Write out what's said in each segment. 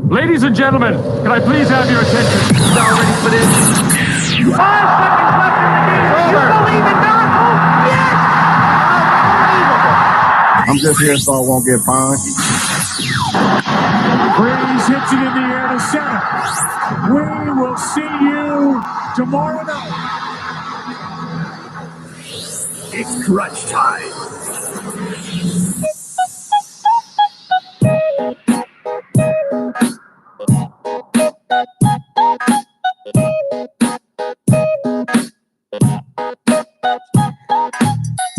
Ladies and gentlemen, can I please have your attention? Now ready for this. 5 seconds left in the game. You believe in miracles? Yes! Unbelievable. I'm just here so I won't get fined. Breeze hits it in the air to center. We will see you tomorrow night. It's crunch time.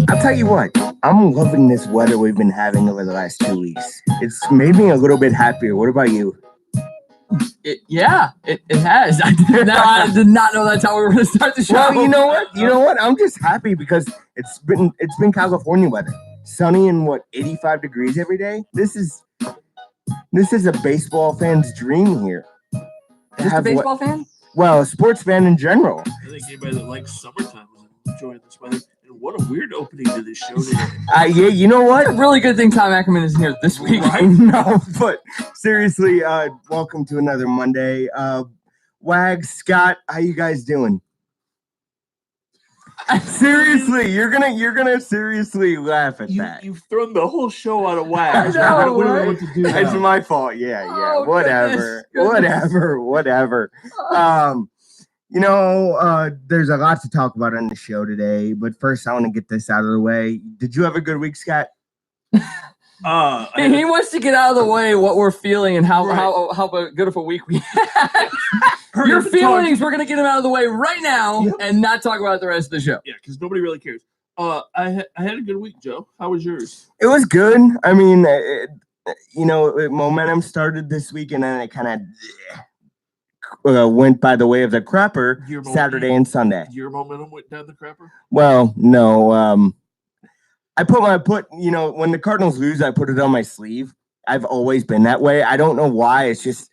I'll tell you what, I'm loving this weather we've been having over the last 2 weeks. It's made me a little bit happier. What about you? It has. I did not know that's how we were going to start the show. Well, you know what? I'm just happy because it's been California weather. Sunny and 85 degrees every day. This is a baseball fan's dream here. Just a baseball fan? Well, a sports fan in general. I think anybody that likes summertime is enjoying this weather. And what a weird opening to this show today. Yeah, you know what? A really good thing Tom Ackerman is here this week. I know, but seriously, welcome to another Monday. Wags, Scott, how you guys doing? Seriously, you're gonna seriously laugh at that. You've thrown the whole show out of whack. I know, don't know right? what to do. It's now. my fault. Yeah, Oh, whatever. goodness. Whatever. There's a lot to talk about on the show today, but first I want to get this out of the way. Did you have a good week, Scott? He wants to get out of the way what we're feeling and how good of a week we had. Your feelings, we're going to get them out of the way right now and not talk about the rest of the show. Yeah, because nobody really cares. I had a good week, Joe. How was yours? It was good. I mean, momentum started this week and then it kind of went by the way of the crapper Saturday and Sunday. Your momentum went down the crapper? Well, no. When the Cardinals lose, I put it on my sleeve. I've always been that way. I don't know why. It's just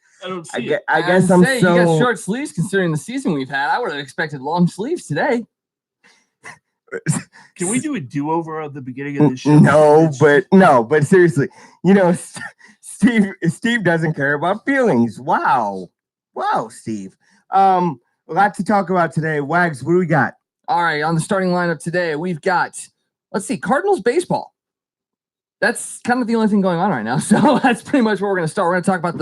I guess I'm so. You got short sleeves considering the season we've had. I would have expected long sleeves today. Can we do a do-over at the beginning of the show? No, but seriously, Steve doesn't care about feelings. Wow, Steve. A lot to talk about today. Wags, what do we got? All right, on the starting lineup today, we've got, let's see, Cardinals baseball. That's kind of the only thing going on right now. So that's pretty much where we're going to start. We're going to talk about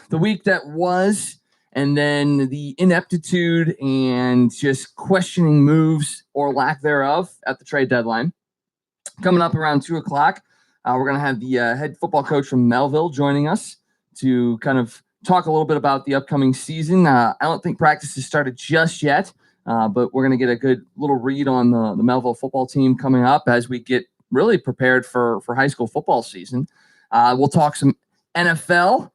the week that was, and then the ineptitude and just questioning moves or lack thereof at the trade deadline. Coming up around 2 o'clock, we're going to have the head football coach from Mehlville joining us to kind of talk a little bit about the upcoming season. I don't think practice has started just yet, but we're going to get a good little read on the Mehlville football team coming up as we get really prepared for high school football season. We'll talk some NFL,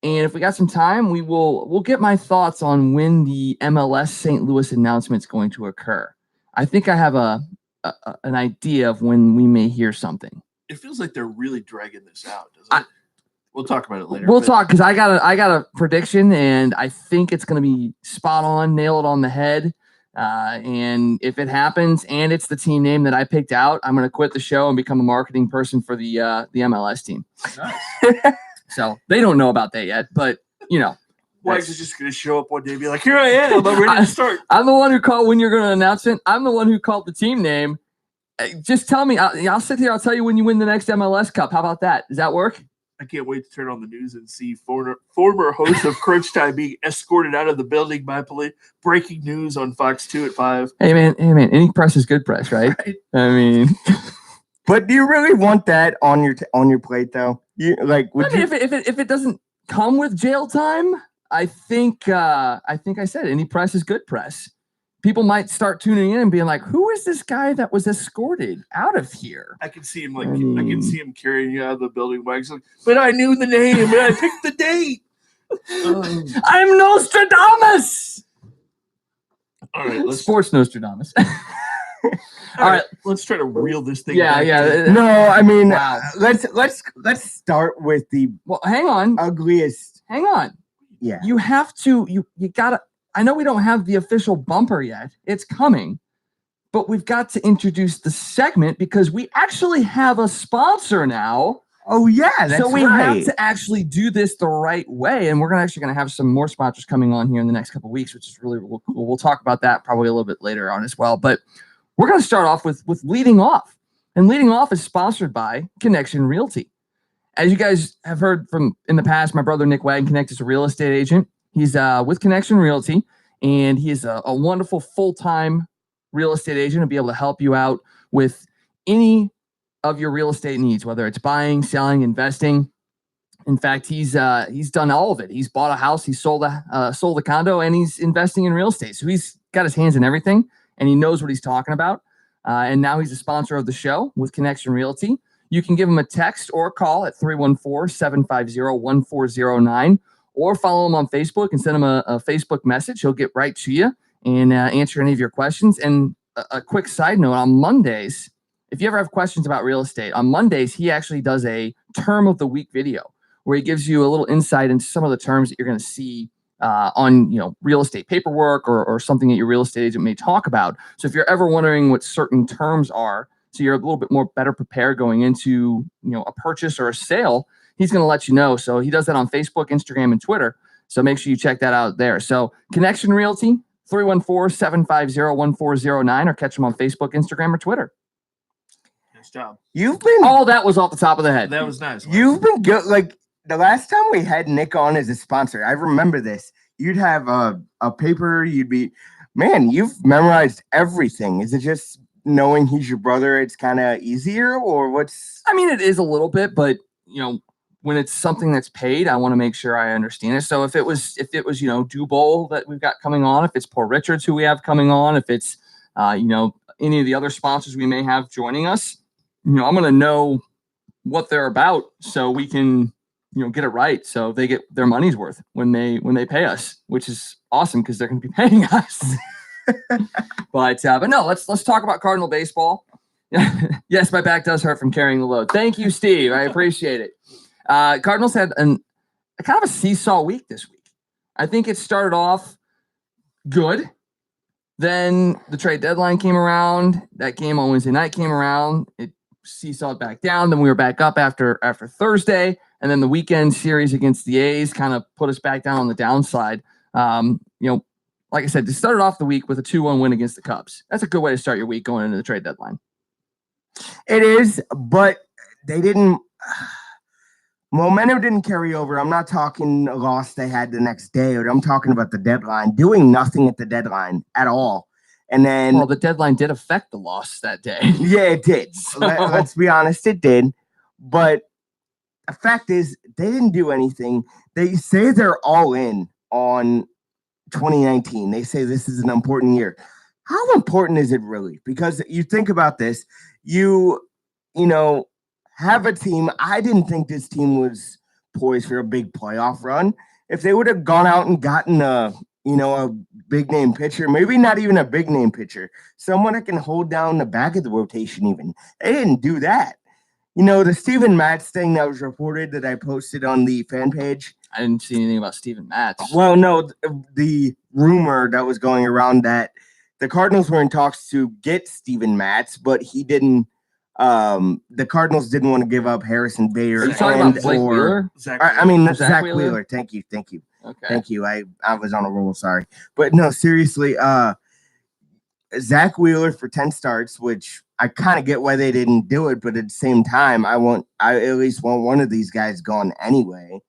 and if we got some time, we'll get my thoughts on when the MLS St. Louis announcement is going to occur. I think I have an idea of when we may hear something. It feels like they're really dragging this out, doesn't it? We'll talk about it later. We'll talk because I got a prediction, and I think it's going to be spot on, nailed on the head. And if it happens and it's the team name that I picked out, I'm going to quit the show and become a marketing person for the MLS team. Nice. So they don't know about that yet, but Wags is just going to show up one day and be like, here I am. I'm ready to start. I'm the one who called when you're going to announce it. I'm the one who called the team name. Just tell me. I'll sit here. I'll tell you when you win the next MLS Cup. How about that? Does that work? I can't wait to turn on the news and see former host of Crunch Time being escorted out of the building by police. Breaking news on Fox 2 at 5. Hey man, any press is good press, right? I mean, but do you really want that on your plate though? If it doesn't come with jail time, I think I said any press is good press. People might start tuning in and being like, "Who is this guy that was escorted out of here?" I can see him I can see him carrying you out of the building. Wags like, but I knew the name and I picked the date. I'm Nostradamus. All right, Sports Nostradamus. All right, let's try to reel this thing. Yeah. No, I mean, wow. Let's start with the hang on, ugliest. Hang on. Yeah, you have to. You gotta. I know we don't have the official bumper yet. It's coming, but we've got to introduce the segment because we actually have a sponsor now. Oh yeah, that's so we right. have to actually do this the right way, and we're actually going to have some more sponsors coming on here in the next couple of weeks, which is really cool. We'll talk about that probably a little bit later on as well. But we're going to start off with leading off, and leading off is sponsored by Connection Realty. As you guys have heard from in the past, my brother Nick Wagenknecht is a real estate agent. He's with Connection Realty, and he is a wonderful full-time real estate agent to be able to help you out with any of your real estate needs, whether it's buying, selling, investing. In fact, he's done all of it. He's bought a house, he sold a condo, and he's investing in real estate. So he's got his hands in everything, and he knows what he's talking about. And now he's a sponsor of the show with Connection Realty. You can give him a text or a call at 314-750-1409, or follow him on Facebook and send him a Facebook message. He'll get right to you and answer any of your questions. And a quick side note, on Mondays, if you ever have questions about real estate, on Mondays, he actually does a term of the week video where he gives you a little insight into some of the terms that you're going to see on real estate paperwork or something that your real estate agent may talk about. So if you're ever wondering what certain terms are, so you're a little bit more better prepared going into a purchase or a sale, he's going to let you know. So he does that on Facebook, Instagram, and Twitter. So make sure you check that out there. So Connection Realty, 314-750-1409, or catch him on Facebook, Instagram, or Twitter. Nice job. All that was off the top of the head. That was nice. You've been good. Like the last time we had Nick on as a sponsor, I remember this. You'd have a paper. You've memorized everything. Is it just knowing he's your brother, it's kind of easier, or what's? I mean, it is a little bit, but when it's something that's paid, I want to make sure I understand it. So if it was Dubowl that we've got coming on, if it's Poor Richards who we have coming on, if it's any of the other sponsors we may have joining us, I'm going to know what they're about so we can get it right, so they get their money's worth when they pay us, which is awesome because they're going to be paying us. But no, let's talk about Cardinal baseball. Yes, my back does hurt from carrying the load. Thank you, Steve. I appreciate it. Cardinals had a kind of a seesaw week this week. I think it started off good. Then the trade deadline came around. That game on Wednesday night came around. It seesawed back down. Then we were back up after Thursday. And then the weekend series against the A's kind of put us back down on the downside. Like I said, they started off the week with a 2-1 win against the Cubs. That's a good way to start your week going into the trade deadline. It is, but they didn't. Momentum didn't carry over. I'm not talking a loss they had the next day. I'm talking about the deadline, doing nothing at the deadline at all. And then, well, the deadline did affect the loss that day. Yeah, it did. So, let's be honest, it did. But the fact is, they didn't do anything. They say they're all in on 2019. They say this is an important year. How important is it really? Because you think about this, you have a team. I didn't think this team was poised for a big playoff run. If they would have gone out and gotten a big name pitcher, maybe not even a big name pitcher, someone that can hold down the back of the rotation even. They didn't do that. The Steven Matz thing that was reported that I posted on the fan page. I didn't see anything about Steven Matz. Well, no, the rumor that was going around that the Cardinals were in talks to get Steven Matz, but he didn't. The Cardinals didn't want to give up Harrison Bader. Are you talking about Blake Wheeler? Zach Wheeler. Thank you. Okay. Thank you. I was on a roll. Sorry, but no, seriously. Zach Wheeler for 10 starts, which I kind of get why they didn't do it, but at the same time, I at least want one of these guys gone anyway.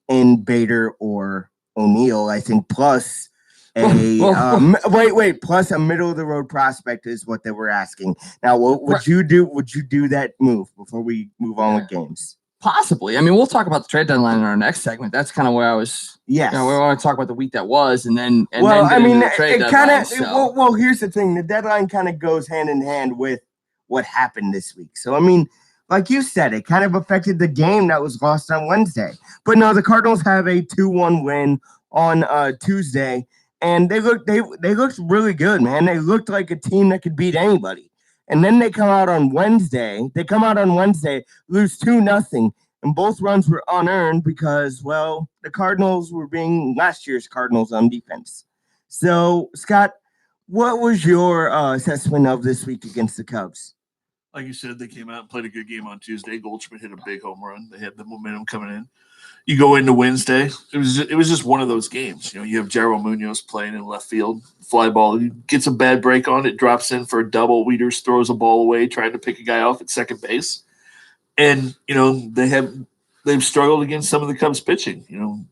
In Bader or O'Neill, I think, plus plus a middle of the road prospect is what they were asking. Now, what would you do? Would you do that move before we move on with games? Possibly. I mean, we'll talk about the trade deadline in our next segment. That's kind of where I was. Yes. We want to talk about the week that was, and then. Well, then I mean, it kind of. So. Well, here's the thing: the deadline kind of goes hand in hand with what happened this week. So, I mean. Like you said, it kind of affected the game that was lost on Wednesday. But no, the Cardinals have a 2-1 win on Tuesday, and they looked really good, man. They looked like a team that could beat anybody. And then they come out on Wednesday, lose 2-0, and both runs were unearned because, well, the Cardinals were being last year's Cardinals on defense. So, Scott, what was your assessment of this week against the Cubs? Like you said, they came out and played a good game on Tuesday. Goldschmidt hit a big home run. They had the momentum coming in. You go into Wednesday, it was just one of those games. You have Jarrell Munoz playing in left field, fly ball. He gets a bad break on it, drops in for a double. Wieters throws a ball away, trying to pick a guy off at second base. And they've struggled against some of the Cubs pitching.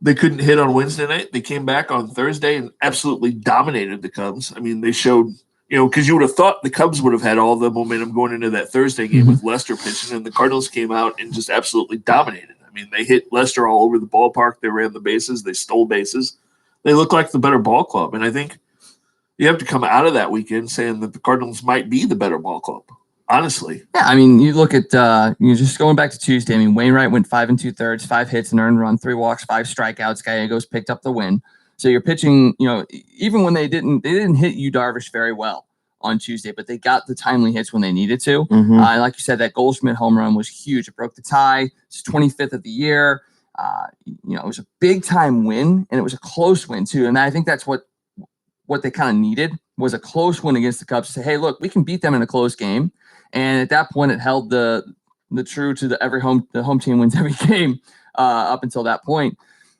They couldn't hit on Wednesday night. They came back on Thursday and absolutely dominated the Cubs. I mean, they showed, because you would have thought the Cubs would have had all the momentum going into that Thursday game with Lester pitching, and the Cardinals came out and just absolutely dominated. I mean, they hit Lester all over the ballpark. They ran the bases. They stole bases. They look like the better ball club. And I think you have to come out of that weekend saying that the Cardinals might be the better ball club, honestly. Yeah, I mean, you look at just going back to Tuesday. I mean, Wainwright went 5 2/3, 5 hits, an earned run, 3 walks, 5 strikeouts. Gallegos picked up the win. So you're pitching, even when they didn't hit you Darvish very well on Tuesday, but they got the timely hits when they needed to. Mhm. And like you said, that Goldschmidt home run was huge. It broke the tie. It's 25th of the year. It was a big time win, and it was a close win too. And I think that's what they kind of needed, was a close win against the Cubs to say, hey, look, we can beat them in a close game. And at that point, it held the true to the home team wins every game up until that point.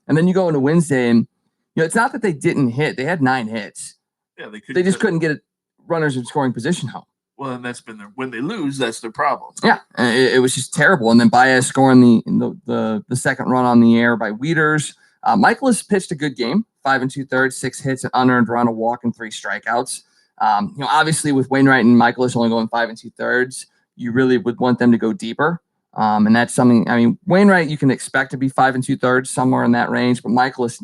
And then you go into Wednesday, and it's not that they didn't hit; they had 9 hits. Yeah, they just couldn't get runners in scoring position home. Well, and that's been when they lose, that's their problem. Yeah, it was just terrible. And then Baez scoring the second run on the air by Wieters. Michaelis pitched a good game, 5 2/3, 6 hits, an unearned run, a walk, and 3 strikeouts. Obviously with Wainwright and Michaelis only going 5 2/3, you really would want them to go deeper. And that's something, I mean, Wainwright, you can expect to be 5 2/3, somewhere in that range, but Michaelis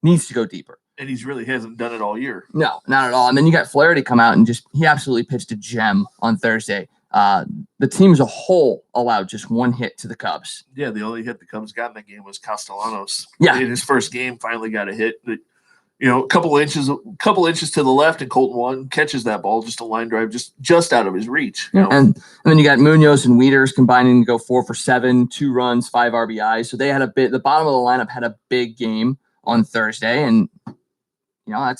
needs to go deeper. And he really hasn't done it all year. No, not at all. And then you got Flaherty come out and he absolutely pitched a gem on Thursday. The team as a whole allowed just 1 hit to the Cubs. Yeah, the only hit the Cubs got in that game was Castellanos. Yeah. In his first game, finally got a hit. A couple inches to the left, and Colton Wong catches that ball, just a line drive, just out of his reach. And then you got Munoz and Wieters combining to go 4 for 7, 2 runs, 5 RBIs. So they had the bottom of the lineup had a big game on Thursday, and that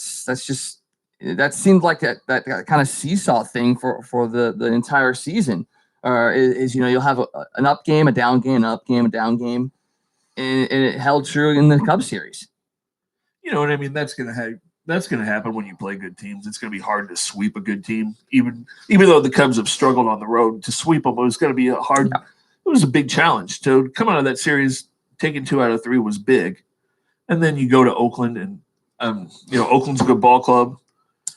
seemed like that kind of seesaw thing for the entire season. You'll have an up game, a down game, an up game, a down game, and it held true in the Cubs series. You know what I mean? That's gonna happen when you play good teams. It's gonna be hard to sweep a good team, even though the Cubs have struggled on the road. To sweep them was gonna be It was a big challenge. To come out of that series, taking 2 out of 3 was big, and then you go to Oakland, and Oakland's a good ball club.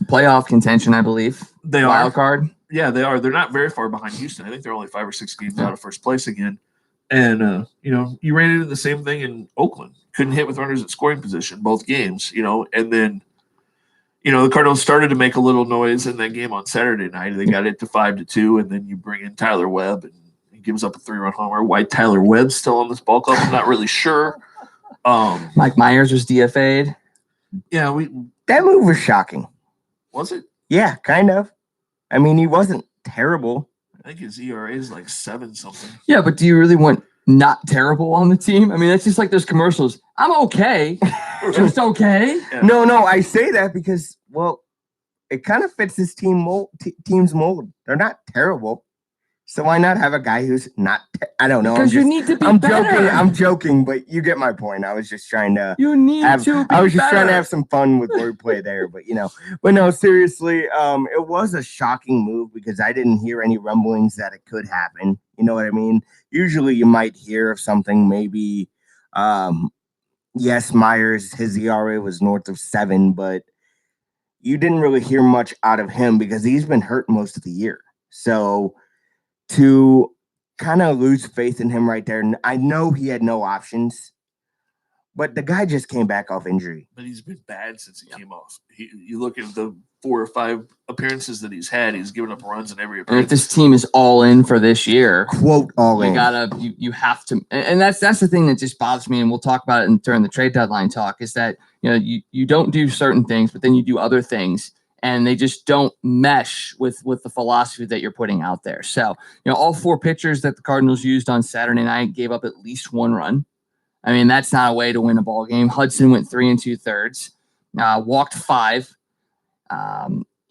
Playoff contention, I believe. They are. Wild card. Yeah, they are. They're not very far behind Houston. I think they're only 5 or 6 games out of first place again. And you ran into the same thing in Oakland. Couldn't hit with runners at scoring position both games. And then the Cardinals started to make a little noise in that game on Saturday night. They got it to 5-2, and then you bring in Tyler Webb, and he gives up a 3-run homer. Why Tyler Webb's still on this ball club, I'm not really sure. Mike Myers was DFA'd. Yeah, that move was shocking. Was it? Yeah, kind of. I mean, he wasn't terrible. I think his ERA is like 7 something. Yeah, but do you really want not terrible on the team? I mean, that's just like those commercials. I'm okay. Just okay. Yeah. No, I say that because, well, it kind of fits this team's mold. They're not terrible. So why not have a guy who's not? I don't know. Because you need to be better. I'm joking, but you get my point. I was just trying to. You need to. I was just better. trying to have some fun with wordplay there, but But no, seriously, it was a shocking move because I didn't hear any rumblings that it could happen. You know what I mean? Usually, you might hear of something. Maybe, yes, Myers, his ERA was north of 7, but you didn't really hear much out of him because he's been hurt most of the year. So. To kind of lose faith in him right there. I know he had no options, but the guy just came back off injury. But he's been bad since he came off. You look at the 4 or 5 appearances that he's had. He's given up runs in every appearance. And if this team is all in for this year, quote all in, you have to. And that's the thing that just bothers me. And we'll talk about it during the trade deadline talk. Is that you don't do certain things, but then you do other things. And they just don't mesh with the philosophy that you're putting out there. So, all 4 pitchers that the Cardinals used on Saturday night gave up at least 1 run. I mean, that's not a way to win a ball game. Hudson went 3 2/3, walked 5.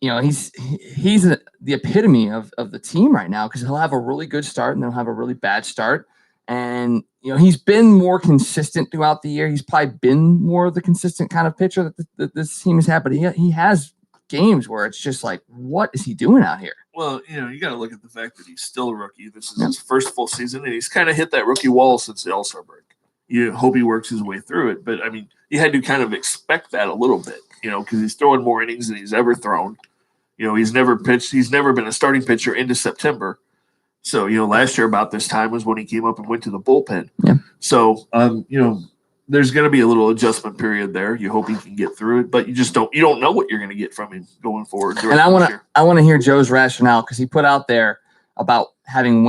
he's the epitome of the team right now because he'll have a really good start and they'll have a really bad start. And, he's been more consistent throughout the year. He's probably been more of the consistent kind of pitcher that this team has had, but he has games where it's just like, what is he doing out here? Well, you got to look at the fact that he's still a rookie. This is his first full season, and he's kind of hit that rookie wall since the All-Star break. You hope he works his way through it, but, I mean, you had to kind of expect that a little bit, because he's throwing more innings than he's ever thrown. He's never pitched. He's never been a starting pitcher into September. So, last year about this time was when he came up and went to the bullpen. Yeah. So, there's going to be a little adjustment period there. You hope he can get through it, but you don't know what you're going to get from him going forward. And I want to hear Joe's rationale because he put out there about having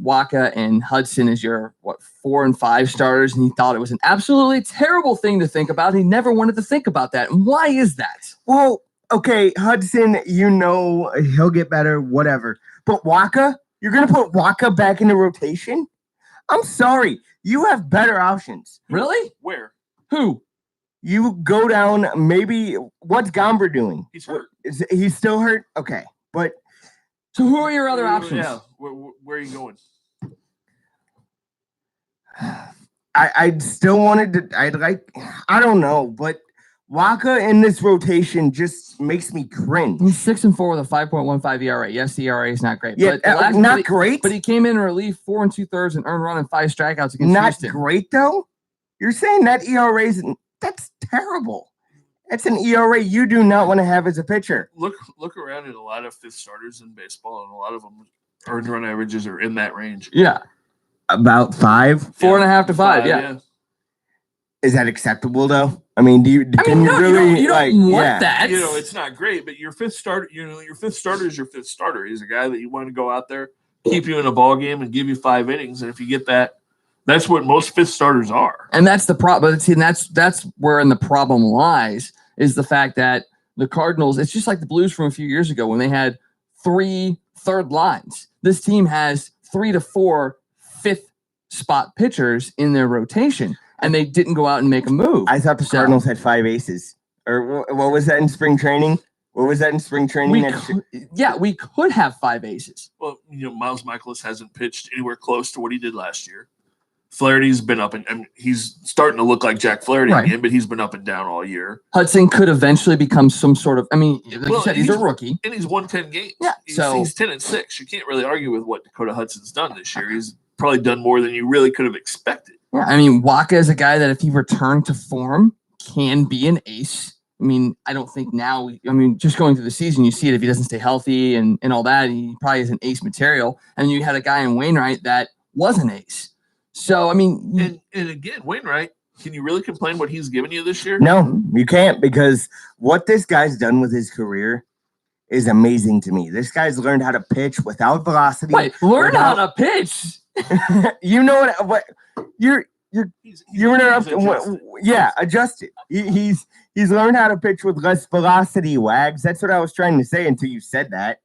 Waka and Hudson as your 4 and 5 starters, and he thought it was an absolutely terrible thing to think about. He never wanted to think about that. And why is that? Well, okay, Hudson, he'll get better, whatever. But Waka, you're going to put Waka back in the rotation? I'm sorry. You have better options. Really? Where? Who? You go down, maybe, what's Gomber doing? He's hurt. He's still hurt? Okay. But so who are your other options? Yeah. Where are you going? I still wanted to, I don't know, but Waka in this rotation just makes me cringe. He's 6-4 with a 5.15 ERA. Yes, the ERA is not great. Yeah, but not great. But he came in relief 4 2/3 and earned run and 5 strikeouts against Houston. Not great though. You're saying that ERA that's terrible. That's an ERA you do not want to have as a pitcher. Look around at a lot of fifth starters in baseball, and a lot of them earned run averages are in that range. Yeah, about 5, 4.5 to 5. Yeah. Is that acceptable though? I mean, you don't want that. It's not great, but your fifth starter, your fifth starter is your fifth starter. He's a guy that you want to go out there, keep you in a ball game, and give you 5 innings. And if you get that, that's what most fifth starters are. And that's the problem. See, that's wherein the problem lies, is the fact that the Cardinals, it's just like the Blues from a few years ago when they had 3 third lines. This team has 3 to 4 fifth spot pitchers in their rotation. And they didn't go out and make a move. I thought the Cardinals had 5 aces. Or what was that in spring training? We could have 5 aces. Well, Miles Michaelis hasn't pitched anywhere close to what he did last year. Flaherty's been up and he's starting to look like Jack Flaherty again, but he's been up and down all year. Hudson could eventually become some sort of, you said, he's a rookie. And he's won 10 games. Yeah. He's 10-6. You can't really argue with what Dakota Hudson's done this year. He's probably done more than you really could have expected. Yeah, Waka is a guy that if he returned to form can be an ace. I don't think now, just going through the season, you see it if he doesn't stay healthy and all that, he probably is an ace material. And you had a guy in Wainwright that was an ace. So, And again, Wainwright, can you really complain what he's given you this year? No, you can't, because what this guy's done with his career is amazing to me. This guy's learned how to pitch without velocity. Wait, how to pitch? You know what you're adjusted. He's learned how to pitch with less velocity, Wags. That's what I was trying to say until you said that.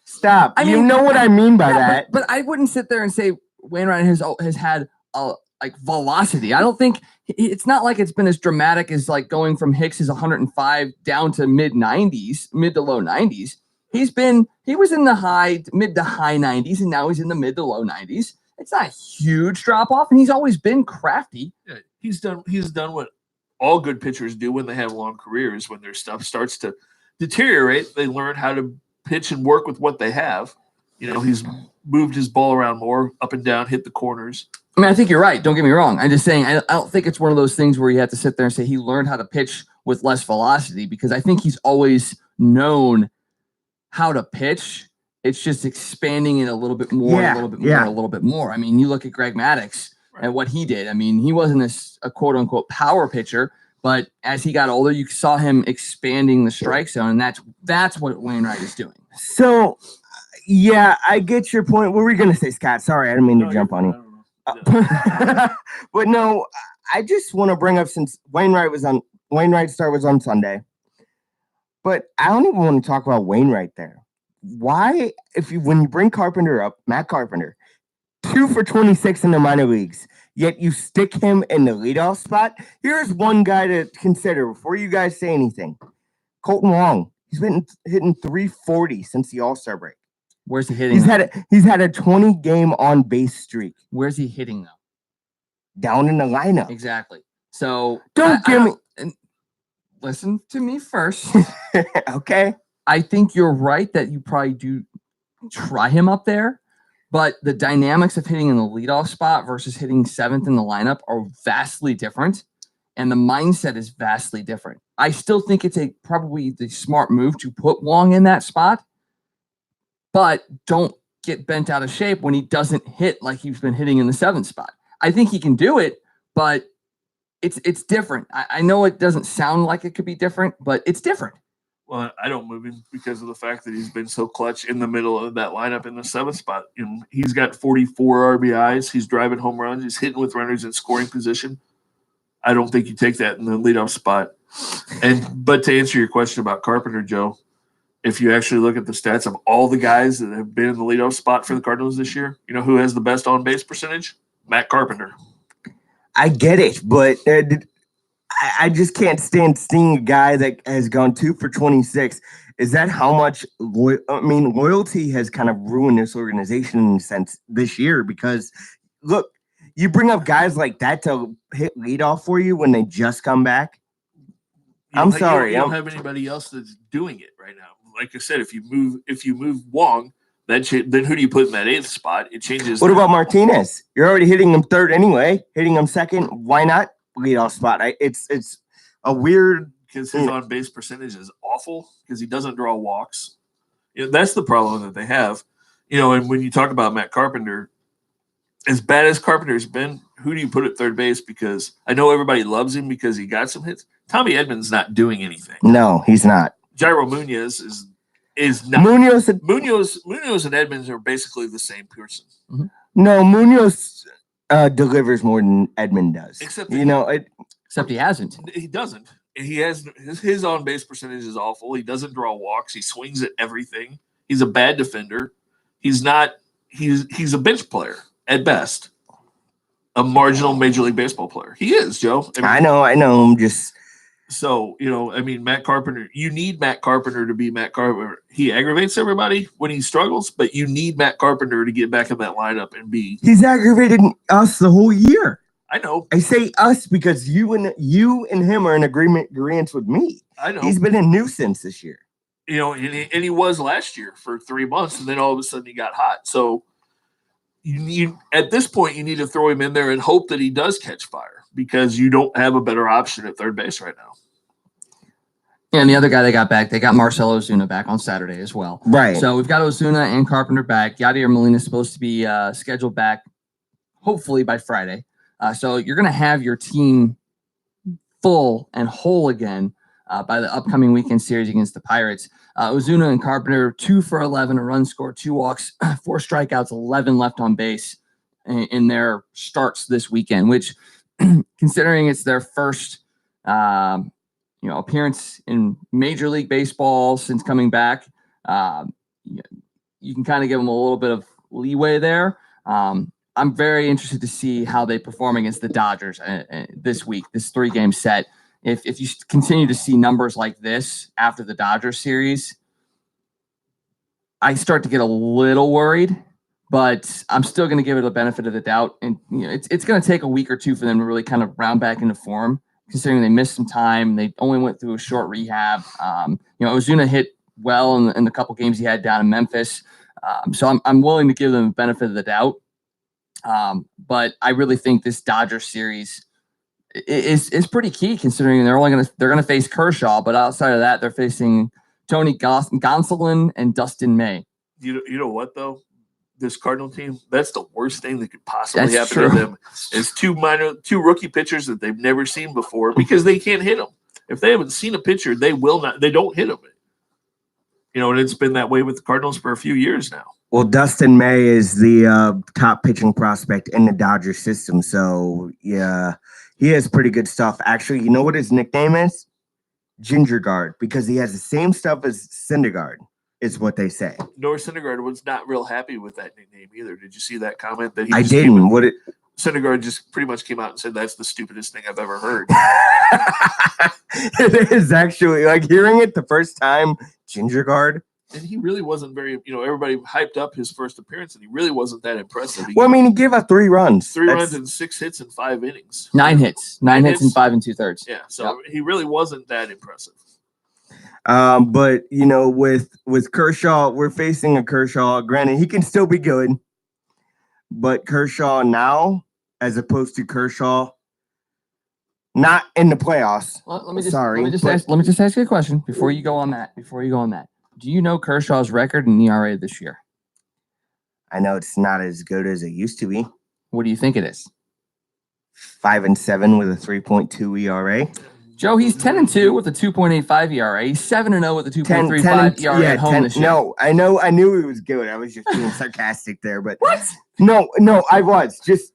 Stop. You know what I mean by that. But I wouldn't sit there and say Wainwright has had velocity. I don't think it's not like it's been as dramatic as like going from Hicks's 105 down to mid to low 90s. He was in the mid to high 90s, and now he's in the mid to low 90s. It's not a huge drop off, and he's always been crafty. Yeah, he's done what all good pitchers do when they have long careers. When their stuff starts to deteriorate, they learn how to pitch and work with what they have. He's moved his ball around more, up and down, hit the corners. I think you're right. Don't get me wrong. I'm just saying I don't think it's one of those things where you have to sit there and say he learned how to pitch with less velocity, because I think he's always known how to pitch. It's just expanding it a little bit more, a little bit more. You look at Greg Maddux and what he did. He wasn't a quote unquote power pitcher, but as he got older, you saw him expanding the strike zone, and that's what Wainwright is doing. So, yeah, I get your point. What were you going to say, Scott? Sorry, I didn't mean to jump on you. But no, I just want to bring up, since Wainwright's start was on Sunday, but I don't even want to talk about Wainwright there. Why, when you bring Carpenter up, Matt Carpenter, 2 for 26 in the minor leagues, yet you stick him in the leadoff spot? Here's one guy to consider before you guys say anything. Colton Wong, He's been hitting 340 since the All-Star break. Where's he hitting? He's had a 20 game on base streak. Where's he hitting though? Down in the lineup. Exactly. So listen to me first. Okay. I think you're right that you probably do try him up there, but the dynamics of hitting in the leadoff spot versus hitting 7th in the lineup are vastly different, and the mindset is vastly different. I still think it's probably the smart move to put Wong in that spot, but don't get bent out of shape when he doesn't hit like he's been hitting in the 7th spot. I think he can do it, but it's different. I know it doesn't sound like it could be different, but it's different. Well, I don't move him because of the fact that he's been so clutch in the middle of that lineup in the 7th spot. He's got 44 RBIs. He's driving home runs. He's hitting with runners in scoring position. I don't think you take that in the leadoff spot. But to answer your question about Carpenter, Joe, if you actually look at the stats of all the guys that have been in the leadoff spot for the Cardinals this year, you know who has the best on-base percentage? Matt Carpenter. I get it, but I just can't stand seeing a guy that has gone 2 for 26. Is that how much loyalty has kind of ruined this organization in a sense this year? Because look, you bring up guys like that to hit leadoff for you when they just come back. I'm sorry. You don't have anybody else that's doing it right now. Like I said, if you move Wong, then who do you put in that 8th spot? It changes. What about Martinez? You're already hitting him 3rd anyway. Hitting him 2nd. Why not leadoff spot? It's a weird because his on base percentage is awful because he doesn't draw walks. That's the problem that they have. And when you talk about Matt Carpenter, as bad as Carpenter's been, who do you put at third base? Because I know everybody loves him because he got some hits. Tommy Edman's not doing anything. No, he's not. Jairo Munoz is not. Munoz and Edmonds are basically the same person. Mm-hmm. No, Munoz delivers more than Edmund does. Except he hasn't. He doesn't. He has his on base percentage is awful. He doesn't draw walks. He swings at everything. He's a bad defender. He's not. He's a bench player at best. A marginal Major League Baseball player. He is, Joe. I know. I'm just. So, Matt Carpenter, you need Matt Carpenter to be Matt Carpenter. He aggravates everybody when he struggles, but you need Matt Carpenter to get back in that lineup and be. He's aggravated us the whole year. I know. I say us because you and him are in agreement with me. I know. He's been a nuisance this year. And he was last year for 3 months, and then all of a sudden he got hot. So you at this point, you need to throw him in there and hope that he does catch fire because you don't have a better option at third base right now. Yeah, and the other guy they got back, they got Marcell Ozuna back on Saturday as well. Right. So we've got Ozuna and Carpenter back. Yadier Molina is supposed to be scheduled back hopefully by Friday. So you're going to have your team full and whole again by the upcoming weekend series against the Pirates. Ozuna and Carpenter, 2 for 11, a run scored, 2 walks, 4 strikeouts, 11 left on base in their starts this weekend, which considering it's their first appearance in Major League Baseball since coming back, you can kind of give them a little bit of leeway there. I'm very interested to see how they perform against the Dodgers this week, this 3-game set. If you continue to see numbers like this after the Dodgers series, I start to get a little worried, but I'm still going to give it a benefit of the doubt. And it's going to take a week or two for them to really kind of round back into form, considering they missed some time. They only went through a short rehab. Ozuna hit well in the couple games he had down in Memphis. So I'm willing to give them the benefit of the doubt. But I really think this Dodgers series is pretty key, considering they're going to face Kershaw, but outside of that, they're facing Tony Gonsolin and Dustin May. You know what though? This Cardinal team, that's the worst thing that could possibly happen to them. Is two rookie pitchers that they've never seen before because they can't hit them. If they haven't seen a pitcher, they don't hit them. And it's been that way with the Cardinals for a few years now. Well, Dustin May is the top pitching prospect in the Dodgers system. So, yeah, he has pretty good stuff. Actually, you know what his nickname is? Ginger Guard, because he has the same stuff as Syndergaard, is what they say. Noah Syndergaard was not real happy with that nickname either. Did you see that comment? That I didn't. Syndergaard just pretty much came out and said that's the stupidest thing I've ever heard. It is actually like hearing it the first time, Ginger Guard. And he really wasn't very, everybody hyped up his first appearance, and he really wasn't that impressive. Well, I mean, he gave up 3 runs. Three runs and 6 hits in 5 innings. 9 hits. 9 hits in 5 2/3. Yeah, so he really wasn't that impressive. But with Kershaw, we're facing a Kershaw. Granted, he can still be good, but Kershaw now, as opposed to Kershaw, not in the playoffs. Well, let me just ask you a question before you go on that. Do you know Kershaw's record in ERA this year? I know it's not as good as it used to be. What do you think it is? 5-7 with a 3.2 ERA. Joe, he's 10-2 with a 2.85 ERA. He's 7-0 with a 2.35 ERA at home this year. No, I knew he was good. I was just being sarcastic there, but What? No, I was just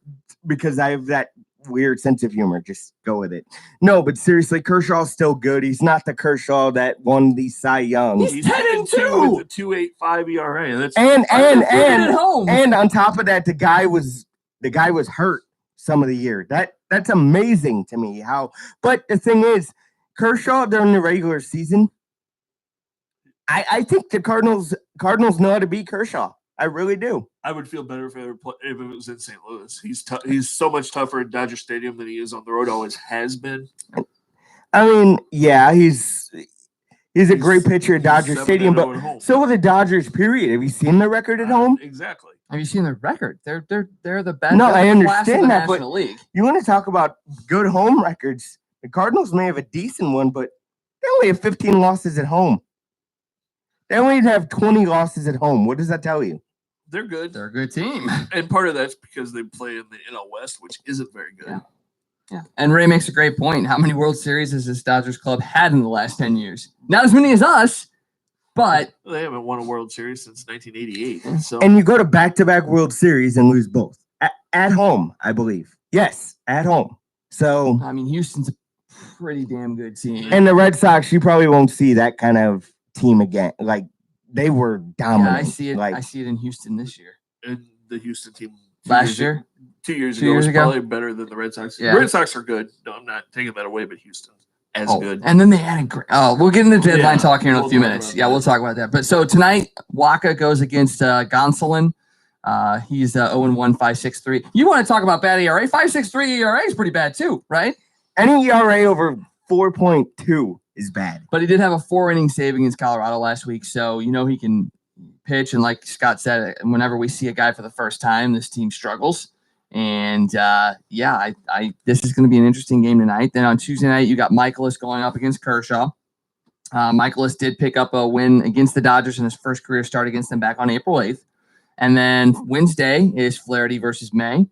because I have that weird sense of humor. Just go with it. No, but seriously, Kershaw's still good. He's not the Kershaw that won the Cy Young. He's 10-2 with a 2.85 ERA. That's at home. And on top of that, the guy was hurt some of the year. That's amazing to me. But the thing is, Kershaw during the regular season, I think the Cardinals know how to beat Kershaw. I really do. I would feel better if it was in St. Louis. He's so much tougher at Dodger Stadium than he is on the road. Always has been. I mean, yeah, he's a great pitcher at Dodger Stadium, but so are the Dodgers. Period. Have you seen their record at home? Exactly. Have you seen their record? They're the best. No, I understand that, but league. You want to talk about good home records? The Cardinals may have a decent one, but they only have 15 losses at home. They only have 20 losses at home. What does that tell you? They're good. They're a good team. And part of that's because they play in the NL West, which isn't very good. Yeah. And Ray makes a great point. How many World Series has this Dodgers club had in the last 10 years? Not as many as us, but they haven't won a World Series since 1988. So and you go to back-to-back World Series and lose both at home, I believe. Yes, at home. So I mean, Houston's a pretty damn good team. And the Red Sox, you probably won't see that kind of team again. Like they were dominant. Yeah, I see it. I see it in Houston this year. And the Houston team last year, 2 years ago, was probably better than the Red Sox. Yeah. The Red Sox are good. No, I'm not taking that away, but Houston's good. And then they had we'll get into deadline talk here in a few minutes. Yeah, we'll talk about that. But so tonight, Waka goes against Gonsolin. He's 0-1, 5.63. You want to talk about bad ERA? 5.63 ERA is pretty bad too, right? Any ERA over 4.2 is bad. But he did have a 4-inning save against Colorado last week, so he can pitch. And like Scott said, whenever we see a guy for the first time, this team struggles. And this is going to be an interesting game tonight. Then on Tuesday night, you got Michaelis going up against Kershaw. Michaelis did pick up a win against the Dodgers in his first career start against them back on April 8th. And then Wednesday is Flaherty versus May.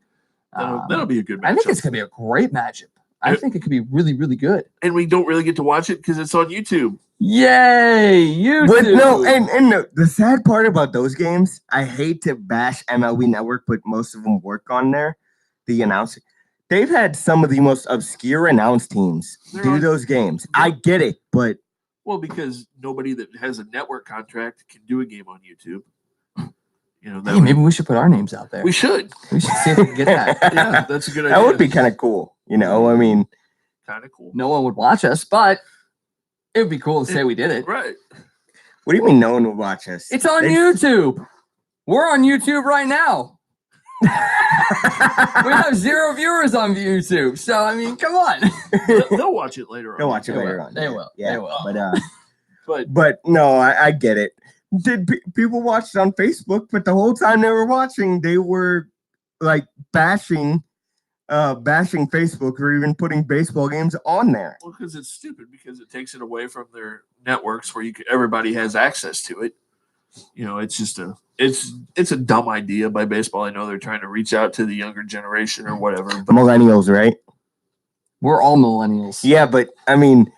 That'll be a good matchup. I think it's going to be a great matchup. I think it could be really, really good. And we don't really get to watch it because it's on YouTube. Yay, YouTube! But no, and the sad part about those games, I hate to bash MLB Network, but most of them work on there. The announcer, they've had some of the most obscure announced teams do those games. I get it, but because nobody that has a network contract can do a game on YouTube. Maybe we should put our names out there. We should see if we can get that. Yeah, that's a good idea. That would be kind of cool. I mean, kind of cool. No one would watch us, but it would be cool to say we did it. Right. What do you mean no one would watch us? It's on YouTube. We're on YouTube right now. We have 0 viewers on YouTube. So, I mean, come on. They'll watch it later on. They'll watch it later on. They will. Yeah, they will. But no, I get it. Did people watch it on Facebook? But the whole time they were watching, they were like bashing Facebook or even putting baseball games on there. Well, because it's stupid, because it takes it away from their networks where everybody has access to it. It's just it's a dumb idea by baseball. I know they're trying to reach out to the younger generation or whatever. But millennials, right? We're all millennials. Yeah, but I mean,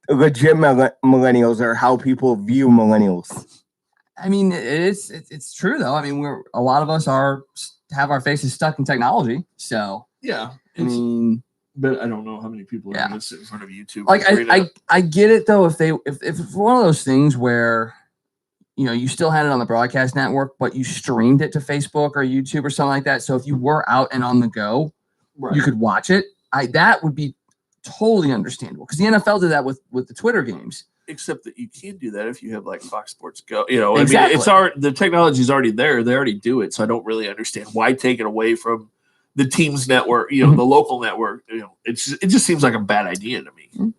legit millennials are how people view millennials. I mean, it's true though. I mean, a lot of us have our faces stuck in technology. So yeah, but I don't know how many people are going to sit in front of YouTube. Like I get it though. If it's one of those things where you still had it on the broadcast network, but you streamed it to Facebook or YouTube or something like that. So if you were out and on the go, you could watch it. That would be totally understandable because the NFL did that with the Twitter games. Except that you can't do that if you have like Fox Sports Go. You know, Exactly. I mean, the technology is already there. They already do it. So I don't really understand why take it away from the team's network. You know, the local network. You know, it just seems like a bad idea to me,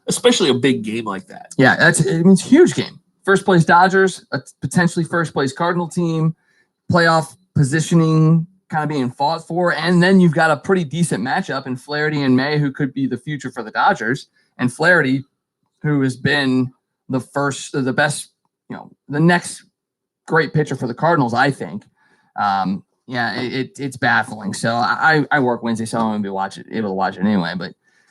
especially a big game like that. Yeah, it's a huge game. First place Dodgers, a potentially first place Cardinal team, playoff positioning kind of being fought for, and then you've got a pretty decent matchup in Flaherty and May, who could be the future for the Dodgers, and Flaherty, who has been the best, the next great pitcher for the Cardinals, I think. It's baffling. So I work Wednesday, so I'm going to be able to watch it anyway.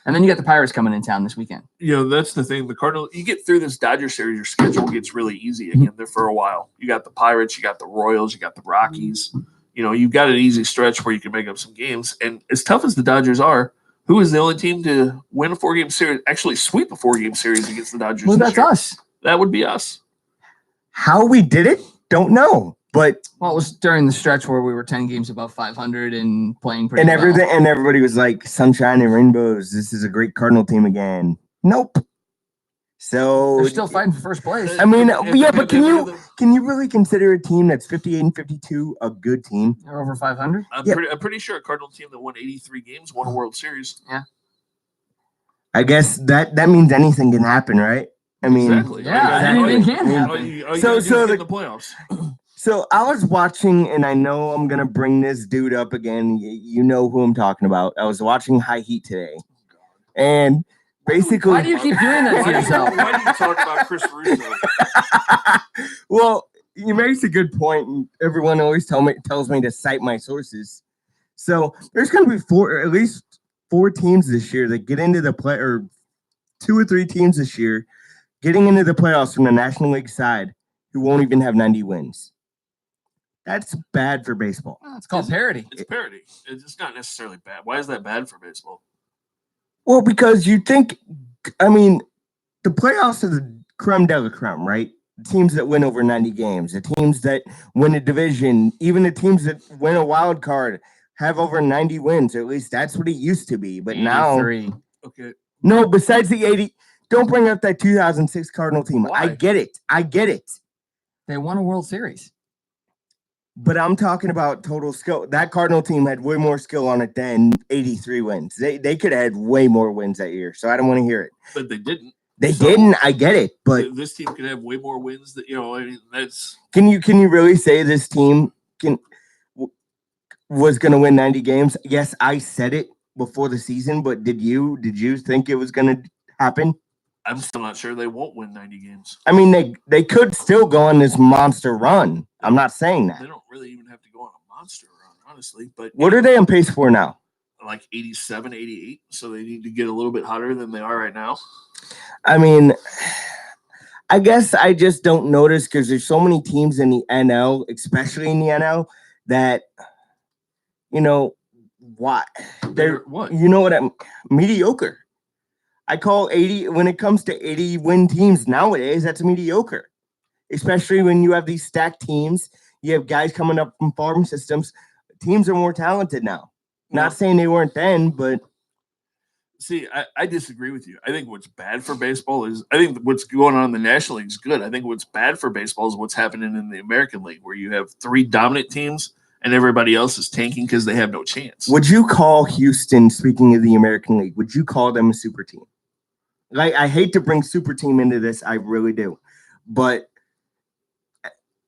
And then you got the Pirates coming in town this weekend. You know, that's the thing. The Cardinals, you get through this Dodger series, your schedule gets really easy again there for a while. You got the Pirates, you got the Royals, you got the Rockies. You know, you've got an easy stretch where you can make up some games. And as tough as the Dodgers are, who is the only team to win a 4-game series, actually sweep a 4-game series against the Dodgers? Well, that's us. That would be us. How we did it, don't know. But it was during the stretch where we were 10 games above 500 and playing pretty well. And everybody was like, sunshine and rainbows. This is a great Cardinal team again. Nope. So they're still fighting for first place. I mean, but can you really consider a team that's 58-52 a good team? They're over 500. I'm pretty sure a Cardinal team that won 83 games won a World Series. Yeah. I guess that means anything can happen, right? I mean, exactly. Yeah, anything can happen. So the playoffs. So I was watching, and I know I'm gonna bring this dude up again. You know who I'm talking about. I was watching High Heat today, and basically, why do you keep doing that to yourself? Why do you talk about Chris Russo? Well, you makes a good point, and everyone always tells me to cite my sources. So there's gonna be at least four teams this year that get into the play, or 2 or 3 teams this year getting into the playoffs from the National League side who won't even have 90 wins. That's bad for baseball. It's called parity. It's parity. It's not necessarily bad. Why is that bad for baseball? Well, because you think, the playoffs are the creme de la creme, right? The teams that win over 90 games, the teams that win a division, even the teams that win a wild card have over 90 wins. Or at least that's what it used to be. But 83. Now, okay. No, besides the 80, don't bring up that 2006 Cardinal team. Why? I get it. They won a World Series. But I'm talking about total skill. That Cardinal team had way more skill on it than 83 wins. They could have had way more wins that year. So I don't want to hear it. But they didn't. They didn't. I get it. But this team could have way more wins. That's. Can you really say this team was going to win 90 games? Yes, I said it before the season. But did you think it was going to happen? I'm still not sure they won't win 90 games. I mean, they could still go on this monster run. I'm not saying that. They don't really even have to go on a monster run, honestly. But what are they on pace for now? Like 87, 88. So they need to get a little bit hotter than they are right now. I mean, I guess I just don't notice because there's so many teams in the NL, especially in the NL, that, what? They're what? You know what? I'm mediocre. I call 80 when it comes to 80 win teams nowadays, that's mediocre. Especially when you have these stacked teams, you have guys coming up from farm systems. Teams are more talented now. Not saying they weren't then, but see, I disagree with you. I think what's bad for baseball is I think what's going on in the National League is good. I think what's bad for baseball is what's happening in the American League, where you have 3 dominant teams and everybody else is tanking because they have no chance. Would you call Houston, speaking of the American League, would you call them a super team? Like, I hate to bring super team into this. I really do. But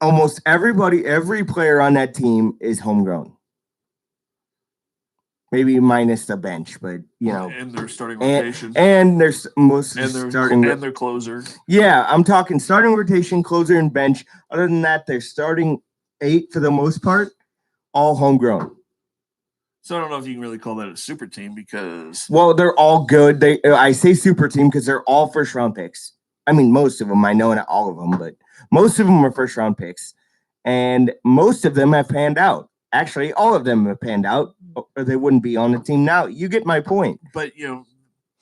almost every player on that team is homegrown. Maybe minus the bench, but, And their starting rotation. And there's most and their starting. And their closer. Yeah, I'm talking starting rotation, closer, and bench. Other than that, they're starting 8 for the most part, all homegrown. So I don't know if you can really call that a super team because... Well, they're all good. I say super team because they're all first-round picks. I mean, most of them. I know not all of them, but most of them are first-round picks. And most of them have panned out. Actually, all of them have panned out, or they wouldn't be on the team now. You get my point. But,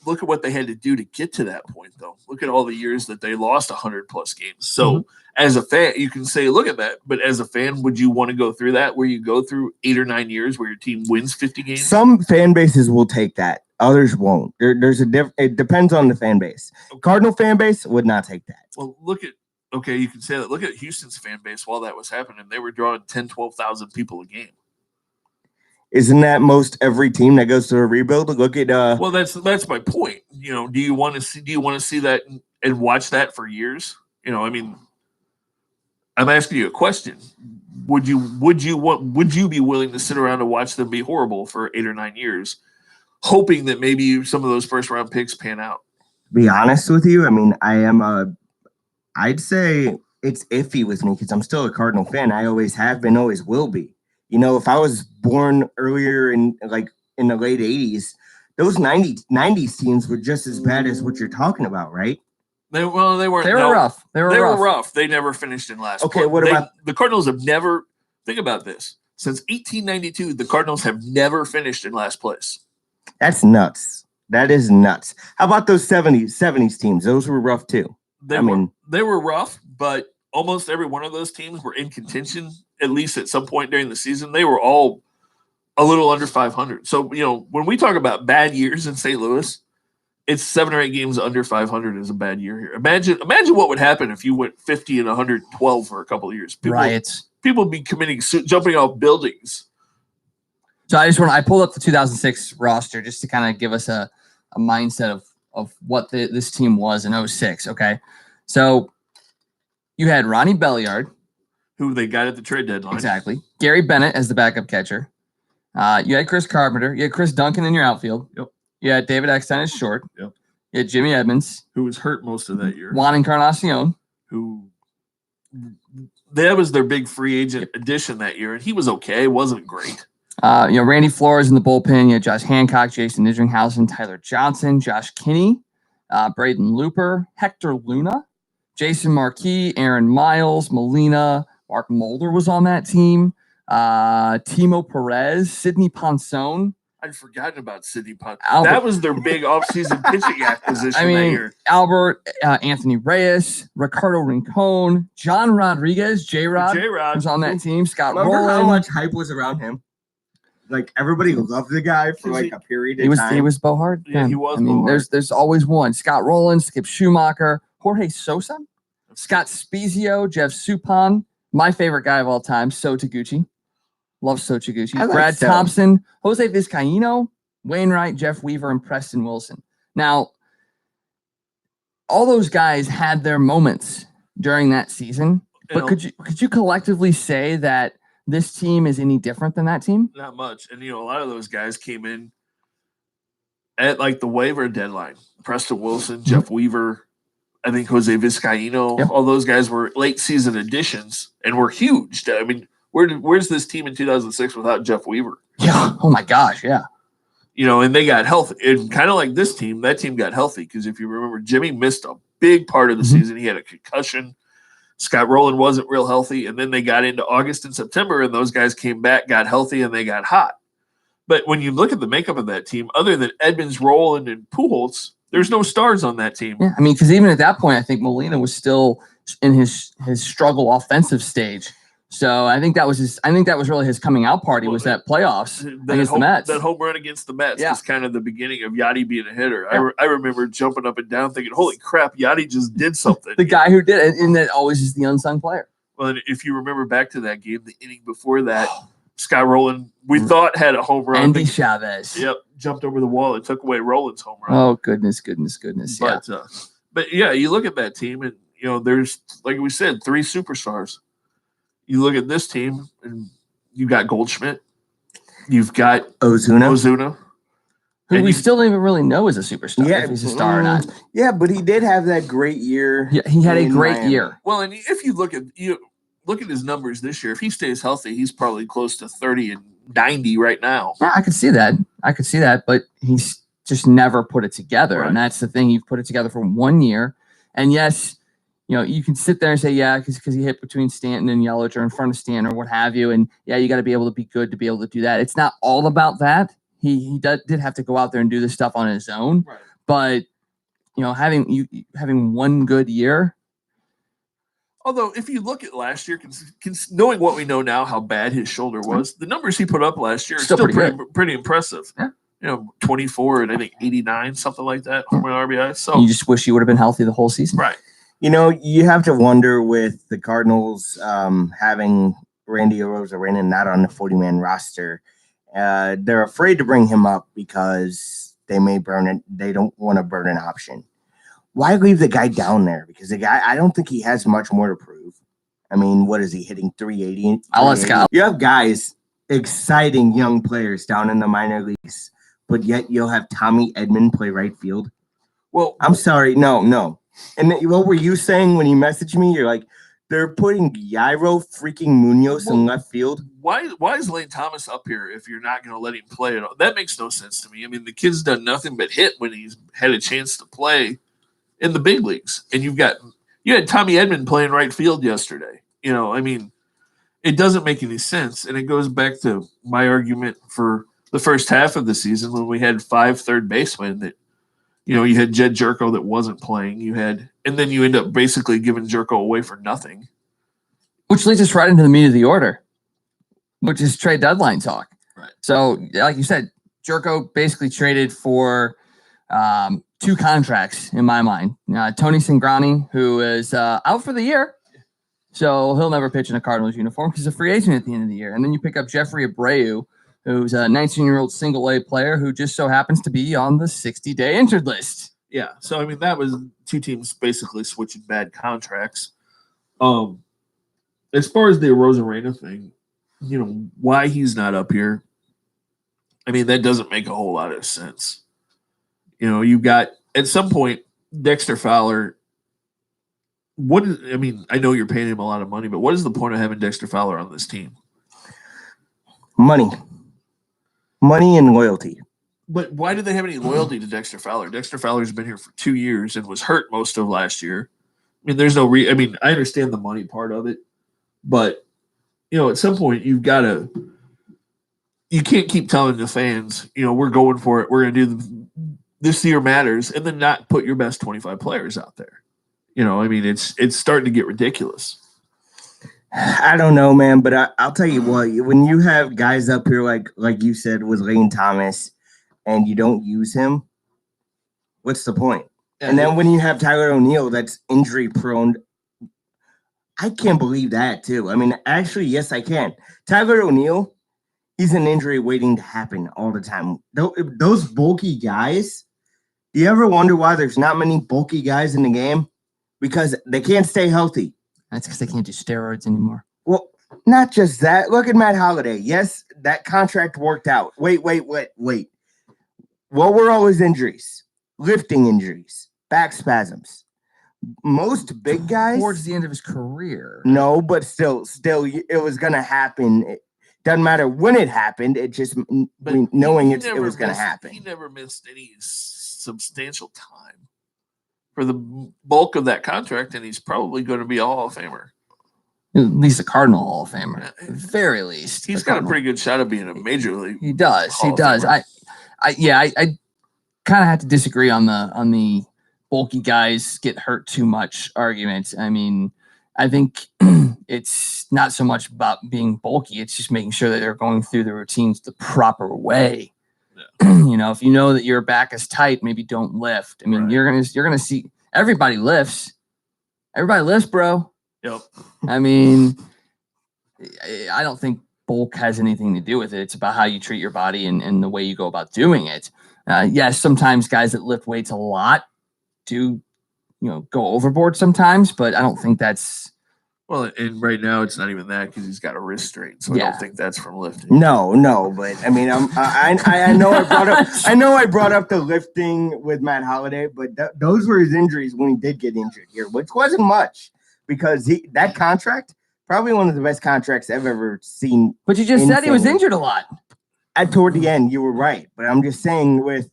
look at what they had to do to get to that point, though. Look at all the years that they lost 100-plus games. So as a fan, you can say, look at that. But as a fan, would you want to go through that where you go through 8 or 9 years where your team wins 50 games? Some fan bases will take that. Others won't. There's a it depends on the fan base. Okay. Cardinal fan base would not take that. Well, you can say that. Look at Houston's fan base while that was happening. They were drawing 10, 12,000 people a game. Isn't that most every team that goes through a rebuild? Look at Well, that's my point. Do you want to see that and watch that for years? I mean, I'm asking you a question. Would you be willing to sit around and watch them be horrible for 8 or 9 years, hoping that maybe some of those first round picks pan out? Be honest with you, I mean, I'd say it's iffy with me because I'm still a Cardinal fan. I always have been, always will be. If I was born earlier in the late 80s, those 90s teams were just as bad as what you're talking about, right? They weren't. They were rough. They were rough. They never finished in last. Okay, what about the Cardinals? Have never. Think about this. Since 1892, the Cardinals have never finished in last place. That's nuts. That is nuts. How about those 70s teams? Those were rough too. They were rough, but almost every one of those teams were in contention, at least at some point during the season. They were all a little under 500. So, when we talk about bad years in St. Louis, it's 7 or 8 games under 500 is a bad year here. Imagine what would happen if you went 50 and 112 for a couple of years. People would be jumping off buildings. So I pulled up the 2006 roster just to kind of give us a mindset of what this team was in 06. Okay. So you had Ronnie Belliard, who they got at the trade deadline. Exactly. Gary Bennett as the backup catcher. You had Chris Carpenter. You had Chris Duncan in your outfield. Yep. You had David Eckstein as short. Yep. You had Jimmy Edmonds, who was hurt most of that year. Juan Encarnacion, that was their big free agent addition that year, and he was okay. Wasn't great. Randy Flores in the bullpen. You had Josh Hancock, Jason Nidringhausen, Tyler Johnson, Josh Kinney, Braden Looper, Hector Luna, Jason Marquis, Aaron Miles, Molina, Mark Mulder was on that team. Timo Perez, Sidney Ponson. I'd forgotten about Sidney Ponson. That was their big offseason pitching acquisition that year. Albert, Anthony Reyes, Ricardo Rincon, John Rodriguez, J-Rod was on that team. Scott Rowland. How much hype was around him? Like, everybody loved the guy for like a period of time. He was Bo Hard. Yeah, he was. Bo Hard. There's always one. Scott Rowland, Skip Schumacher, Jorge Sosa, Scott Spezio, Jeff Suppan, my favorite guy of all time, So Taguchi. Love So Taguchi. Brad Thompson, Jose Vizcaíno, Wainwright, Jeff Weaver, and Preston Wilson. Now, all those guys had their moments during that season, but could you collectively say that this team is any different than that team? Not much. And, a lot of those guys came in at like the waiver deadline. Preston Wilson, Jeff Weaver, I think Jose Vizcaíno, all those guys were late season additions and were huge. I mean, where's this team in 2006 without Jeff Weaver? Yeah. Oh my gosh. Yeah. And they got healthy. And kind of like this team, that team got healthy because if you remember, Jimmy missed a big part of the season. He had a concussion. Scott Rowland wasn't real healthy. And then they got into August and September, and those guys came back, got healthy, and they got hot. But when you look at the makeup of that team, other than Edmonds, Rowland, and Pujols, there's no stars on that team. Yeah, I mean, because even at that point, I think Molina was still in his struggle offensive stage. So I think that was really his coming out party, was that playoffs against the Mets. That home run against the Mets was kind of the beginning of Yachty being a hitter. Yeah. I remember jumping up and down thinking, holy crap, Yachty just did something. The guy who did it, and that always is the unsung player. Well, and if you remember back to that game, the inning before that, Scott Rowland, we thought had a home run. Andy Chavez. Yep, jumped over the wall and took away Rowland's home run. Oh, goodness. But yeah, you look at that team, and there's, like we said, 3 superstars. You look at this team, and you've got Goldschmidt. You've got Ozuna. Who we still don't even really know is a superstar, if he's a star or not. Yeah, but he did have that great year. Yeah, he had a great year. Well, and if you look at his numbers this year, if he stays healthy, he's probably close to 30 and 90 right now. Yeah, I could see that. But he's just never put it together. Right. And that's the thing. You've put it together for 1 year. And yes, you can sit there and say, yeah, because he hit between Stanton and Yelich or in front of Stanton or what have you. And yeah, you got to be able to be good to be able to do that. It's not all about that. He did have to go out there and do this stuff on his own. Right. But, having 1 good year. Although, if you look at last year, knowing what we know now, how bad his shoulder was, the numbers he put up last year are still pretty impressive. Yeah. 24 and I think 89, something like that, home run RBI. So you just wish he would have been healthy the whole season. Right. You have to wonder with the Cardinals having Randy Arozarena not on the 40-man roster. They're afraid to bring him up because they may burn it. They don't want to burn an option. Why leave the guy down there? Because the guy, I don't think he has much more to prove. I mean, what is he hitting 380? You have guys, exciting young players down in the minor leagues, but yet you'll have Tommy Edman play right field. Well, I'm sorry. No. And what were you saying when you messaged me? You're like, they're putting Yairo freaking Munoz in left field. Why is Lane Thomas up here if you're not going to let him play at all? That makes no sense to me. I mean, the kid's done nothing but hit when he's had a chance to play in the big leagues. And you had Tommy Edman playing right field yesterday. I mean, it doesn't make any sense. And it goes back to my argument for the first half of the season when we had 5 third basemen that, you had Jed Jerko that wasn't playing. And then you end up basically giving Jerko away for nothing. Which leads us right into the meat of the order, which is trade deadline talk. Right. So, like you said, Jerko basically traded for 2 contracts in my mind. Tony Cingrani, who is out for the year, so he'll never pitch in a Cardinals uniform because he's a free agent at the end of the year. And then you pick up Jeffrey Abreu, who's a 19-year-old single-A player who just so happens to be on the 60-day injured list. Yeah, so I mean that was 2 teams basically switching bad contracts. As far as the Arozarena thing, why he's not up here, I mean that doesn't make a whole lot of sense. You've got at some point Dexter Fowler. I know you're paying him a lot of money, but what is the point of having Dexter Fowler on this team? Money and loyalty. But why do they have any loyalty to Dexter Fowler? Dexter Fowler's been here for 2 years and was hurt most of last year. I mean, there's no I understand the money part of it, but at some point you can't keep telling the fans, we're going for it. We're going to do this year matters, and then not put your best 25 players out there. It's starting to get ridiculous. I don't know, man, but I'll tell you what, when you have guys up here like you said with Lane Thomas and you don't use him, what's the point? And then when you have Tyler O'Neill that's injury prone, I can't believe that too. I mean, actually, yes, I can. Tyler O'Neill, he's an injury waiting to happen all the time. Those bulky guys, do you ever wonder why there's not many bulky guys in the game? Because they can't stay healthy. That's because they can't do steroids anymore. Well, not just that. Look at Matt Holliday. Yes, that contract worked out. Wait. What were all his injuries? Lifting injuries, back spasms. Most big guys. Towards the end of his career. No, but still, it was going to happen. It doesn't matter when it happened. It just knowing it was going to happen. He never missed any substantial time for the bulk of that contract, and he's probably going to be a Hall of Famer. At least a Cardinal Hall of Famer. At the very least. He's got a pretty good shot of being a major league. He does. Hall of Famer. I kind of have to disagree on the bulky guys get hurt too much argument. I mean, I think it's not so much about being bulky. It's just making sure that they're going through the routines the proper way. Yeah. If you know that your back is tight, maybe don't lift. I mean, right. You're gonna see everybody lifts. Everybody lifts, bro. Yep. I mean, I don't think bulk has anything to do with it. It's about how you treat your body and the way you go about doing it. Yes, sometimes guys that lift weights a lot do, go overboard sometimes, but I don't think that's. Well, and right now it's not even that because he's got a wrist strain, so I don't think that's from lifting. No, but I mean, I know I brought up the lifting with Matt Holliday, but those were his injuries when he did get injured here, which wasn't much because that contract probably one of the best contracts I've ever seen. But you just said he was injured a lot. Toward the end, you were right, but I'm just saying with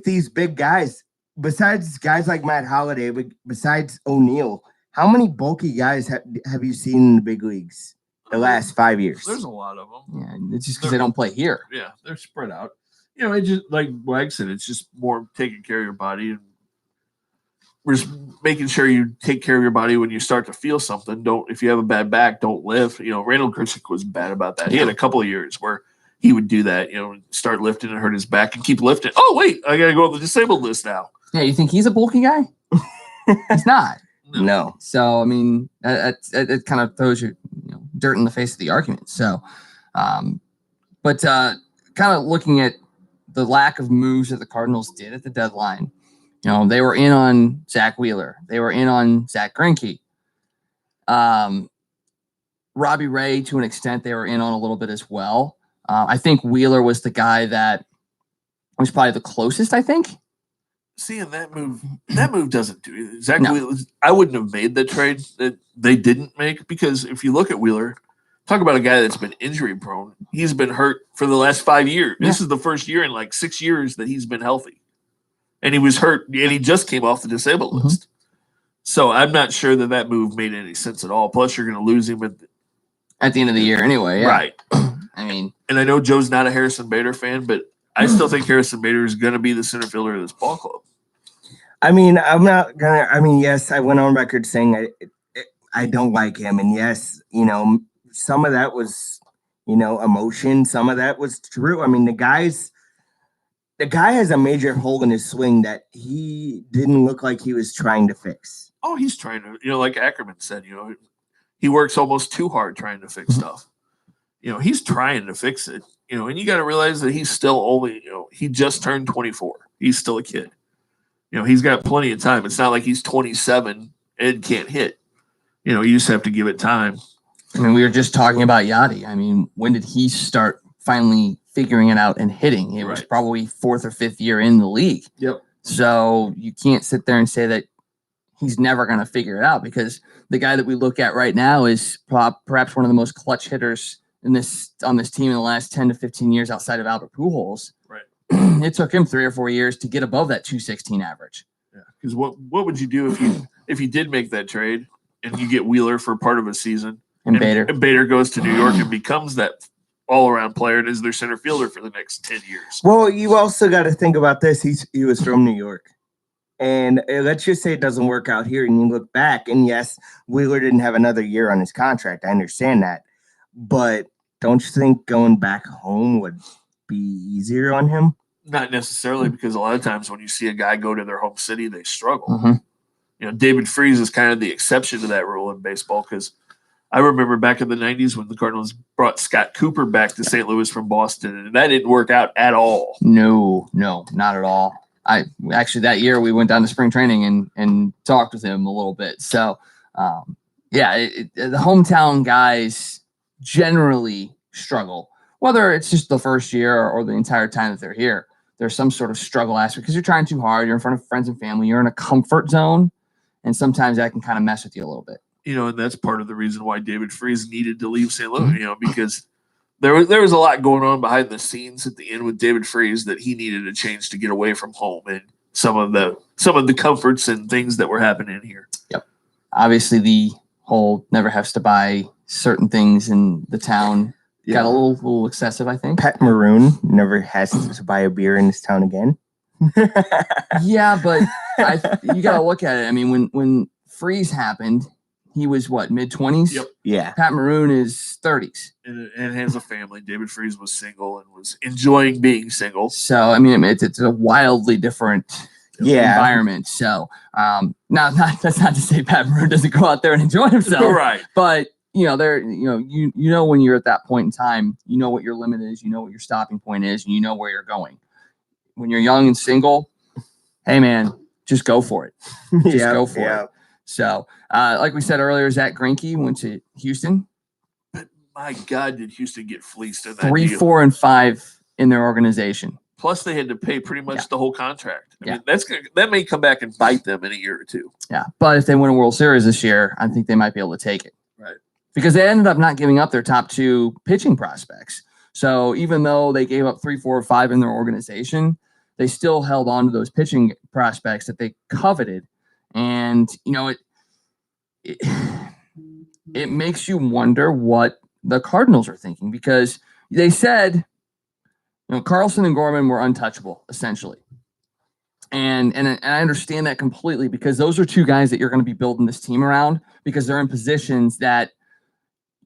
these big guys. Besides guys like Matt Holliday, besides O'Neill, how many bulky guys have you seen in the big leagues the last 5 years? There's a lot of them. Yeah, it's just because they don't play here. Yeah, they're spread out. It just like Wag said, it's just more taking care of your body and we're just making sure you take care of your body when you start to feel something. If you have a bad back, don't lift. Randall Grichuk was bad about that. He had a couple of years where he would do that, start lifting and hurt his back and keep lifting. Oh, wait, I got to go on the disabled list now. Yeah, you think he's a bulky guy? He's not. No. So, I mean, it kind of throws you, dirt in the face of the argument. So, but kind of looking at the lack of moves that the Cardinals did at the deadline, they were in on Zach Wheeler. They were in on Zach Greinke. Robbie Ray, to an extent, they were in on a little bit as well. I think Wheeler was the guy that was probably the closest, I think. Seeing that move doesn't do it. Zach Wheeler, I wouldn't have made the trade that they didn't make, because if you look at Wheeler, talk about a guy that's been injury prone. He's been hurt for the last 5 years. Yeah. This is the first year in like 6 years that he's been healthy. And he was hurt, and he just came off the disabled list. So I'm not sure that move made any sense at all. Plus, you're going to lose him at the end of the year anyway. Yeah. Right. I mean, and I know Joe's not a Harrison Bader fan, but I still think Harrison Bader is going to be the center fielder of this ball club. I mean, I'm not going to – I mean, yes, I went on record saying I don't like him. And, yes, some of that was, emotion. Some of that was true. I mean, the guy has a major hole in his swing that he didn't look like he was trying to fix. Oh, he's trying to, like Ackerman said, he works almost too hard trying to fix stuff. He's trying to fix it, and you got to realize that he's still only, he just turned 24. He's still a kid. He's got plenty of time. It's not like he's 27 and can't hit. You just have to give it time. I mean, we were just talking about Yachty. I mean, when did he start finally figuring it out and hitting? It was probably 4th or 5th year in the league. Yep. So you can't sit there and say that he's never going to figure it out, because the guy that we look at right now is perhaps one of the most clutch hitters on this team in the last 10 to 15 years outside of Albert Pujols. Right. It took him 3 or 4 years to get above that 216 average. Yeah. Because what would you do if you did make that trade and you get Wheeler for part of a season and Bader goes to New York and becomes that all-around player and is their center fielder for the next 10 years? Well, you also got to think about this. He was from New York. And let's just say it doesn't work out here, and you look back, and yes, Wheeler didn't have another year on his contract. I understand that. But don't you think going back home would be easier on him? Not necessarily, because a lot of times when you see a guy go to their home city, they struggle. Mm-hmm. David Freese is kind of the exception to that rule in baseball, because I remember back in the 90s when the Cardinals brought Scott Cooper back to St. Louis from Boston, and that didn't work out at all. No, not at all. Actually, that year we went down to spring training and talked with him a little bit. So, the hometown guys generally struggle, whether it's just the first year or the entire time that they're here. There's some sort of struggle aspect because you're trying too hard. You're in front of friends and family. You're in a comfort zone, and sometimes that can kind of mess with you a little bit. And that's part of the reason why David Freese needed to leave St. Louis, because there was a lot going on behind the scenes at the end with David Freese that he needed a change to get away from home and some of the comforts and things that were happening here. Yep. Obviously, the whole never has to buy certain things in the town got a little excessive, I think. Pat Maroon never has to buy a beer in this town again. Yeah, but you got to look at it. I mean, when Freeze happened, he was what, mid-20s? Yep. Yeah. Pat Maroon is 30s. And has a family. David Freese was single and was enjoying being single. So, I mean, it's a wildly different environment. So, that's not to say Pat Maroon doesn't go out there and enjoy himself. Right. But, you know when you're at that point in time, you know what your limit is, you know what your stopping point is, and you know where you're going. When you're young and single, hey, man, just go for it. Just go for it. So, like we said earlier, Zach Greinke went to Houston. But my God, did Houston get fleeced in that 3, deal. 4, and 5 in their organization. Plus, they had to pay pretty much the whole contract. I mean, that may come back and bite them in a year or two. Yeah, but if they win a World Series this year, I think they might be able to take it. Right. Because they ended up not giving up their top 2 pitching prospects. So even though they gave up 3, 4, or 5 in their organization, they still held on to those pitching prospects that they coveted. And, it makes you wonder what the Cardinals are thinking, because they said, Carlson and Gorman were untouchable, essentially. And I understand that completely, because those are two guys that you're going to be building this team around, because they're in positions that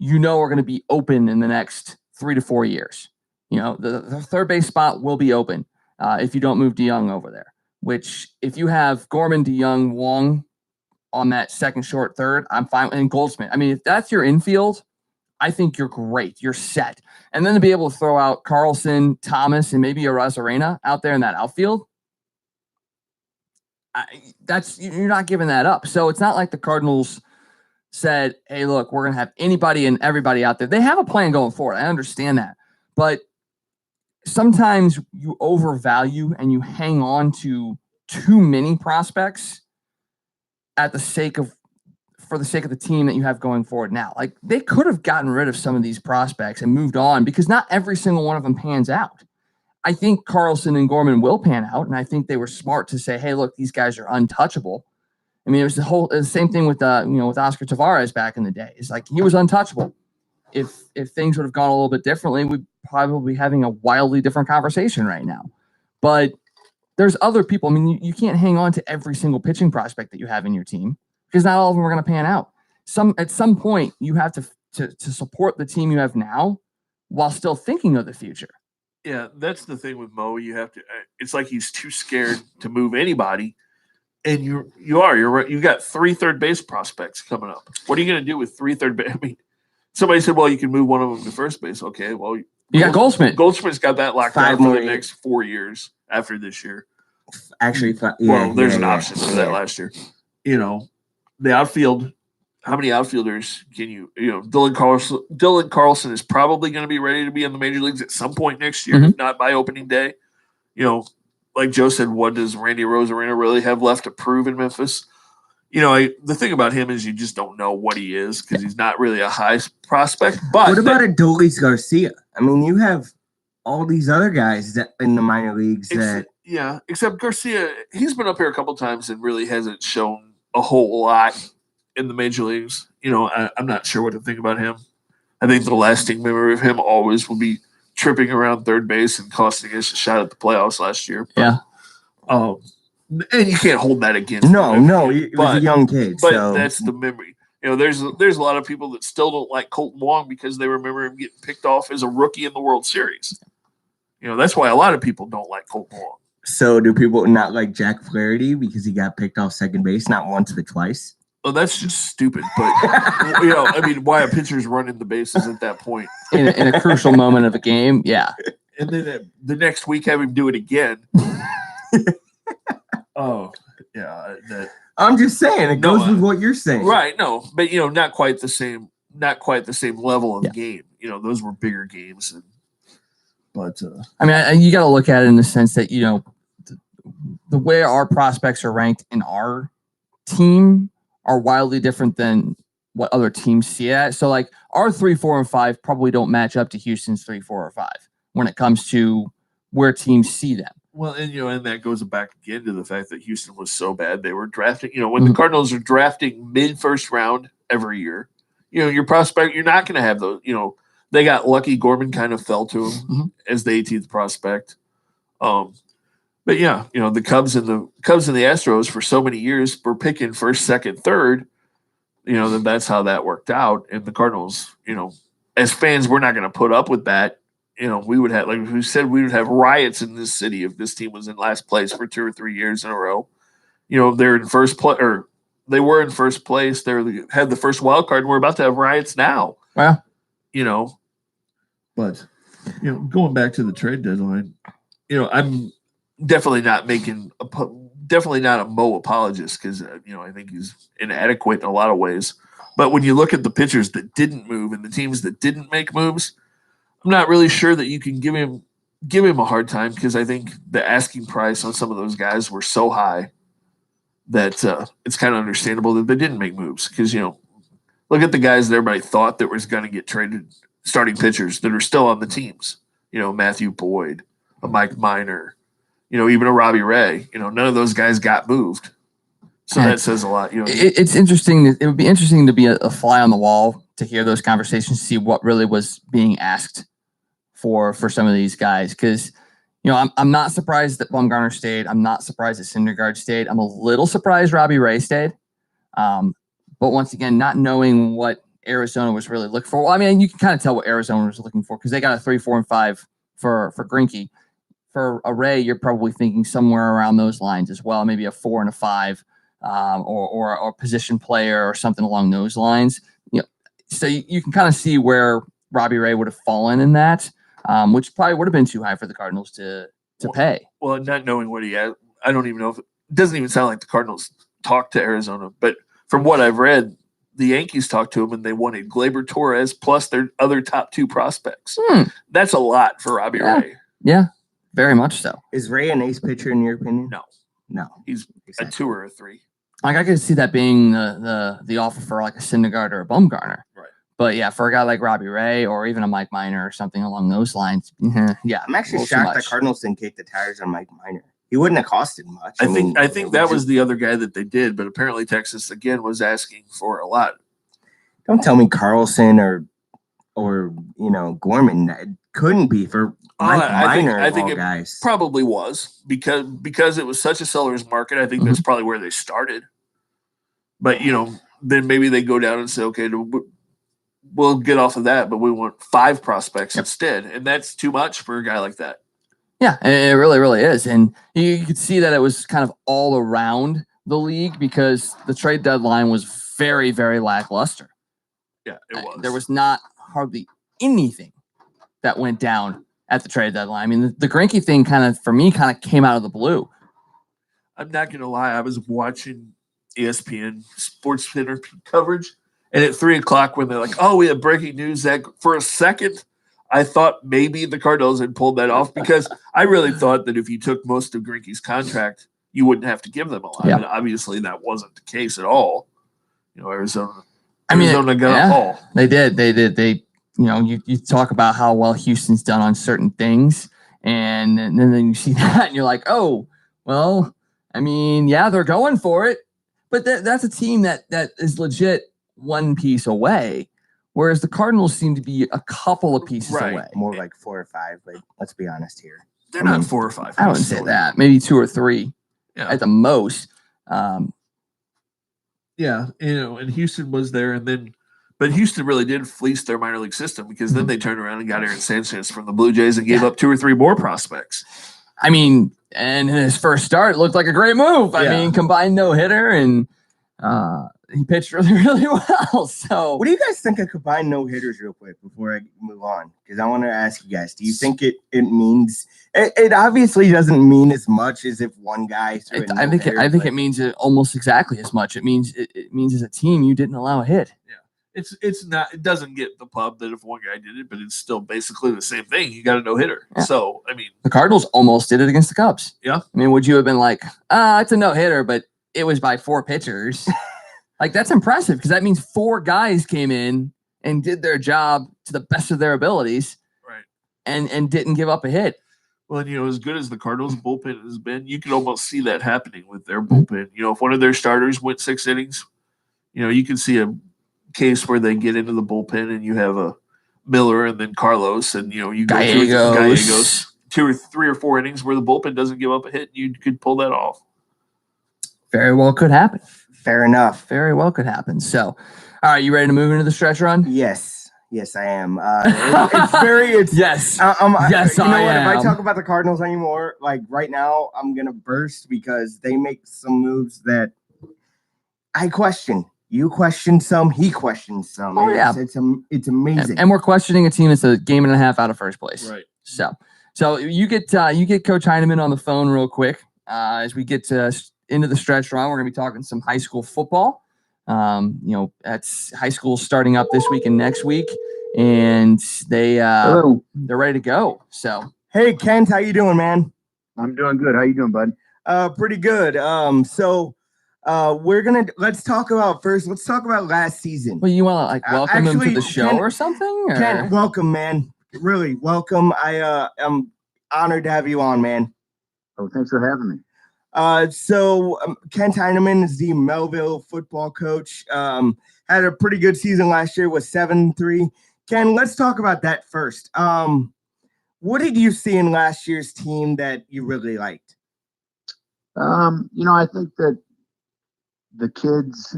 are going to be open in the next 3 to 4 years. The third base spot will be open if you don't move DeYoung over there, which if you have Gorman, DeYoung, Wong on that second short third, I'm fine. And Goldschmidt. I mean, if that's your infield, I think you're great. You're set. And then to be able to throw out Carlson, Thomas, and maybe a Arozarena out there in that outfield, you're not giving that up. So it's not like the Cardinals said, hey, look, we're going to have anybody and everybody out there. They have a plan going forward. I understand that. But sometimes you overvalue and you hang on to too many prospects for the sake of the team that you have going forward now. Like, they could have gotten rid of some of these prospects and moved on, because not every single one of them pans out. I think Carlson and Gorman will pan out, and I think they were smart to say, hey, look, these guys are untouchable. I mean, it was the same thing with with Oscar Tavares back in the day. It's like, he was untouchable. If things would have gone a little bit differently, we'd probably be having a wildly different conversation right now. But there's other people. I mean, you can't hang on to every single pitching prospect that you have in your team, because not all of them are going to pan out. At some point, you have to support the team you have now while still thinking of the future. Yeah, that's the thing with Mo. You have to. It's like he's too scared to move anybody, and you're right. You got 3 third base prospects coming up. What are you going to do with 3 third base? I mean, somebody said, "Well, you can move one of them to first base." Okay, well, you got Goldschmidt. Goldschmidt's got that locked down for the next 4 years after this year. Actually, there's an option for that last year. The outfield. How many outfielders can you? Dylan Carlson is probably going to be ready to be in the major leagues at some point next year, if not by opening day. Like Joe said, what does Randy Arozarena really have left to prove in Memphis? The thing about him is you just don't know what he is, because he's not really a high prospect. But what about Adolis Garcia? I mean, you have all these other guys that in the minor leagues except Garcia, he's been up here a couple times and really hasn't shown a whole lot in the major leagues. I'm not sure what to think about him. I think the lasting memory of him always will be tripping around third base and costing us a shot at the playoffs last year. But, and you can't hold that against him. No, he was a young kid. But that's the memory. There's a lot of people that still don't like Colton Wong because they remember him getting picked off as a rookie in the World Series. That's why a lot of people don't like Colton Wong. So do people not like Jack Flaherty because he got picked off second base not once but twice? Well, that's just stupid. But, I mean, why a pitcher's running the bases at that point? In a crucial moment of a game, yeah. And then the next week have him do it again. Oh, yeah. I'm just saying, it goes with what you're saying. Right, no. But, not quite the same level of game. Those were bigger games. I mean, you got to look at it in the sense that, the way our prospects are ranked in our team are wildly different than what other teams see it at. So, like, our 3, 4, and 5 probably don't match up to Houston's 3, 4, or 5 when it comes to where teams see them. Well, and that goes back again to the fact that Houston was so bad. They were drafting, when the Cardinals are drafting mid-first round every year, your prospect, you're not going to have those, they got lucky. Gorman kind of fell to him as the 18th prospect. But yeah, the Cubs and the Astros for so many years were picking first, second, third. Then that's how that worked out. And the Cardinals, as fans, we're not going to put up with that. We would have, like we said, we would have riots in this city if this team was in last place for 2 or 3 years in a row. They're in first place, or they were in first place. They had the first wild card, and we're about to have riots now. Well, but going back to the trade deadline, I'm definitely not a Mo apologist, because I think he's inadequate in a lot of ways. But when you look at the pitchers that didn't move and the teams that didn't make moves, I'm not really sure that you can give him a hard time, because I think the asking price on some of those guys were so high that it's kind of understandable that they didn't make moves. Because look at the guys that everybody thought that was going to get traded, starting pitchers that are still on the teams. Matthew Boyd, a Mike Minor. Even a Robbie Ray, none of those guys got moved. So that says a lot. It's interesting. It would be interesting to be a fly on the wall to hear those conversations, see what really was being asked for some of these guys. Because, I'm not surprised that Bumgarner stayed. I'm not surprised that Syndergaard stayed. I'm a little surprised Robbie Ray stayed. But once again, not knowing what Arizona was really looking for. Well, I mean, you can kind of tell what Arizona was looking for because they got a 3, 4, and 5 for Greinke. For a Ray, you're probably thinking somewhere around those lines as well, maybe a 4 and a 5, or a position player or something along those lines. So you can kind of see where Robbie Ray would have fallen in that, which probably would have been too high for the Cardinals to pay. Well, not knowing what he had, I don't even know if it doesn't even sound like the Cardinals talked to Arizona, but from what I've read, the Yankees talked to him and they wanted Gleyber Torres plus their other top 2 prospects. That's a lot for Robbie Ray. Yeah. Very much so. Is Ray an ace pitcher in your opinion? No. He's a 2 or a 3. Like I could see that being the offer for like a Syndergaard or a Bumgarner. Right. But yeah, for a guy like Robbie Ray or even a Mike Minor or something along those lines, yeah. I'm actually shocked the Cardinals didn't kick the tires on Mike Minor. He wouldn't have costed much. I think that was the other guy that they did, but apparently Texas again was asking for a lot. Don't tell me Carlson or Gorman couldn't be for Mike Minor. I think it guys. Probably was because it was such a seller's market. I think that's probably where they started. But then maybe they go down and say, okay, we'll get off of that, but we want 5 prospects instead, and that's too much for a guy like that. Yeah, it really, really is, and you could see that it was kind of all around the league because the trade deadline was very, very lackluster. Yeah, it was. There was not hardly anything that went down at the trade deadline. I mean, the Greinke thing kind of came out of the blue. I'm not going to lie. I was watching ESPN Sports Center coverage, and at 3:00 when they're like, "Oh, we have breaking news," that for a second, I thought maybe the Cardinals had pulled that off because I really thought that if you took most of Greinke's contract, you wouldn't have to give them a lot. Yeah. And obviously, that wasn't the case at all. Arizona got a haul. They did. They you talk about how well Houston's done on certain things, and then you see that, and you're like, oh, well, I mean, yeah, they're going for it, but that's a team that is legit one piece away, whereas the Cardinals seem to be a couple of pieces away. More like 4 or 5, but let's be honest here. They're not 4 or 5. I wouldn't say that. Maybe 2 or 3 at the most. Yeah, and Houston was there, but Houston really did fleece their minor league system because then they turned around and got Aaron Sanchez from the Blue Jays and gave up 2 or 3 more prospects. I mean, and in his first start, it looked like a great move. I mean, combined no-hitter, and he pitched really, really well. So, what do you guys think of combined no-hitters real quick before I move on? Because I want to ask you guys, do you think it means – it obviously doesn't mean as much as if one guy threw I think it means it almost exactly as much. It means it means as a team you didn't allow a hit. Yeah. It's not. It doesn't get the pub that if one guy did it, but it's still basically the same thing. You got a no hitter. Yeah. So I mean, the Cardinals almost did it against the Cubs. Yeah. I mean, would you have been like, it's a no hitter, but it was by 4 pitchers? Like that's impressive because that means 4 guys came in and did their job to the best of their abilities, right? And didn't give up a hit. Well, and, as good as the Cardinals bullpen has been, you could almost see that happening with their bullpen. If one of their starters went 6 innings, you can see a case where they get into the bullpen and you have a Miller and then Carlos and you go through Gallegos 2 or 3 or 4 innings where the bullpen doesn't give up a hit. You could pull that off. Very well could happen. Fair enough. Very well could happen. So, all right, you ready to move into the stretch run? Yes, I am. Yes. Yes, I what? am. If I talk about the Cardinals anymore, like right now, I'm gonna burst because they make some moves that I question. You question some, he questions some. Oh, yeah. It's amazing. And we're questioning a team that's a game and a half out of first place. Right. So you get Coach Heineman on the phone real quick as we get into the stretch run. We're gonna be talking some high school football. That's high school starting up this week and next week, and they're ready to go. So, hey, Kent, how you doing, man? I'm doing good. How you doing, bud? Pretty good. Let's talk about last season. Well, you want to welcome him to the show or something? Or? Kent, welcome, man. Really, welcome. I am honored to have you on, man. Oh, thanks for having me. Kent Heineman is the Mehlville football coach. Had a pretty good season last year with 7-3. Ken, let's talk about that first. What did you see in last year's team that you really liked? I think that the kids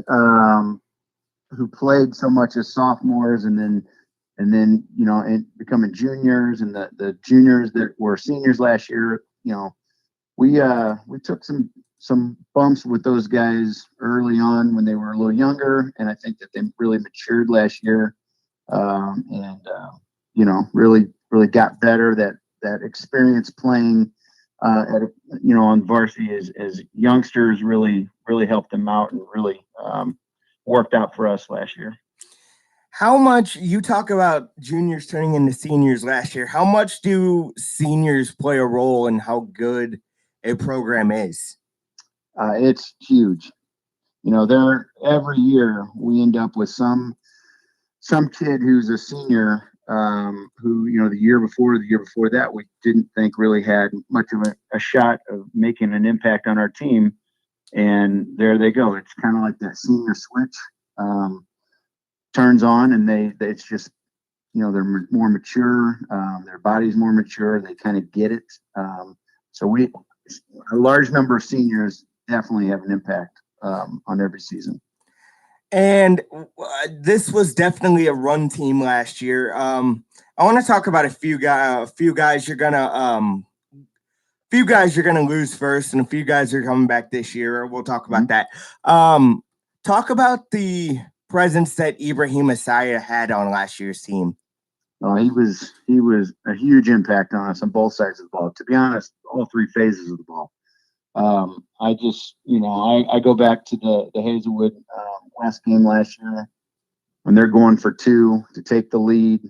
who played so much as sophomores and then and becoming juniors, and the juniors that were seniors last year, we took some bumps with those guys early on when they were a little younger, and I think that they really matured last year, really got better. That experience playing on varsity as youngsters really helped them out and really worked out for us last year. How much you talk about juniors turning into seniors last year? How much do seniors play a role in how good a program is? It's huge. Every year we end up with some kid who's a senior who, the year before that, we didn't think really had much of a shot of making an impact on our team. And there they go. It's kind of like that senior switch turns on, and it's just, they're more mature. Their body's more mature. They kind of get it. So a large number of seniors definitely have an impact on every season. And this was definitely a run team last year. I want to talk about a few guys you're gonna lose first, and a few guys are coming back this year. We'll talk about that. Talk about the presence that Ibrahim Asaya had on last year's team. He was a huge impact on us on both sides of the ball. To be honest, all three phases of the ball. I just, I go back to the Hazelwood West game last year when they're going for two to take the lead,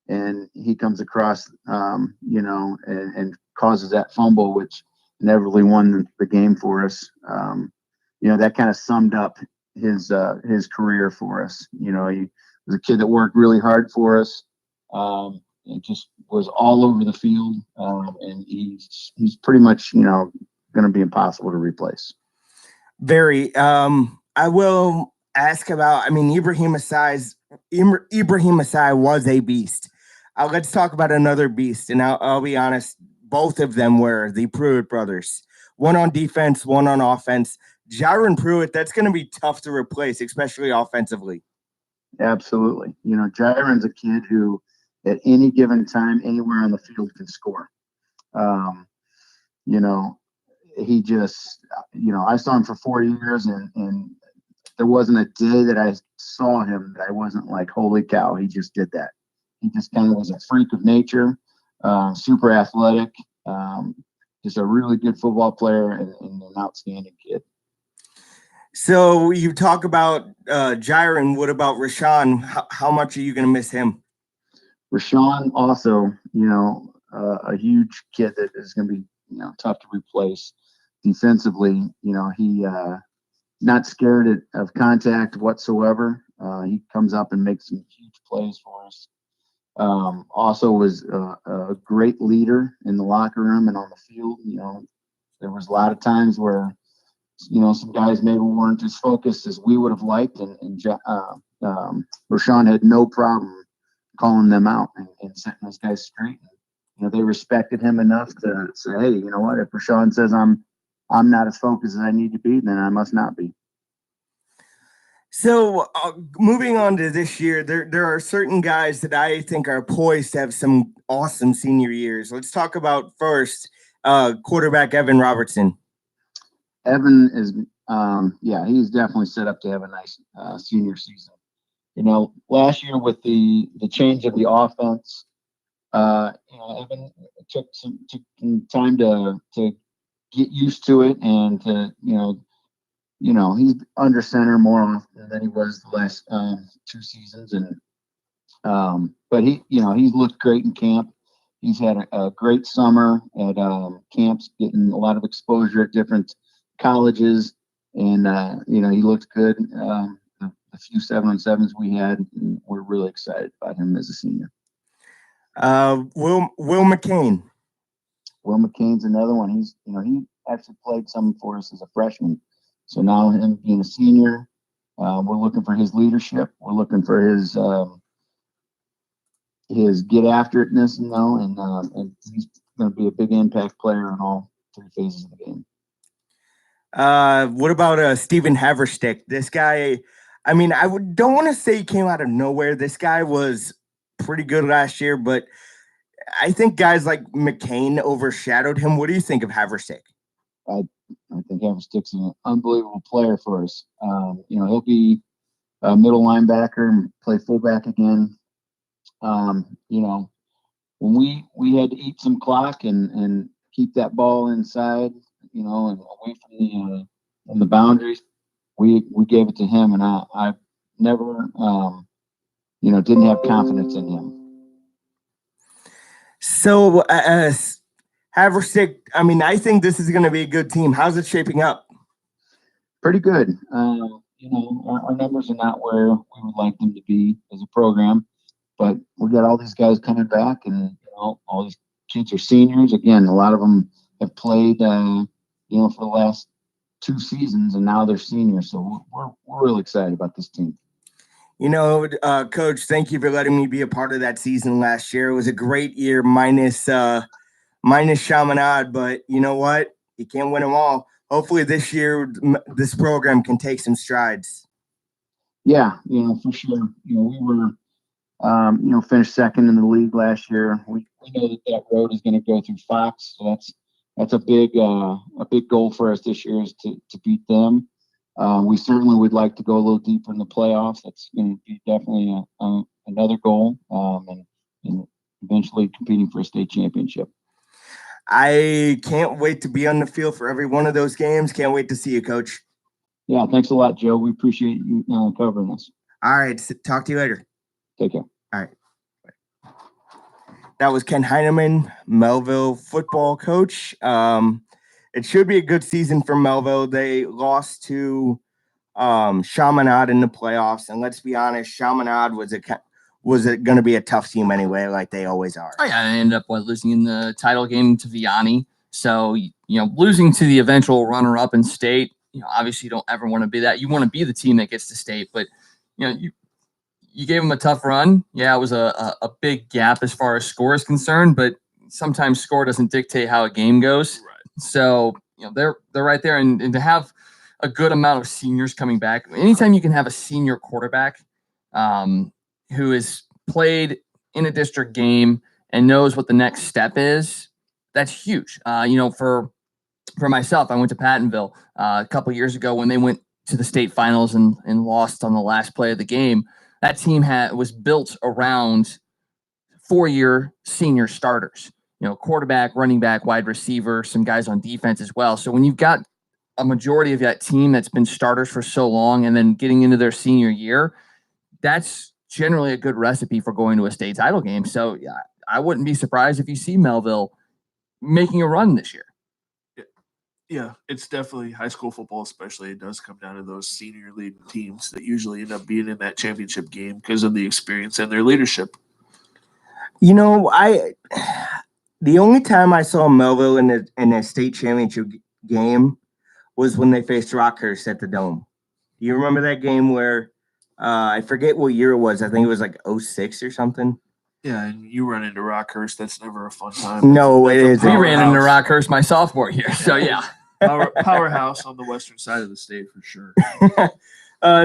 and he comes across, and causes that fumble, which inevitably won the game for us. That kind of summed up his career for us. He was a kid that worked really hard for us. And just was all over the field, and he's pretty much, going to be impossible to replace. Very. I will ask about. Ibrahim Asai was a beast. Let's talk about another beast, and I'll be honest. Both of them were the Pruitt brothers. One on defense, one on offense. Jaron Pruitt. That's going to be tough to replace, especially offensively. Absolutely. Jaron's a kid who, at any given time, anywhere on the field, can score. He just, I saw him for 4 years, and there wasn't a day that I saw him that I wasn't like, holy cow, he just did that. He just kind of was a freak of nature, super athletic, just a really good football player and an outstanding kid. So you talk about Jaron. What about Rashawn? How much are you going to miss him? Rashawn also, a huge kid that is going to be, tough to replace defensively. He not scared of contact whatsoever. He comes up and makes some huge plays for us. Also was a great leader in the locker room and on the field. There was a lot of times where, some guys maybe weren't as focused as we would have liked, and Rashawn had no problem calling them out and setting those guys straight. They respected him enough to say, hey, you know what? If Rashawn says I'm not as focused as I need to be, then I must not be. So moving on to this year, there are certain guys that I think are poised to have some awesome senior years. Let's talk about first quarterback Evan Robertson. Evan is, he's definitely set up to have a nice senior season. Last year with the change of the offense, Evan took some time to get used to it, and to he's under center more often than he was the last 2 seasons, and but he's looked great in camp. He's had a great summer at camps, getting a lot of exposure at different colleges, and he looked good. The few 7-on-7s we had, and we're really excited about him as a senior. Will McCain. Will McCain's another one. He's he actually played some for us as a freshman, so now him being a senior, we're looking for his leadership. We're looking for his his get after itness, and he's going to be a big impact player in all three phases of the game. What about Steven Haverstick? This guy, I mean, don't want to say he came out of nowhere. This guy was pretty good last year, but I think guys like McCain overshadowed him. What do you think of Haverstick? I think Haverstick's an unbelievable player for us. He'll be a middle linebacker and play fullback again. When we had to eat some clock and keep that ball inside, and away from the boundaries, we gave it to him, and I never, didn't have confidence in him. So, Haverstick, I mean, I think this is going to be a good team. How's it shaping up? Pretty good. Our numbers are not where we would like them to be as a program, but we got all these guys coming back, and all these kids are seniors. Again, a lot of them have played, for the last 2 seasons, and now they're seniors. So we're really excited about this team. Coach, thank you for letting me be a part of that season last year. It was a great year, minus Chaminade, but you know what? You can't win them all. Hopefully this year, this program can take some strides. Yeah, for sure. We were, finished second in the league last year. We know that road is going to go through Fox, so that's a big goal for us this year is to beat them. We certainly would like to go a little deeper in the playoffs. That's going to be definitely another goal, and eventually competing for a state championship. I can't wait to be on the field for every one of those games. Can't wait to see you, Coach. Yeah, thanks a lot, Joe. We appreciate you covering us. All right, talk to you later. Take care. All right. That was Ken Heineman, Mehlville football coach. It should be a good season for Mehlville. They lost to Chaminade in the playoffs, and let's be honest, Chaminade was it going to be a tough team anyway, like they always are. Oh yeah, I ended up losing in the title game to Vianney. So losing to the eventual runner-up in state. Obviously, you don't ever want to be that. You want to be the team that gets to state, but you gave them a tough run. Yeah, it was a big gap as far as score is concerned, but sometimes score doesn't dictate how a game goes. Right. So they're right there, and to have a good amount of seniors coming back. Anytime you can have a senior quarterback who has played in a district game and knows what the next step is, that's huge. For myself, I went to Pattonville a couple years ago when they went to the state finals and lost on the last play of the game. That team was built around 4-year senior starters, quarterback, running back, wide receiver, some guys on defense as well. So when you've got a majority of that team that's been starters for so long and then getting into their senior year, that's generally a good recipe for going to a state title game. So yeah, I wouldn't be surprised if you see Mehlville making a run this year. Yeah, it's definitely high school football, especially. It does come down to those senior leading teams that usually end up being in that championship game because of the experience and their leadership. The only time I saw Mehlville in a state championship game was when they faced Rockhurst at the Dome. Do you remember that game where I forget what year it was? I think it was like 06 or something. Yeah, and you run into Rockhurst. That's never a fun time. No, it isn't. We ran into Rockhurst my sophomore year, so yeah. Powerhouse on the western side of the state for sure.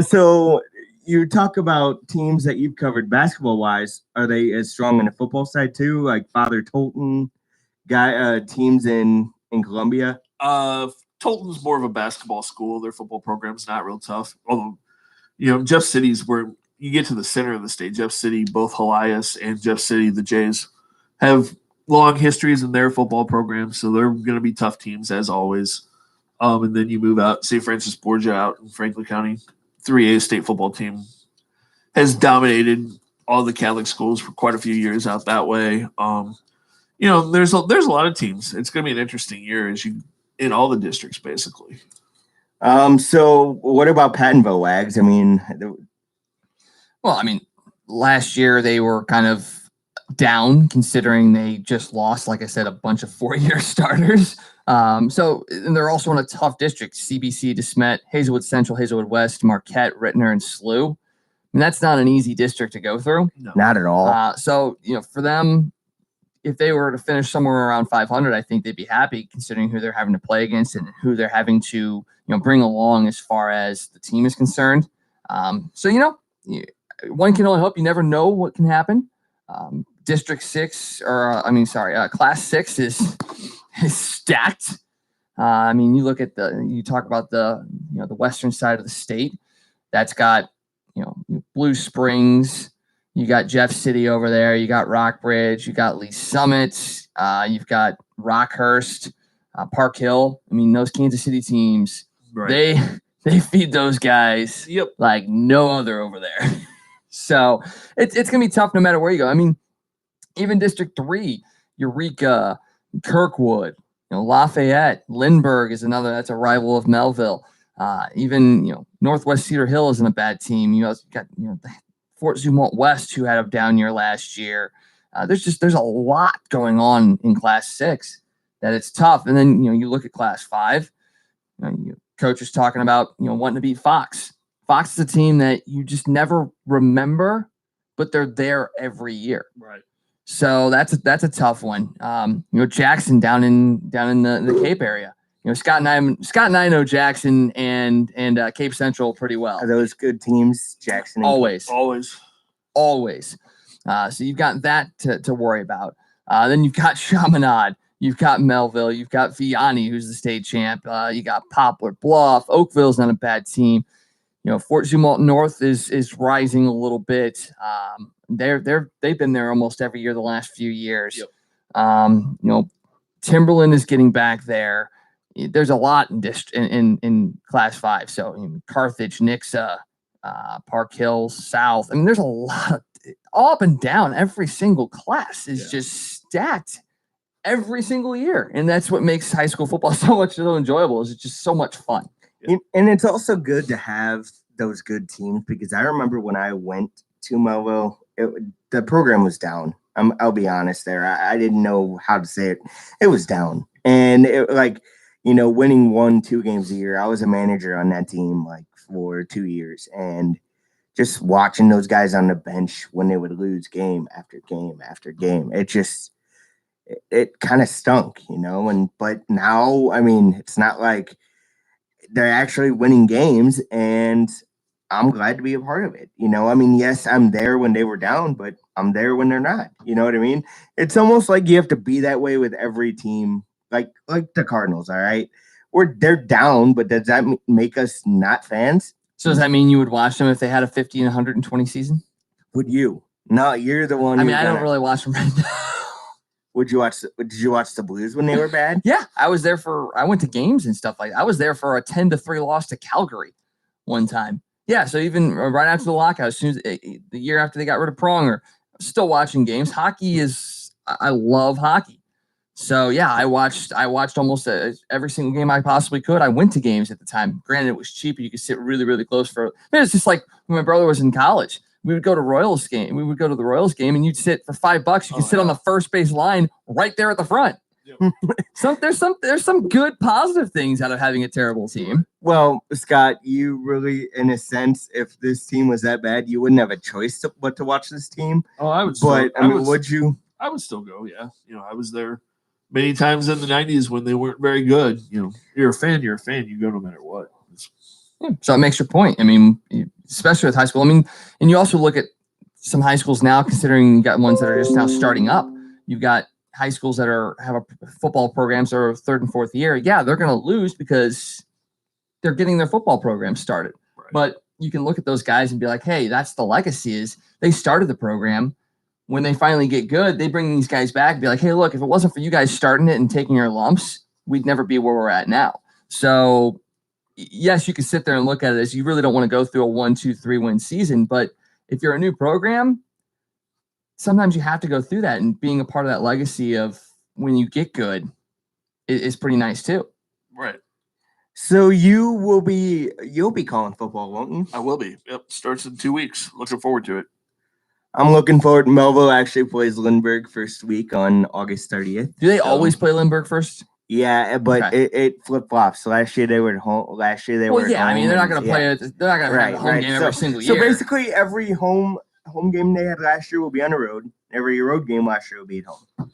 So you talk about teams that you've covered basketball-wise. Are they as strong in the football side too, like Father Tolton, teams in Columbia? Tolton's more of a basketball school. Their football program's not real tough. Although, Jeff City's where you get to the center of the state. Jeff City, both Helias and Jeff City, the Jays, have long histories in their football program, so they're going to be tough teams as always. And then you move out, St. Francis Borgia out in Franklin County, 3A state football team has dominated all the Catholic schools for quite a few years out that way. There's a lot of teams. It's going to be an interesting year in all the districts basically. So what about Pattonville, Wags? Last year they were kind of down considering they just lost, like I said, a bunch of 4-year starters. And they're also in a tough district: CBC, DeSmet, Hazelwood Central, Hazelwood West, Marquette, Rittner, and SLU. mean, that's not an easy district to go through. No. Not at all. So, for them, if they were to finish somewhere around 500, I think they'd be happy considering who they're having to play against and who they're having to, bring along as far as the team is concerned. So, one can only hope. You never know what can happen. District 6, Class 6 is stacked. You look at you talk about the western side of the state. That's got, Blue Springs. You got Jeff City over there. You got Rockbridge. You got Lee Summit. You've got Rockhurst, Park Hill. Those Kansas City teams, Right. they feed those guys like no other over there. So it's going to be tough no matter where you go. Even District 3, Eureka, Kirkwood, Lafayette, Lindbergh is another. That's a rival of Mehlville. Even Northwest Cedar Hill isn't a bad team. You got Fort Zumwalt West, who had a down year last year. There's a lot going on in Class 6 that it's tough. And then you look at Class 5. Coach was talking about wanting to beat Fox. Fox is a team that you just never remember, but they're there every year. Right. So that's a tough one. Jackson down in the Cape area. Scott and I know Jackson and Cape Central pretty well. Are those good teams, Jackson? Always. So you've got that to worry about. Then you've got Chaminade, you've got Mehlville, you've got Vianney, who's the state champ. You got Poplar Bluff. Oakville's not a bad team. Fort Zumwalt North is rising a little bit. They've been there almost every year the last few years. Yep. Timberland is getting back there. There's a lot in Class 5. So Carthage, Nixa, Park Hills, South. There's a lot all up and down. Every single class is just stacked every single year, and that's what makes high school football so enjoyable. Is it's just so much fun. And it's also good to have those good teams because I remember when I went to Mehlville, the program was down. I'll be honest there. I didn't know how to say it. It was down, and winning 1-2 games a year. I was a manager on that team for 2 years, and just watching those guys on the bench when they would lose game after game after game, it kind of stunk, but now, it's not like they're actually winning games, and I'm glad to be a part of it. Yes, I'm there when they were down, but I'm there when they're not. You know what I mean? It's almost like you have to be that way with every team, like the Cardinals. All right, they're down, but does that make us not fans? So does that mean you would watch them if they had a 50 and 120 season? Would you? No, you're the one. I don't really watch them right now. Did you watch the Blues when they were bad? Yeah, I went to games and stuff like that. I was there for a 10-3 loss to Calgary one time. Yeah, so even right after the lockout, as soon as the year after they got rid of Pronger, I'm still watching games. I love hockey. So yeah, I watched almost every single game I possibly could. I went to games at the time. Granted, it was cheap. You could sit really, really close it's just like when my brother was in college. We would go to Royals game. We would go to the Royals game, and you'd sit for $5. You could sit on the first base line right there at the front. Yep. There's some good positive things out of having a terrible team. Well, Scott, you really, in a sense, if this team was that bad, you wouldn't have a choice but to watch this team. Oh, I would. But would you? I would still go. Yeah, I was there many times in the '90s when they weren't very good. You're a fan. You're a fan. You go no matter what. So it makes your point. Especially with high school. And you also look at some high schools now, considering you got ones that are just now starting up. You've got high schools that have football programs that are 3rd and 4th year. Yeah, they're going to lose because they're getting their football program started. Right. But you can look at those guys and be like, hey, that's the legacy is they started the program. When they finally get good, they bring these guys back and be like, hey, look, if it wasn't for you guys starting it and taking your lumps, we'd never be where we're at now. So yes, you can sit there and look at it as you really don't want to go through a 1-2-3 win season. But if you're a new program, sometimes you have to go through that, and being a part of that legacy of when you get good is pretty nice too. Right. So you'll be calling football, won't you? I will be. Yep. Starts in 2 weeks. Looking forward to it. I'm looking forward. Mehlville actually plays Lindbergh first week on August 30th. Do they always play Lindbergh first? Yeah, but Okay. it flip flops. Last year they were at home. Last year they were. Well, yeah, I mean, they're not going to play it. it. They're not going to have a home game every single year. So basically, every home game they had last year will be on the road. Every road game last year will be at home.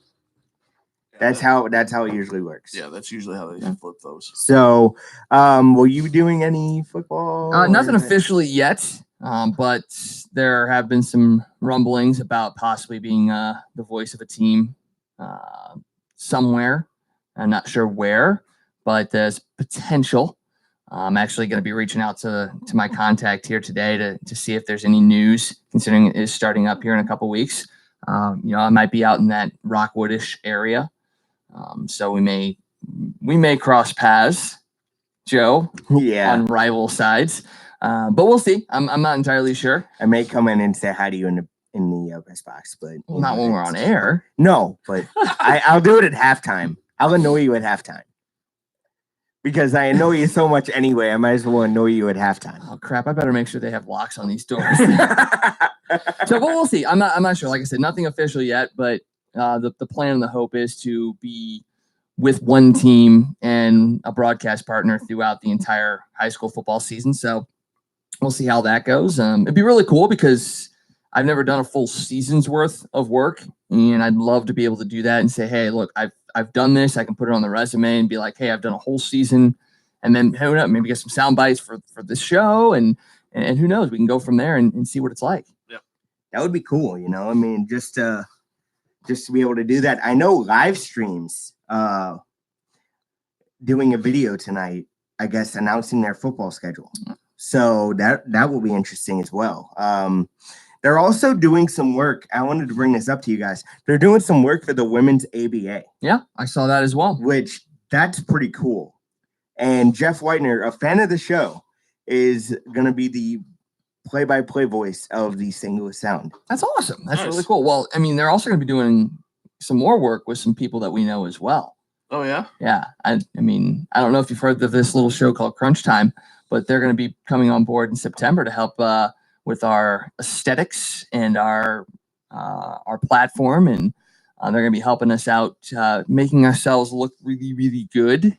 That's how it usually works. Yeah, that's usually how they flip those. So, were you doing any football? Nothing officially yet, but there have been some rumblings about possibly being the voice of a team somewhere. I'm not sure where, but there's potential. I'm actually going to be reaching out to my contact here today to see if there's any news, considering it is starting up here in a couple weeks. I might be out in that Rockwoodish area, so we may cross paths, Joe. Yeah, on rival sides, but we'll see. I'm not entirely sure. I may come in and say hi to you in the press box, but Not when we're on air. No, but I'll do it at halftime. I'll annoy you at halftime. Because I annoy you so much anyway, I might as well annoy you at halftime. Oh crap! I better make sure they have locks on these doors. So, but we'll see. I'm not sure. Like I said, nothing official yet, but the plan and the hope is to be with one team and a broadcast partner throughout the entire high school football season. So we'll see how that goes. It'd be really cool because I've never done a full season's worth of work, and I'd love to be able to do that and say, hey, look, I've done this. I can put it on the resume and be like, hey, I've done a whole season, and then who knows, maybe get some sound bites for this show, and who knows, we can go from there and see what it's like. Yeah, that would be cool. I mean, just to be able to do that. I know live streams doing a video tonight, I guess, announcing their football schedule. So that will be interesting as well. They're also doing some work. I wanted to bring this up to you guys. They're doing some work for the women's ABA. Yeah, I saw that as well. Which that's pretty cool. And Jeff Whitener, a fan of the show, is going to be the play-by-play voice of the St. Louis Sound. That's awesome. That's Nice. really cool. Well, I mean, they're also going to be doing some more work with some people that we know as well. Oh, yeah? Yeah. I mean, I don't know if you've heard of this little show called Crunch Time, but they're going to be coming on board in September to help with our aesthetics and our platform. And they're going to be helping us out, making ourselves look really, really good.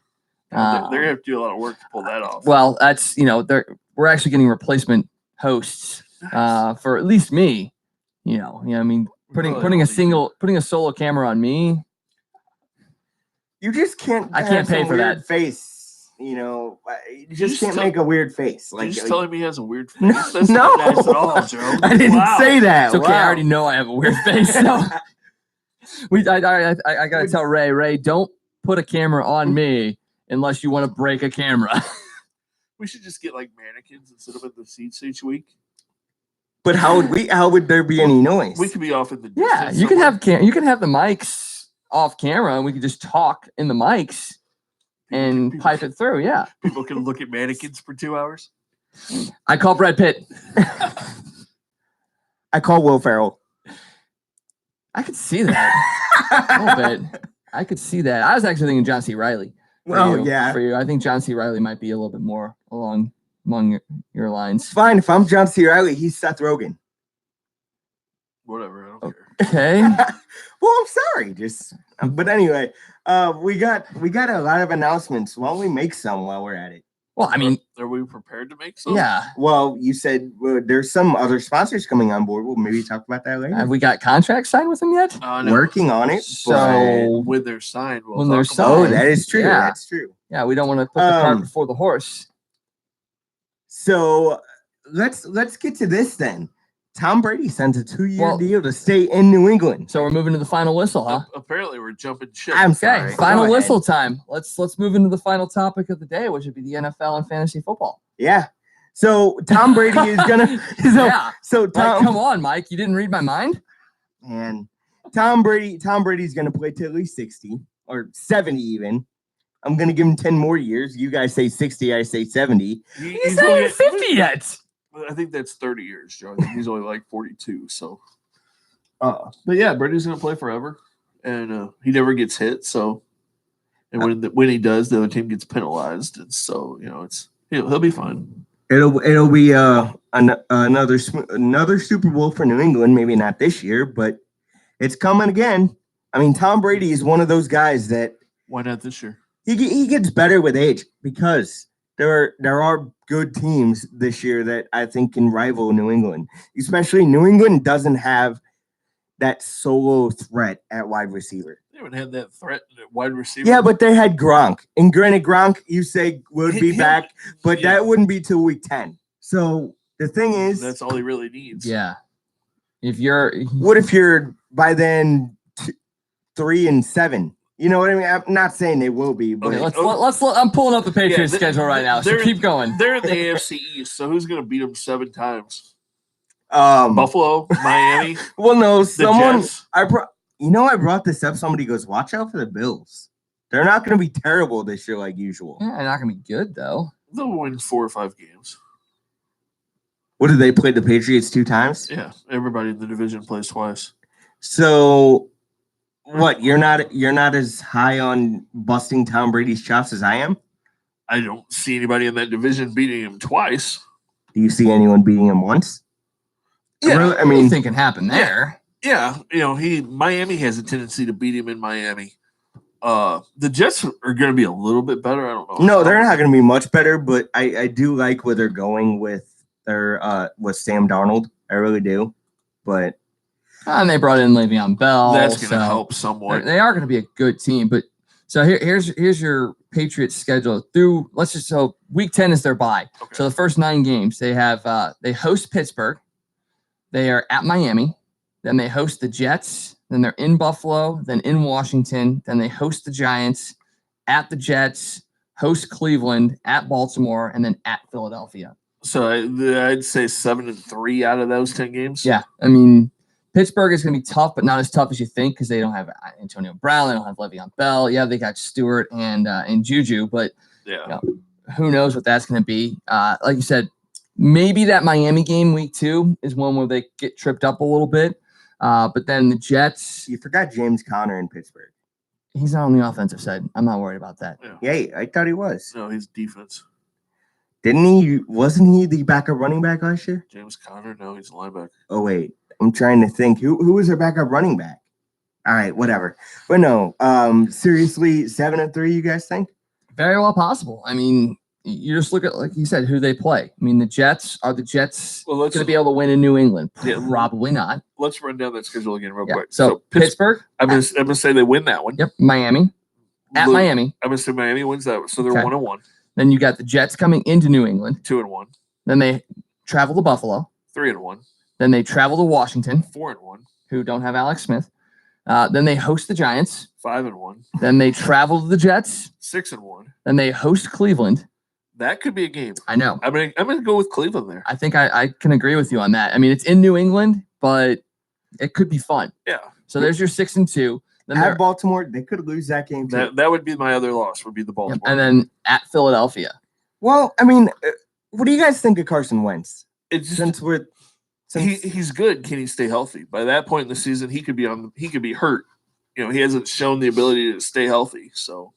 They're going to have to do a lot of work to pull that off. Well, that's, we're actually getting replacement hosts for at least me. I mean, putting a solo camera on me. You just can't. I can't pay for weird that face. You just can't make a weird face. You're Like just telling me he has a weird face. No, That's no. not nice at all, Joe. I didn't say that. It's okay. I already know I have a weird face. So I gotta tell Ray, don't put a camera on me unless you want to break a camera. We should just get like mannequins and sit them in the seats each week. But how would there be any noise? We could be off in the Yeah, distance you can somewhere. have the mics off camera, and we could just talk in the mics and pipe it through. Yeah, People can look at mannequins for 2 hours. I call Brad Pitt. I call Will Ferrell. I could see that a little bit. I could see that. I was actually thinking John C. Reilly. Oh, yeah. For you, I think John C. Reilly might be a little bit more among your lines. It's fine. If I'm John C. Reilly, he's Seth Rogen. Whatever, I don't care. Okay. Well, I'm sorry. But anyway, we got a lot of announcements. Why don't we make some while we're at it? Well, I mean, Are we prepared to make some? yeah. Well, you said there's some other sponsors coming on board. We'll maybe talk about that later. Have we got contracts signed with them yet? No. Working on it. So When they're signed, we'll When talk they're about Oh, signed. it. that is true. Yeah. That's true. yeah, we don't want to put the cart before the horse. So let's get to this then. Tom Brady sends a 2-year Well- deal to stay in New England. So we're moving to the final whistle, huh? Apparently, we're jumping ship. I'm Okay, sorry. final Go ahead. whistle time. Let's move into the final topic of the day, which would be the NFL and fantasy football. Yeah. So Tom Brady is gonna. Yeah. So Like, Tom. come on, Mike. You didn't read my mind? And Tom Brady's gonna play till at least 60 or 70 even. I'm gonna give him 10 more years. You guys say 60, I say 70. He's not even 50 yet. I think that's 30 years, Joe. I think he's only like 42. So, Oh, but yeah, Brady's gonna play forever, and he never gets hit. So, and when he does, the other team gets penalized, and so he'll be fine. it'll be another Super Bowl for New England. Maybe not this year, but it's coming again. I mean, Tom Brady is one of those guys that Why not this year? he gets better with age because there are good teams this year that I think can rival New England. Especially New England doesn't have that solo threat at wide receiver. They haven't had that threat at wide receiver. Yeah, but they had Gronk. And granted, Gronk, you say, would be back, but that wouldn't be till week 10. So the thing is, that's all he really needs. Yeah. What if you're by then 3-7? You know what I mean? I'm not saying they will be, but okay, let's I'm pulling up the Patriots schedule right now. So keep going. They're in the AFC East, so who's going to beat them 7 times? Buffalo, Miami. Well, no, someone Jets. I brought this up. Somebody goes, "Watch out for the Bills. They're not going to be terrible this year like usual." Yeah, they're not going to be good though. They'll win 4 or 5 games. What did they play the Patriots 2 times? Yeah, everybody in the division plays twice. So, what? You're not as high on busting Tom Brady's chops as I am? I don't see anybody in that division beating him twice. Do you see anyone beating him once? Yeah, I mean, anything can happen there. Yeah, Miami has a tendency to beat him in Miami. The Jets are going to be a little bit better. I don't know. No, they're not going to be much better, but I do like where they're going with their with Sam Darnold. I really do. But And they brought in Le'Veon Bell. That's going to help somewhat. They are going to be a good team. But so here's your Patriots schedule through. So week 10 is their bye. Okay. So the first 9 games they have they host Pittsburgh, they are at Miami, then they host the Jets, then they're in Buffalo, then in Washington, then they host the Giants, at the Jets, host Cleveland, at Baltimore, and then at Philadelphia. So I'd say 7-3 out of those 10 games. Yeah, I mean, Pittsburgh is going to be tough, but not as tough as you think because they don't have Antonio Brown, they don't have Le'Veon Bell. Yeah, they got Stewart and Juju, but who knows what that's going to be. Like you said, maybe that Miami game week 2 is one where they get tripped up a little bit. But then the Jets. You forgot James Conner in Pittsburgh. He's not on the offensive side. I'm not worried about that. Yeah, I thought he was. No, he's defense. Didn't he? Wasn't he the backup running back last year? James Conner? No, he's a linebacker. Oh, wait. I'm trying to think. Who was their backup running back? All right, whatever. But no, seriously, 7-3, you guys think? Very well possible. I mean, you just look at, like you said, who they play. I mean, the Jets going to be able to win in New England? Probably not. Let's run down that schedule again real quick. So Pittsburgh. I'm gonna say they win that one. Yep. Miami. At Miami. I'm gonna say Miami wins that one. So they're 1-1. Then you got the Jets coming into New England. 2-1. Then they travel to Buffalo. 3-1. Then they travel to Washington. 4-1. Who don't have Alex Smith. Then they host the Giants. 5-1. Then they travel to the Jets. 6-1. Then they host Cleveland. That could be a game. I know. I'm gonna go with Cleveland there. I think I can agree with you on that. I mean, it's in New England, but it could be fun. Yeah. So there's your 6-2. Then at Baltimore, they could lose that game too. That would be my other loss. Would be the Baltimore. And then at Philadelphia. Well, I mean, what do you guys think of Carson Wentz? It's just, he's good. Can he stay healthy? By that point in the season, he could be hurt. He hasn't shown the ability to stay healthy. So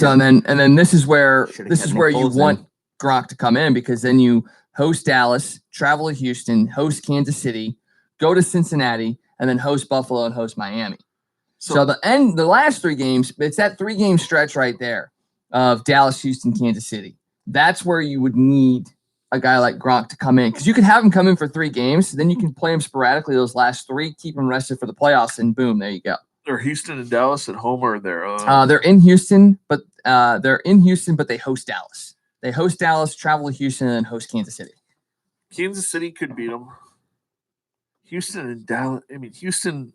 and then this is where you want Gronk to come in, because then you host Dallas, travel to Houston, host Kansas City, go to Cincinnati, and then host Buffalo and host Miami. So the last 3 games, it's that 3-game stretch right there of Dallas, Houston, Kansas City. That's where you would need a guy like Gronk to come in, because you could have him come in for 3 games, then you can play him sporadically those last 3, keep him rested for the playoffs, and boom, there you go. Are Houston and Dallas at home, or they're in Houston, but they host Dallas. They host Dallas, travel to Houston, and then host Kansas City. Kansas City could beat them. Houston and Dallas. I mean, Houston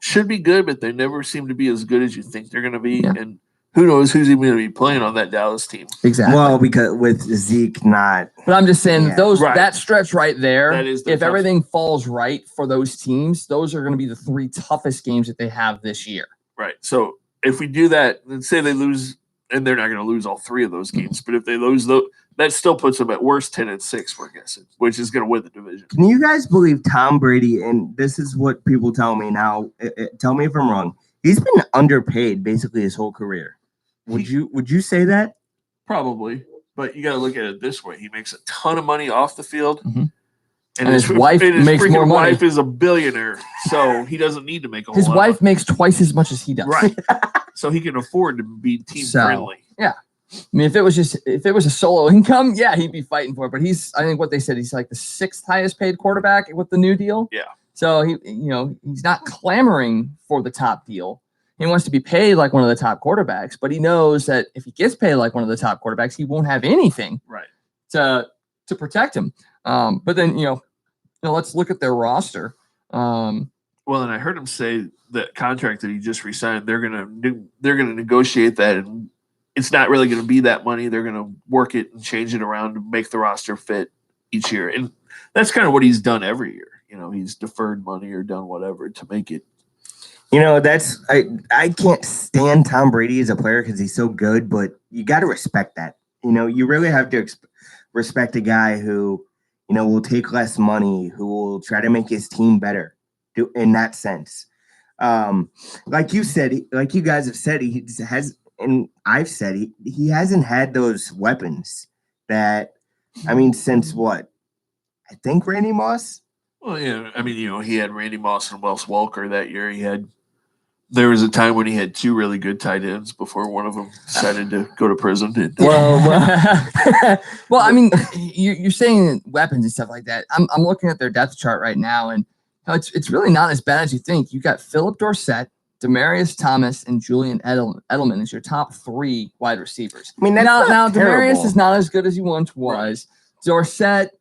should be good, but they never seem to be as good as you think they're going to be. Yeah. And who knows who's even going to be playing on that Dallas team? Exactly. Well, because with Zeke not. But I'm just saying that stretch right there. That is if everything falls right for those teams, those are going to be the 3 toughest games that they have this year. Right. So if we do that, let's say they lose, and they're not going to lose all 3 of those games, but if they lose those, that still puts them at worst 10-6, we're guessing, which is going to win the division. Can you guys believe Tom Brady? And this is what people tell me now. Tell me if I'm wrong. He's been underpaid basically his whole career. Would you say that? Probably, but you got to look at it this way: he makes a ton of money off the field, and his wife makes more money. His wife is a billionaire, so he doesn't need to make a whole lot. His wife makes twice as much as he does, right? So he can afford to be team friendly. I mean, if it was a solo income, yeah, he'd be fighting for it. But I think what they said, he's like the 6th highest paid quarterback with the new deal. Yeah. So he's not clamoring for the top deal. He wants to be paid like one of the top quarterbacks, but he knows that if he gets paid like one of the top quarterbacks, he won't have anything to protect him. But then let's look at their roster. Well, and I heard him say that contract that he just resigned, they're gonna negotiate that, and it's not really going to be that money. They're going to work it and change it around to make the roster fit each year, and that's kind of what he's done every year. He's deferred money or done whatever to make it. I can't stand Tom Brady as a player because he's so good, but you got to respect that. You really have to respect a guy who, will take less money, who will try to make his team better in that sense. Like you said, like you guys have said, he has, and I've said he hasn't had those weapons that, since what? I think Randy Moss. Well, yeah, he had Randy Moss and Wes Welker that year. There was a time when he had 2 really good tight ends before one of them decided to go to prison. Well, you're saying weapons and stuff like that. I'm looking at their depth chart right now, and it's really not as bad as you think. You got Philip Dorsett, Demaryius Thomas, and Julian Edelman as your top 3 wide receivers. That's now terrible. Demaryius is not as good as he once was. Right. Dorsett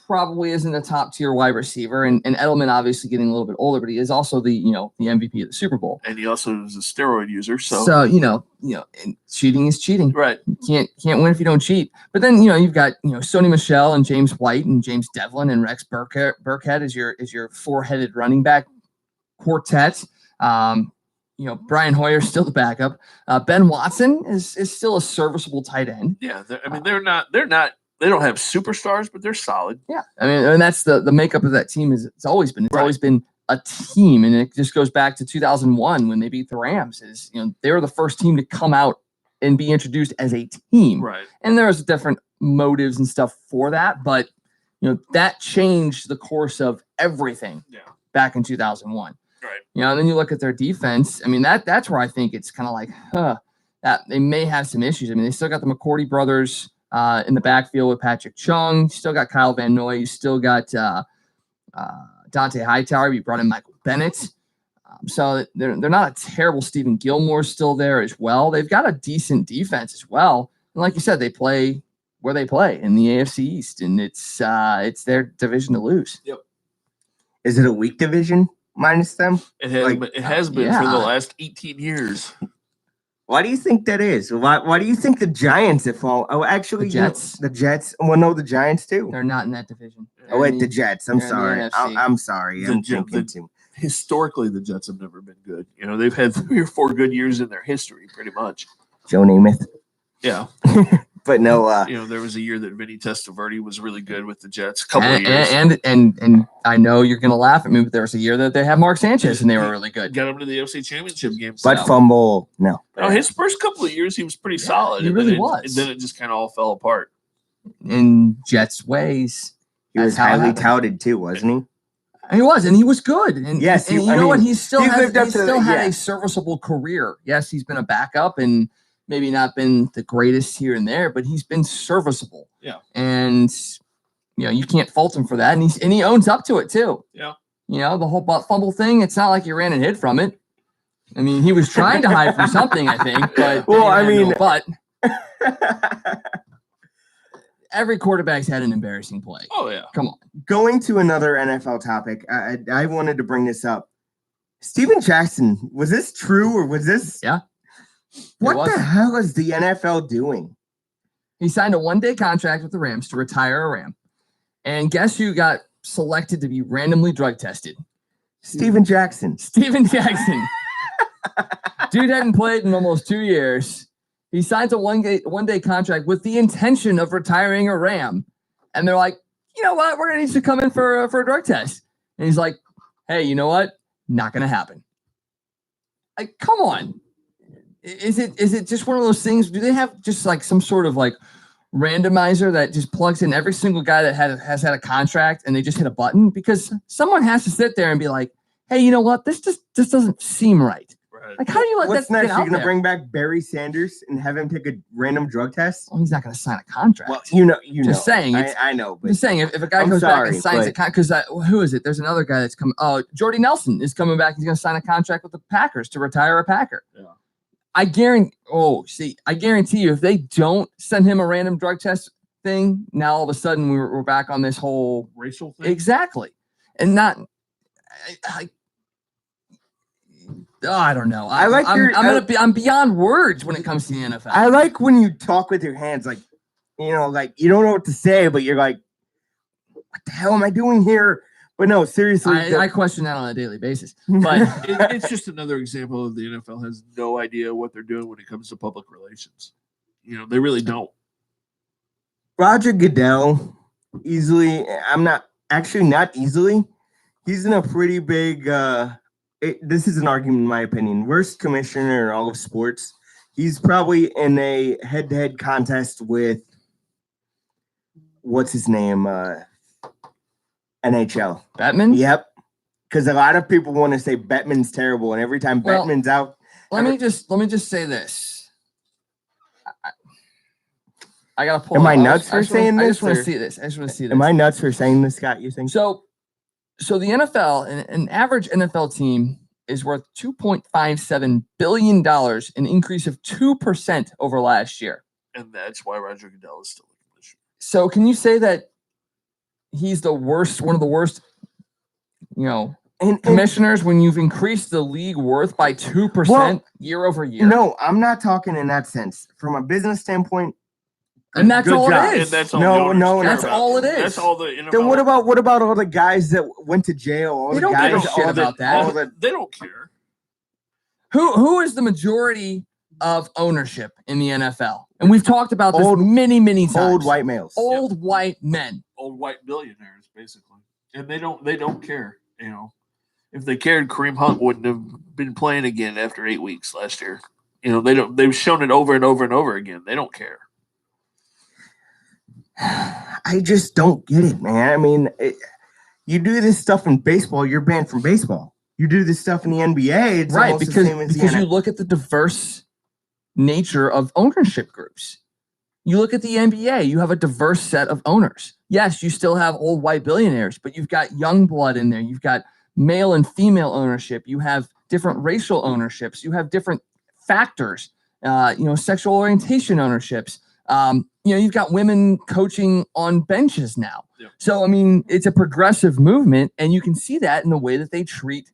probably isn't a top tier wide receiver, and Edelman obviously getting a little bit older, but he is also the MVP of the Super Bowl. And he also is a steroid user, so and cheating is cheating. Right. You can't win if you don't cheat. But then you've got Sony Michel and James White and James Devlin and Rex Burkhead is your 4-headed running back quartet. Brian Hoyer's still the backup. Ben Watson is still a serviceable tight end. Yeah, they don't have superstars, but they're solid. Yeah, and that's the makeup of that team. It's always been a team, and it just goes back to 2001 when they beat the Rams. They were the first team to come out and be introduced as a team. Right. And there was different motives and stuff for that, but that changed the course of everything. Yeah. Back in 2001. Right. And then you look at their defense. That's where I think it's kind of like, that they may have some issues. They still got the McCourty brothers in the backfield with Patrick Chung. You still got Kyle Van Noy. You still got Dante Hightower. You brought in Michael Bennett. So they're not a terrible. Stephen Gilmore's still there as well. They've got a decent defense as well. And like you said, they play where they play in the AFC East, and it's their division to lose. Yep. Is it a weak division minus them? It has been for the last 18 years. Why do you think that is? Why do you think the Giants have fallen? Oh, actually, the Jets. The Jets. Well, no, the Giants too. They're not in that division. The Jets. I'm sorry. I'm sorry. I'm thinking too. Historically, the Jets have never been good. They've had 3 or 4 good years in their history, pretty much. Joe Namath. Yeah. But no, there was a year that Vinny Testaverde was really good with the Jets. A couple of years, and I know you're gonna laugh at me, but there was a year that they had Mark Sanchez and they were really good. Got him to the AFC Championship game. But fumble, no. His first couple of years he was pretty solid. He really was. And then it just kind of all fell apart. In Jets' ways, he was highly touted too, wasn't he? He was, and he was good. And yes, and you know what? He still had a serviceable career. Yes, he's been a backup and maybe not been the greatest here and there, but he's been serviceable. Yeah. And you can't fault him for that. And he owns up to it too. Yeah. The whole fumble thing, it's not like he ran and hid from it. He was trying to hide from something, I think. But but every quarterback's had an embarrassing play. Oh yeah. Come on. Going to another NFL topic, I wanted to bring this up. Steven Jackson, was this true or was this? Yeah. What the hell is the NFL doing? He signed a 1-day contract with the Rams to retire a Ram. And guess who got selected to be randomly drug tested? Steven Jackson. Steven Jackson. Dude hadn't played in almost 2 years. He signs a 1-day contract with the intention of retiring a Ram. And they're like, you know what? We're going to need to come in for a drug test. And he's like, hey, you know what? Not going to happen. Like, come on. Is it just one of those things? Do they have just like some sort of like randomizer that just plugs in every single guy that has had a contract and they just hit a button? Because someone has to sit there and be like, hey, you know what? This just doesn't seem right. Right. Like, how do you let What's that next? get You're out gonna there? bring back Barry Sanders and have him take a random drug test? Well, he's not going to sign a contract. Well, you know. Just saying, it's- I know, I'm but just saying, if a guy I'm goes back sorry, and signs a but- contract, because who is it? There's another guy that's coming. Oh, Jordy Nelson is coming back. He's going to sign a contract with the Packers to retire a Packer. Yeah. I guarantee you, if they don't send him a random drug test thing, now all of a sudden we're back on this whole Racial thing. exactly, and not. I don't know. I'm beyond words when it comes to the NFL. I like when you talk with your hands, like you don't know what to say, but you're like, "What the hell am I doing here?" But no, seriously, I question that on a daily basis. But It's just another example of the NFL has no idea what they're doing when it comes to public relations. They really don't. Roger Goodell, easily. Not easily. He's in a pretty big. This is an argument, in my opinion. Worst commissioner in all of sports. He's probably in a head-to-head contest with what's his name? NHL. Batman? Yep. Because a lot of people want to say Bettman's terrible, and every time Well, Bettman's out, let me just say this. I gotta pull. Am I up. nuts for saying I this, just want or- to see this. I just want to see this. am I nuts for saying this, Scott? You think? So the NFL, an average NFL team is worth $2.57 billion, an increase of 2% over last year. And that's why Roger Goodell is still the commissioner. So can you say that he's the worst, one of the worst, And commissioners when you've increased the league worth by 2% Well, year over year? no, I'm not talking in that sense. From a business standpoint, And that's good all job. it And is. that's all No, the owners no, care That's about. all it is. That's all the NFL. then what about all the guys that went to jail? All They the don't give a guys, shit all the- about that. all the- They don't care. Who is the majority of ownership in the NFL? And we've talked about this Old- many times. old white males. Old white men. Old white billionaires, basically, and they don't care. If they cared, Kareem Hunt wouldn't have been playing again after 8 weeks last year. They don't. They've shown it over and over and over again. They don't care. I just don't get it, man. I mean, you do this stuff in baseball, you're banned from baseball. You do this stuff in the NBA, it's Right, almost because the same as the you NFL. look at the diverse nature of ownership groups. You look at the NBA, you have a diverse set of owners. Yes, you still have old white billionaires, but you've got young blood in there. You've got male and female ownership. You have different racial ownerships. You have different factors, sexual orientation ownerships. You've got women coaching on benches now. Yep. So, I mean, it's a progressive movement, and you can see that in the way that they treat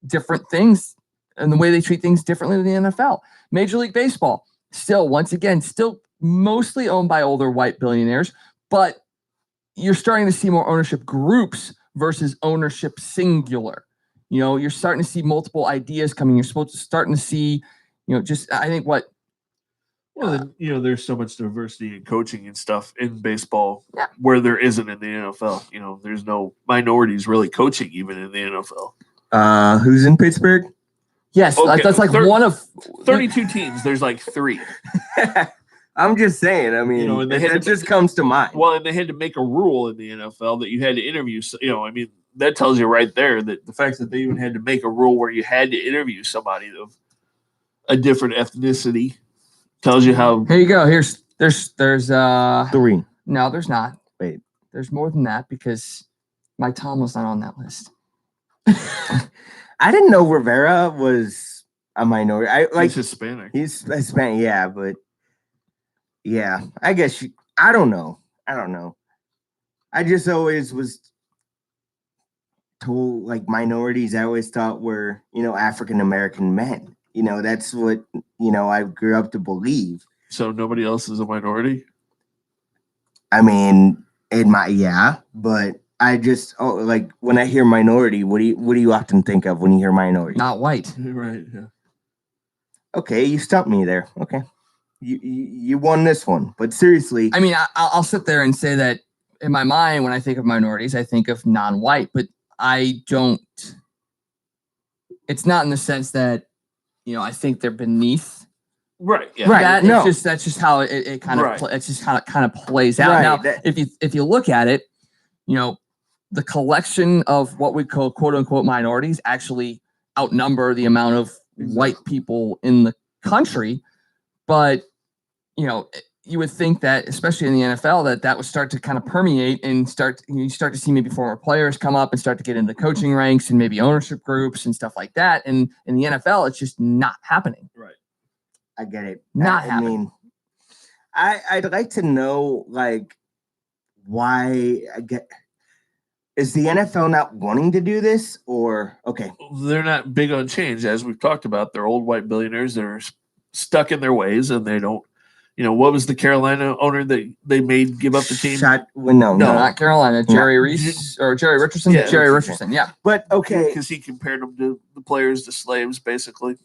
different things and the way they treat things differently than the NFL. Major League Baseball, still mostly owned by older white billionaires, but you're starting to see more ownership groups versus ownership singular. You're starting to see multiple ideas coming. You're starting to see, I think what. Well, there's so much diversity in coaching and stuff in baseball Yeah. where there isn't in the NFL. There's no minorities really coaching even in the NFL. Who's in Pittsburgh? Yes, Okay, that's like thir- one of 32 teams. There's like 3. I'm just saying. I mean, and they had it to- just comes to mind. Well, and they had to make a rule in the NFL that you had to interview. That tells you right there that the fact that they even had to make a rule where you had to interview somebody of a different ethnicity tells you how. Here you go. There's 3. no, there's not. Wait. There's more than that because my Tom was not on that list. I didn't know Rivera was a minority. He's Hispanic. He's Hispanic, yeah, but yeah, I guess I don't know. I just always was told like minorities. I always thought were African American men. That's what I grew up to believe. So nobody else is a minority. I mean, but I just like when I hear minority, what do you often think of when you hear minority? Not white. Right. Yeah. Okay, you stumped me there. Okay, you won this one, but seriously, I mean, I'll sit there and say that in my mind, when I think of minorities, I think of non-white, but I don't. It's not in the sense that I think they're beneath. Right. Yeah. Right. No. That's just how it kind of Right. it's just how it kind of plays out. Right, Now, that- if you look at it, the collection of what we call quote unquote minorities actually outnumber the amount of white people in the country. But, you would think that, especially in the NFL, that would start to kind of permeate and you start to see maybe former players come up and start to get into coaching ranks and maybe ownership groups and stuff like that. And in the NFL, it's just not happening. Right. I get it. Not I happening. mean, I'd like to know, like, why is the NFL not wanting to do this, or okay? They're not big on change, as we've talked about. They're old white billionaires that are stuck in their ways, and they don't. What was the Carolina owner that they made give up the team? No, not Carolina. Jerry Reese or Jerry Richardson. Yeah, Jerry Richardson. Yeah. But okay, because he compared them to the players to slaves, basically.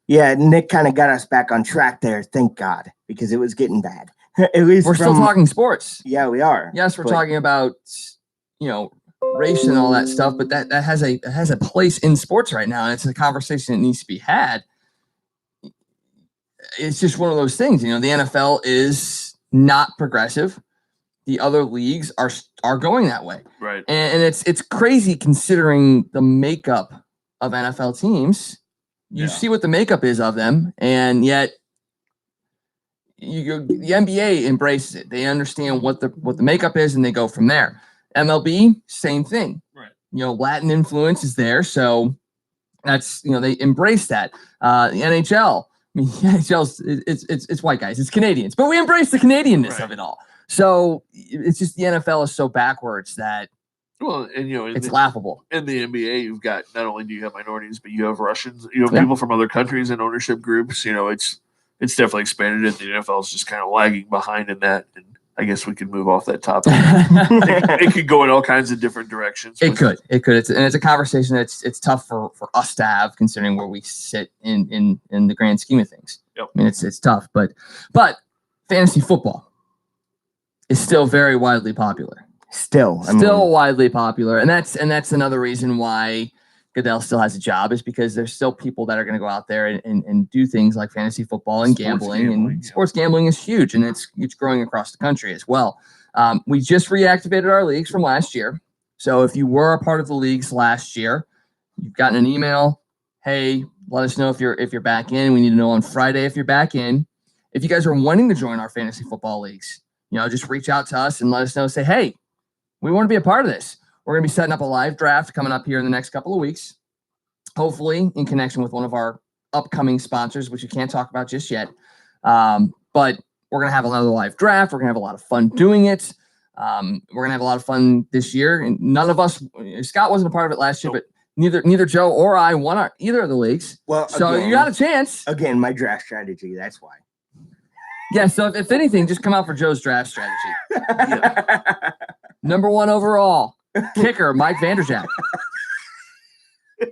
Yeah, Nick kind of got us back on track there. Thank God, because it was getting bad. At least we're still talking sports. Yeah, we are. Yes, we're talking about race and all that stuff, but that has a place in sports right now, and it's a conversation that needs to be had. It's just one of those things. The NFL is not progressive. The other leagues are going that way. Right. And it's crazy considering the makeup of NFL teams. You see what the makeup is of them, and yet the NBA embraces it. They understand what the makeup is, and they go from there. MLB, same thing. Right. Latin influence is there, so that's they embrace that. The NHL. I mean, the NHL's it's white guys, it's Canadians, but we embrace the Canadianness of it all. So it's just the NFL is so backwards that it's laughable. In the NBA, you've got not only do you have minorities, but you have Russians, you have people from other countries in ownership groups. It's definitely expanded, and the NFL is just kind of lagging behind in that. And I guess we could move off that topic. It could go in all kinds of different directions. It could. It's a conversation that's it's tough for us to have, considering where we sit in the grand scheme of things. Yep. I mean, it's tough, but fantasy football is still very widely popular. Still Widely popular, and that's another reason why Goodell still has a job, is because there's still people that are going to go out there and do things like fantasy football and gambling. Sports gambling is huge, and it's growing across the country as well. We just reactivated our leagues from last year. So if you were a part of the leagues last year, you've gotten an email. Hey, let us know if you're back in. We need to know on Friday if you're back in. If you guys are wanting to join our fantasy football leagues, just reach out to us and let us know. Say, hey, we want to be a part of this. We're going to be setting up a live draft coming up here in the next couple of weeks, hopefully in connection with one of our upcoming sponsors, which we can't talk about just yet. But we're going to have another live draft. We're going to have a lot of fun doing it. We're going to have a lot of fun this year. And none of us, Scott wasn't a part of it last year, but neither Joe or I won either of the leagues. Well, so you got a chance. Again, my draft strategy. That's why. Yeah. So if anything, just come out for Joe's draft strategy. Number 1 overall. Kicker, Mike Vanderjagt.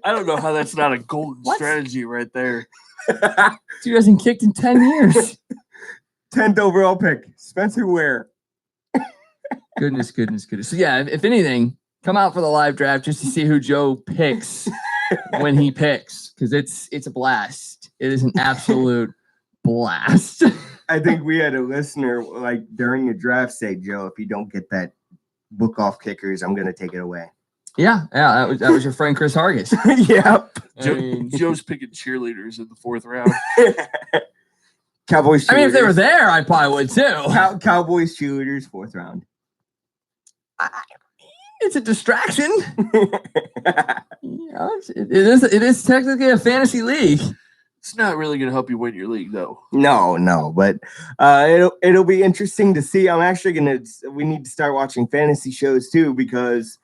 I don't know how that's not a golden strategy right there. Dude hasn't kicked in 10 years. 10th overall pick, Spencer Ware. Goodness. So yeah, if anything, come out for the live draft just to see who Joe picks when he picks, because it's a blast. It is an absolute blast. I think we had a listener like during the draft say, Joe, if you don't get that book off kickers, I'm gonna take it away. Yeah, that was your friend Chris Hargis. Yep. Joe's picking cheerleaders in the 4th round. Cowboys. I mean, if they were there, I probably would too. Cowboys cheerleaders 4th round. It's a distraction. It is technically a fantasy league. It's not really going to help you win your league, though. No, but it'll be interesting to see. I'm actually we need to start watching fantasy shows too, because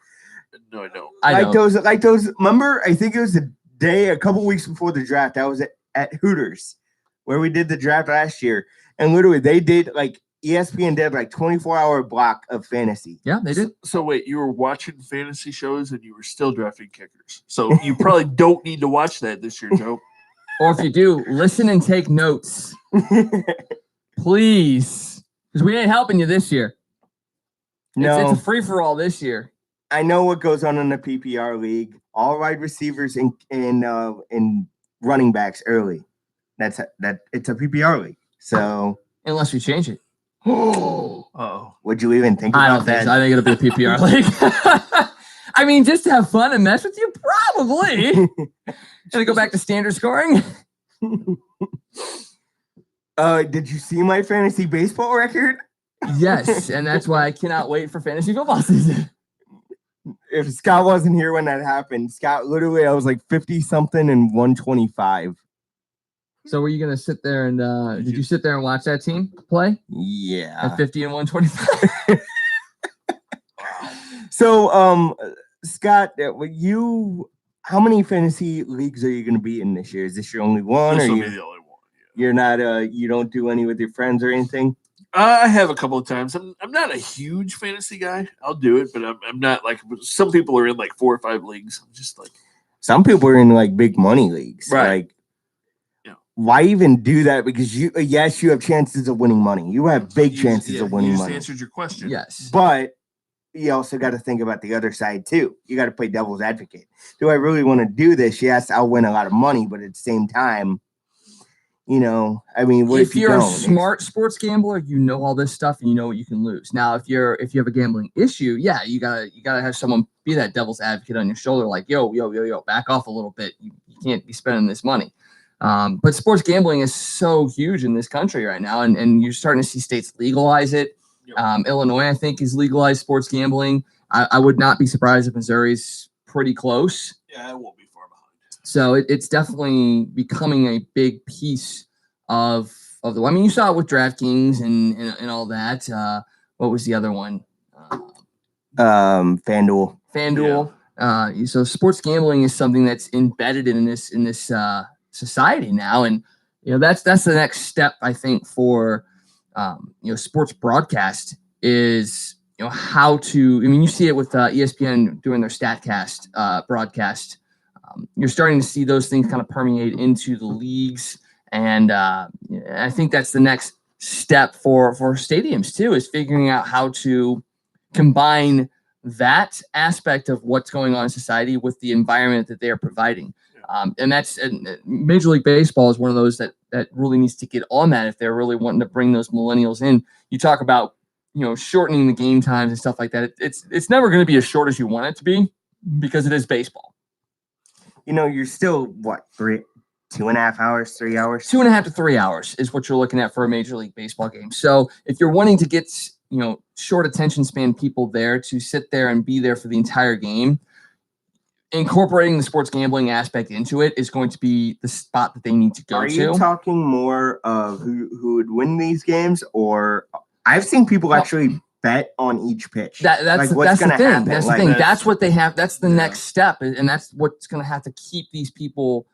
no, I don't. Like those. Remember, I think it was a couple weeks before the draft. I was at Hooters where we did the draft last year, and literally they did ESPN did 24-hour block of fantasy. Yeah, they did. So wait, you were watching fantasy shows and you were still drafting kickers. So you probably don't need to watch that this year, Joe. Or if you do, listen and take notes. Please. Because we ain't helping you this year. No. It's a free-for-all this year. I know what goes on in the PPR league. All wide receivers and running backs early. It's a PPR league. So unless we change it. Oh. Would you even think about I don't think that? so. I think it'll be a PPR league. I mean, just to have fun and mess with you, Probably. Gonna go back to standard scoring. Did you see my fantasy baseball record? Yes, and that's why I cannot wait for fantasy football season. If Scott wasn't here when that happened, Scott, literally, I was like 50 something and 125. So were you gonna sit there and did you sit there and watch that team play Yeah. at 50 and 125? So, Scott, how many fantasy leagues are you going to be in this year? Is this your only one? This or will you, be the only one. you're not, you don't do any with your friends or anything? I have a couple of times. I'm not a huge fantasy guy. I'll do it, but I'm not like some people are in like 4 or 5 leagues. I'm just like Some people are in like big money leagues. Right. Like, Yeah. why even do that? Because yes, you have chances of winning money. You have big chances of winning you just money. answered your question. Yes. But you also got to think about the other side too. You got to play devil's advocate. Do I really want to do this? Yes, I'll win a lot of money, but at the same time, I mean, what if if you you're a don't? smart sports gambler, you know all this stuff and you know what you can lose. Now, if you have a gambling issue, yeah, you gotta have someone be that devil's advocate on your shoulder, like yo, back off a little bit. You can't be spending this money. But sports gambling is so huge in this country right now, and you're starting to see states legalize it. Yep. Illinois, I think, is legalized sports gambling. I would not be surprised if Missouri's pretty close. Yeah, it won't be far behind. So it's definitely becoming a big piece of the. I mean, you saw it with DraftKings and all that. What was the other one? FanDuel. FanDuel. So sports gambling is something that's embedded in this society now, and that's the next step, I think, for sports broadcast is how to. I mean, you see it with ESPN doing their StatCast broadcast. You're starting to see those things kind of permeate into the leagues, and I think that's the next step for stadiums too, is figuring out how to combine that aspect of what's going on in society with the environment that they are providing. And that's Major League Baseball is one of those that really needs to get on that if they're really wanting to bring those millennials in. You talk about shortening the game times and stuff like that. It's never going to be as short as you want it to be because it is baseball. You're still what, 2.5 hours, 3 hours? 2.5 to 3 hours is what you're looking at for a Major League Baseball game. So if you're wanting to get short attention span people there to sit there and be there for the entire game, incorporating the sports gambling aspect into it is going to be the spot that they need to go to. Are you talking more of who would win these games, or I've seen people actually bet on each pitch? That's the thing. That's the thing. That's what they have. That's the next step, and that's what's going to have to keep these people,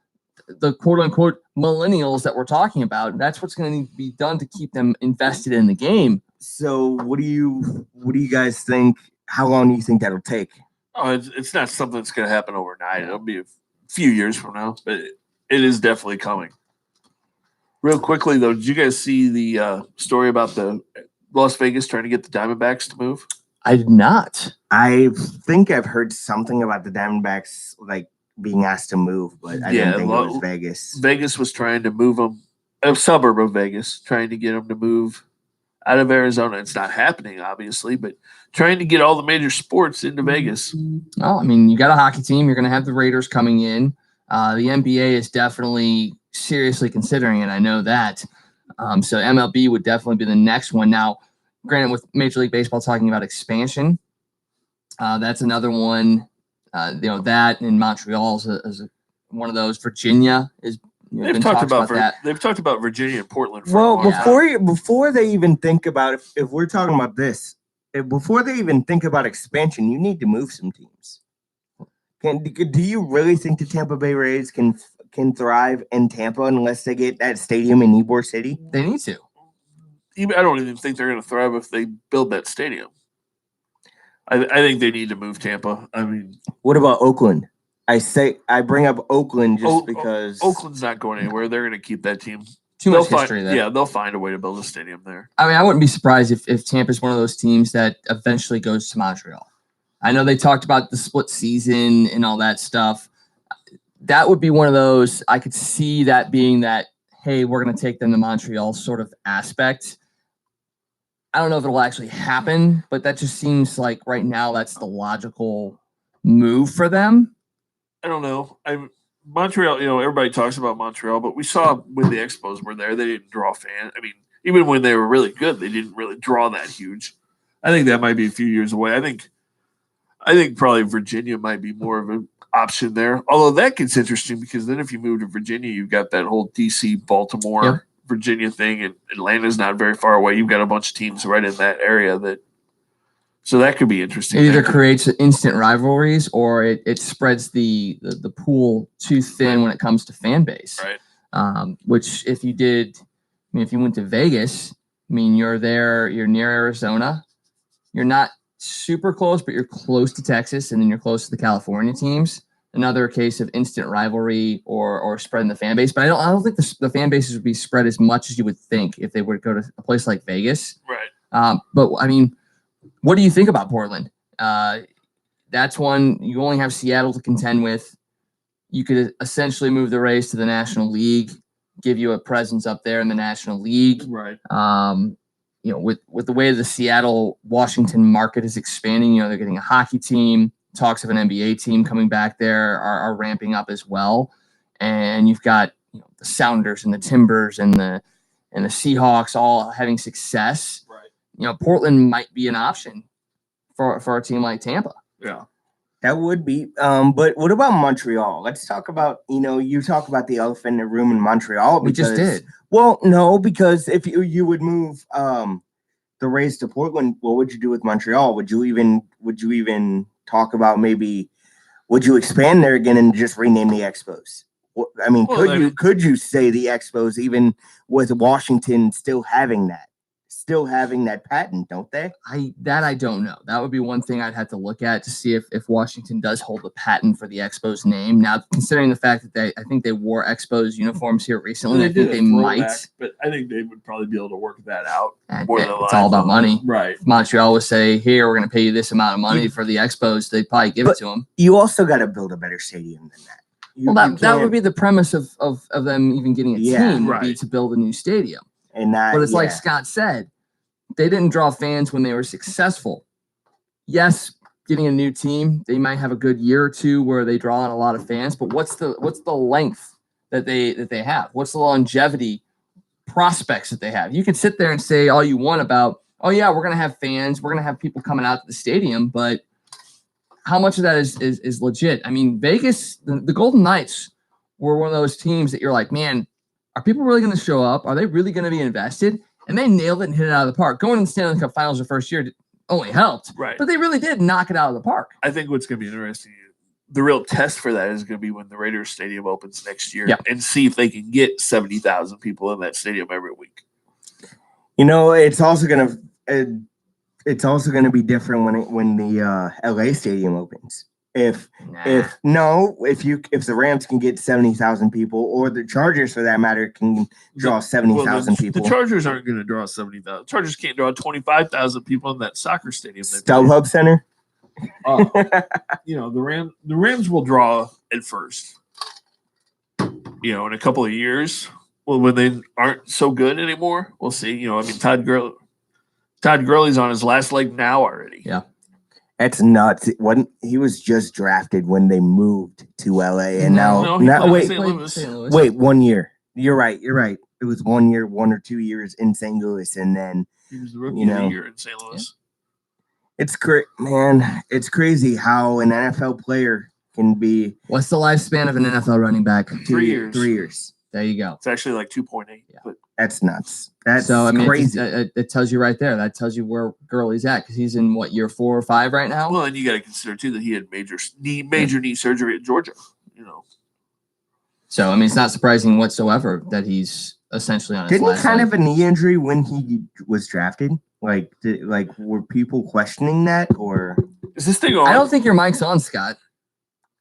the quote unquote millennials that we're talking about. That's what's going to need to be done to keep them invested in the game. So, what do you guys think? How long do you think that'll take? Oh, it's not something that's going to happen overnight. It'll be a few years from now, but it is definitely coming. Real quickly, though, did you guys see the story about the Las Vegas trying to get the Diamondbacks to move? I did not. I think I've heard something about the Diamondbacks like being asked to move, but I didn't think it was Vegas. Vegas was trying to move them, a suburb of Vegas, trying to get them to move out of Arizona. It's not happening, obviously, but trying to get all the major sports into Vegas. Well, I mean, you got a hockey team. You're going to have the Raiders coming in. The NBA is definitely seriously considering it. I know that. So MLB would definitely be the next one. Now, granted, with Major League Baseball talking about expansion, that's another one. That in Montreal is one of those. Virginia is. They've talked about that. They've talked about Virginia and Portland. Before they even think about if we're talking about this, before they even think about expansion, you need to move some teams. Do you really think the Tampa Bay Rays can thrive in Tampa unless they get that stadium in Ybor City? They need to. I don't even think they're going to thrive if they build that stadium. I think they need to move Tampa. I mean, what about Oakland? I bring up Oakland just because Oakland's not going anywhere. They're going to keep that team. Too much history there. Yeah, they'll find a way to build a stadium there. I mean, I wouldn't be surprised if Tampa's one of those teams that eventually goes to Montreal. I know they talked about the split season and all that stuff. That would be one of those. I could see that being that, hey, we're going to take them to Montreal sort of aspect. I don't know if it'll actually happen, but that just seems like right now that's the logical move for them. I don't know. Montreal, everybody talks about Montreal, but we saw when the Expos were there, they didn't draw fans. I mean, even when they were really good, they didn't really draw that huge. I think that might be a few years away. I think probably Virginia might be more of an option there. Although that gets interesting because then if you move to Virginia, you've got that whole DC, Baltimore, Virginia thing, and Atlanta's not very far away. You've got a bunch of teams right in that area so that could be interesting. It either creates instant rivalries or it spreads the pool too thin when it comes to fan base. Right. Which if you went to Vegas, you're there, you're near Arizona, you're not super close, but you're close to Texas, and then you're close to the California teams. Another case of instant rivalry or spreading the fan base. But I don't think the fan bases would be spread as much as you would think if they were to go to a place like Vegas. Right. But what do you think about Portland? That's one you only have Seattle to contend with. You could essentially move the Rays to the National League, give you a presence up there in the National League. Right. With the way the Seattle-Washington market is expanding, they're getting a hockey team. Talks of an NBA team coming back there are ramping up as well. And you've got the Sounders and the Timbers and the Seahawks all having success. Right. Portland might be an option for a team like Tampa. Yeah. That would be. But what about Montreal? Let's talk about, you talk about the elephant in the room in Montreal. We just did. Well, no, because if you would move the Rays to Portland, what would you do with Montreal? Would you even talk about maybe, would you expand there again and just rename the Expos? Could you say the Expos even with Washington still having that patent, don't they? I don't know. That would be one thing I'd have to look at to see if Washington does hold the patent for the Expos name. Now, considering the fact that I think they wore Expos uniforms here recently, I think they might. But I think they would probably be able to work that out. It's all about money. Right. If Montreal would say, here, we're going to pay you this amount of money for the Expos, they'd probably give it to them. You also got to build a better stadium than that. That would be the premise of them even getting a team, would be to build a new stadium. But it's like Scott said, they didn't draw fans when they were successful. Yes, getting a new team, they might have a good year or two where they draw on a lot of fans, but what's the length that they have? What's the longevity prospects that they have? You can sit there and say all you want about, oh yeah, we're going to have fans, we're going to have people coming out to the stadium, but how much of that is legit? Vegas, the Golden Knights were one of those teams that you're like, man, are people really going to show up? Are they really going to be invested? And they nailed it and hit it out of the park. Going to the Stanley Cup Finals the first year only helped. Right. But they really did knock it out of the park. I think what's going to be interesting, the real test for that is going to be when the Raiders Stadium opens next year and see if they can get 70,000 people in that stadium every week. It's also going to be different when the LA Stadium opens. If the Rams can get 70,000 people, or the Chargers for that matter can draw 70,000 people. The Chargers aren't going to draw 70,000. Chargers can't draw 25,000 people in that soccer stadium. StubHub Center. The Rams will draw at first. In a couple of years, when they aren't so good anymore, we'll see. Todd Gurley's on his last leg now already. Yeah. That's nuts. He was just drafted when they moved to LA, and wait, 1 year. You're right. It was 1 year, 1 or 2 years in St. Louis, and then he was the rookie of the year in St. Louis. It's great, man. It's crazy how an NFL player can be. What's the lifespan of an NFL running back? 3 years. 3 years. There you go. It's actually like 2.8. Yeah. But that's nuts. That's crazy. Crazy. It tells you right there. That tells you where Gurley's at, because he's in year 4 or 5 right now. Well, and you got to consider too that he had major knee surgery at Georgia. So it's not surprising whatsoever that he's essentially on his Didn't last he kind leg. of a knee injury when he was drafted? Were people questioning that, or is this thing on? I don't think your mic's on, Scott.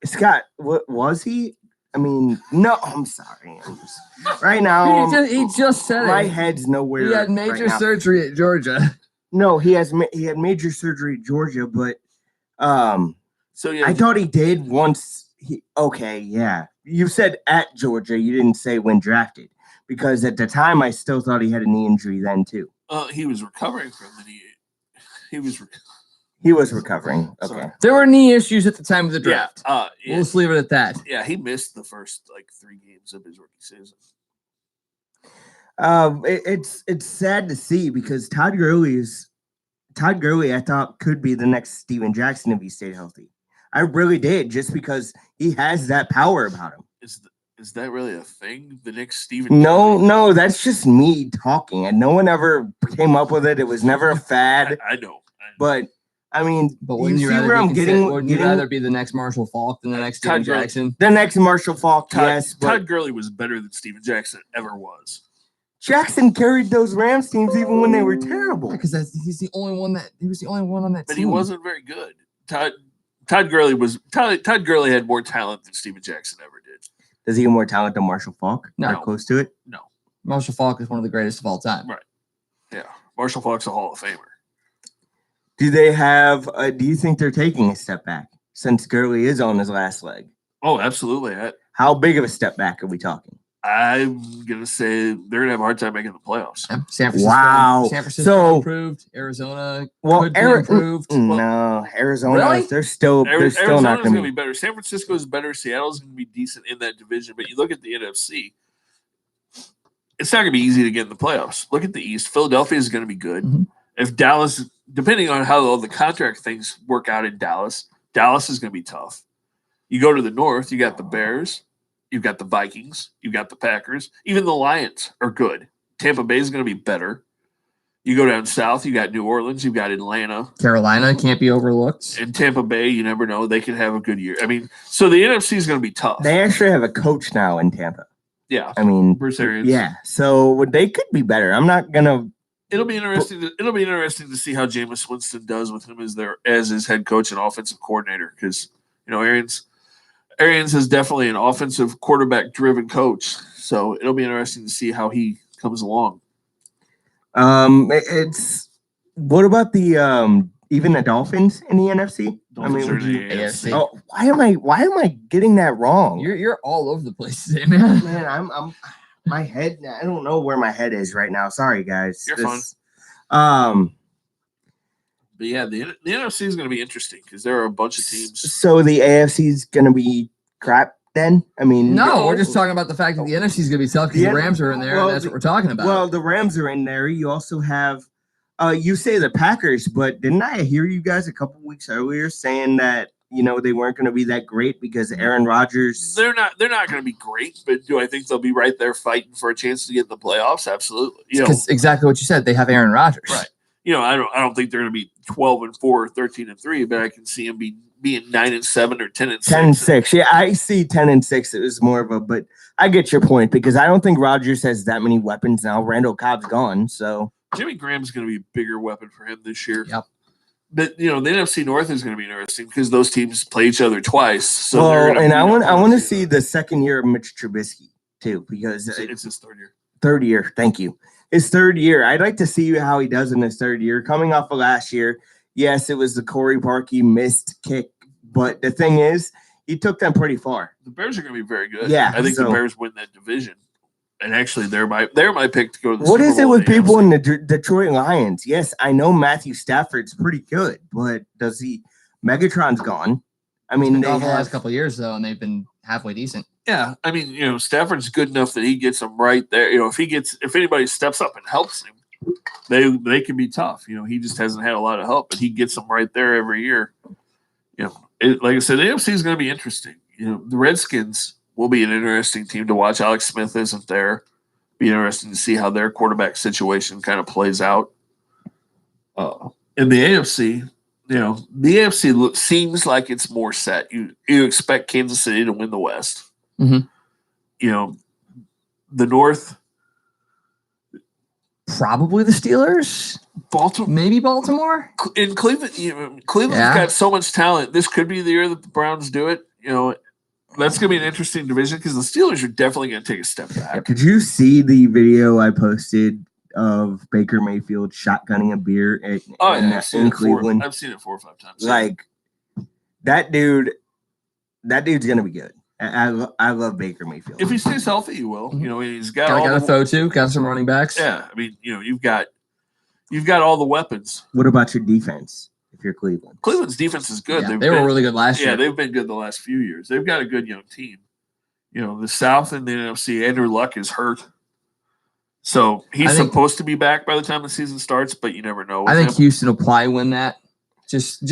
Scott, what was he? No, I'm sorry. Right now, he just said my it. head's nowhere. He had major surgery at Georgia. No, he had major surgery at Georgia, but so yeah, I thought he did once. You said at Georgia. You didn't say when drafted, because at the time I still thought he had a knee injury then too. He was recovering from the knee. He was recovering. Okay. Sorry. There were knee issues at the time of the Yeah, draft. yeah, We'll just leave it at that. yeah. He missed the first like 3 games of his rookie season. It's sad to see because Todd Gurley, I thought could be the next Steven Jackson if he stayed healthy. I really did, just because he has that power about him. Is that really a thing? The next Steven? No, that's just me talking, and no one ever came up with it. It was never a fad. I know. But I mean, But you wouldn't see you rather where I'm wouldn't you getting rather be the next Marshall Falk than the next Steven Todd Gurley. Jackson? the next Marshall Falk. Yes, but Todd Gurley was better than Steven Jackson ever was. Jackson carried those Rams teams even when they were terrible. Because he was the only one on that But team. he wasn't very good. Todd Gurley had more talent than Steven Jackson ever did. Does he have more talent than Marshall Falk? No. Or close to it. No. Marshall Falk is one of the greatest of all time. Right. Yeah. Marshall Falk's a Hall of Famer. Do they have? Do you think they're taking a step back since Gurley is on his last leg? Oh, absolutely. How big of a step back are we talking? I'm gonna say they're gonna have a hard time making the playoffs. Yep. San Francisco. Wow. San Francisco So- improved. Arizona Well, could be improved. No, Arizona. Really? They're still Arizona's not going to going be to be. better. San Francisco is better. Seattle's going to be decent in that division. But you look at the NFC, it's not going to be easy to get in the playoffs. Look at the East. Philadelphia is going to be good. Mhm. If Dallas, depending on how all the contract things work out in Dallas is going to be tough. You go to the North, you got the Bears, you've got the Vikings, you've got the Packers. Even the Lions are good. Tampa Bay is going to be better. You go down south, you got New Orleans, you've got Atlanta. Carolina can't be overlooked. And Tampa Bay, you never know. They could have a good year. I mean, so the NFC is going to be tough. They actually have a coach now in Tampa. Yeah. I mean, Bruce Arians. yeah. So they could be better. I'm not gonna. It'll be interesting to see how Jameis Winston does with him as his head coach and offensive coordinator, because Arians is definitely an offensive quarterback driven coach. So it'll be interesting to see how he comes along. It's what about the even the Dolphins in the NFC? Dolphins are would in you- the AFC. Oh, why am I getting that wrong? You're all over the place today, man. Man, I'm my head. I don't know where my head is right now. Sorry, guys. You're fine. But yeah, the NFC is going to be interesting because there are a bunch of teams. So the AFC is gonna be crap then? I mean, No, we're just talking about the fact that the NFC is going to be tough because Yeah, the Rams are in there, well, and that's what we're talking about. Well, the Rams are in there. You also have, you say the Packers, but didn't I hear you guys a couple weeks earlier saying that they weren't going to be that great because Aaron Rodgers? They're not going to be great, but do I think they'll be right there fighting for a chance to get in the playoffs? Absolutely. Because exactly what you said, they have Aaron Rodgers. Right. I don't think they're going to be 12-4 or 13-3, but I can see them being 9-7 or 10-6. 10-6. Yeah, I see 10-6. It was more of a, but I get your point because I don't think Rodgers has that many weapons now. Randall Cobb's gone, so Jimmy Graham's going to be a bigger weapon for him this year. Yep. But the NFC North is going to be interesting because those teams play each other twice. So well, and I want to see see the second year of Mitch Trubisky too because it's his third year. Third year, thank you. His third year. I'd like to see how he does in his third year. Coming off of last year, yes, it was the Corey Parkey missed kick, but the thing is, he took them pretty far. The Bears are going to be very good. Yeah, I think the so- Bears win that division. And actually, they're my pick to go to the What Super is it Bowl with in the people AFC. in the Detroit Lions? Yes, I know Matthew Stafford's pretty good, but does he? Megatron's gone. I mean, Been they gone for the have, last couple of years, though, and they've been halfway decent. Yeah, I mean, Stafford's good enough that he gets them right there. If anybody steps up and helps him, they can be tough. He just hasn't had a lot of help, but he gets them right there every year. Like I said, the AFC is going to be interesting. The Redskins will be an interesting team to watch. Alex Smith isn't there. Be interesting to see how their quarterback situation kind of plays out. In the AFC, seems like it's more set. You expect Kansas City to win the West. Mhm. The North, Probably the Steelers, Baltimore. maybe Baltimore. In Cleveland, Cleveland's Yeah. got so much talent. This could be the year that the Browns do it. That's going to be an interesting division because the Steelers are definitely going to take a step back. Did you see the video I posted of Baker Mayfield shotgunning a beer I've seen in it Cleveland? I've seen it 4 or 5 times. Like that dude's gonna be good. I love Baker Mayfield. If he stays healthy, he will. He's got Got all a the, throw too. Got some running backs. yeah. I mean, you've got all the weapons. What about your defense? if you're Cleveland. Cleveland's defense is good. Yeah, they were really good last year. Yeah, they've been good the last few years. They've got a good young team. You know, the South and the NFC, Andrew Luck is hurt. So he's supposed to be back by the time the season starts, but you never know. I think Houston will probably win that. Just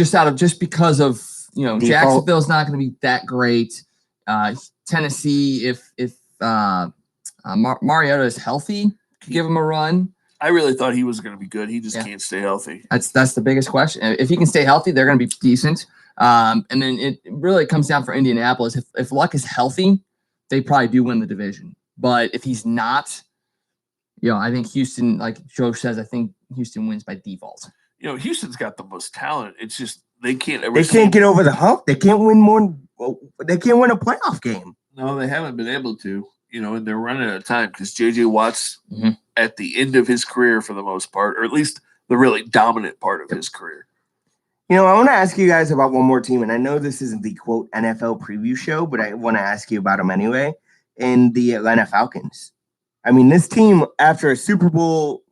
because of Default. Jacksonville's not going to be that great. Tennessee, if Mariota is healthy, could give him a run. I really thought he was going to be good. He just can't stay healthy. That's the biggest question. If he can stay healthy, they're going to be decent. And then it really comes down for Indianapolis. If Luck is healthy, they probably do win the division. But if he's not, I think Houston, like Joe says, I think Houston wins by default. Houston's got the most talent. It's just they can't ever. They can't get over the hump. They can't win more. They can't win a playoff game. No, they haven't been able to. And they're running out of time because J.J. Watt's at the end of his career for the most part, or at least the really dominant part of his career. I want to ask you guys about one more team, and I know this isn't the quote NFL preview show, but I want to ask you about them anyway. In the Atlanta Falcons. I mean, this team after a Super Bowl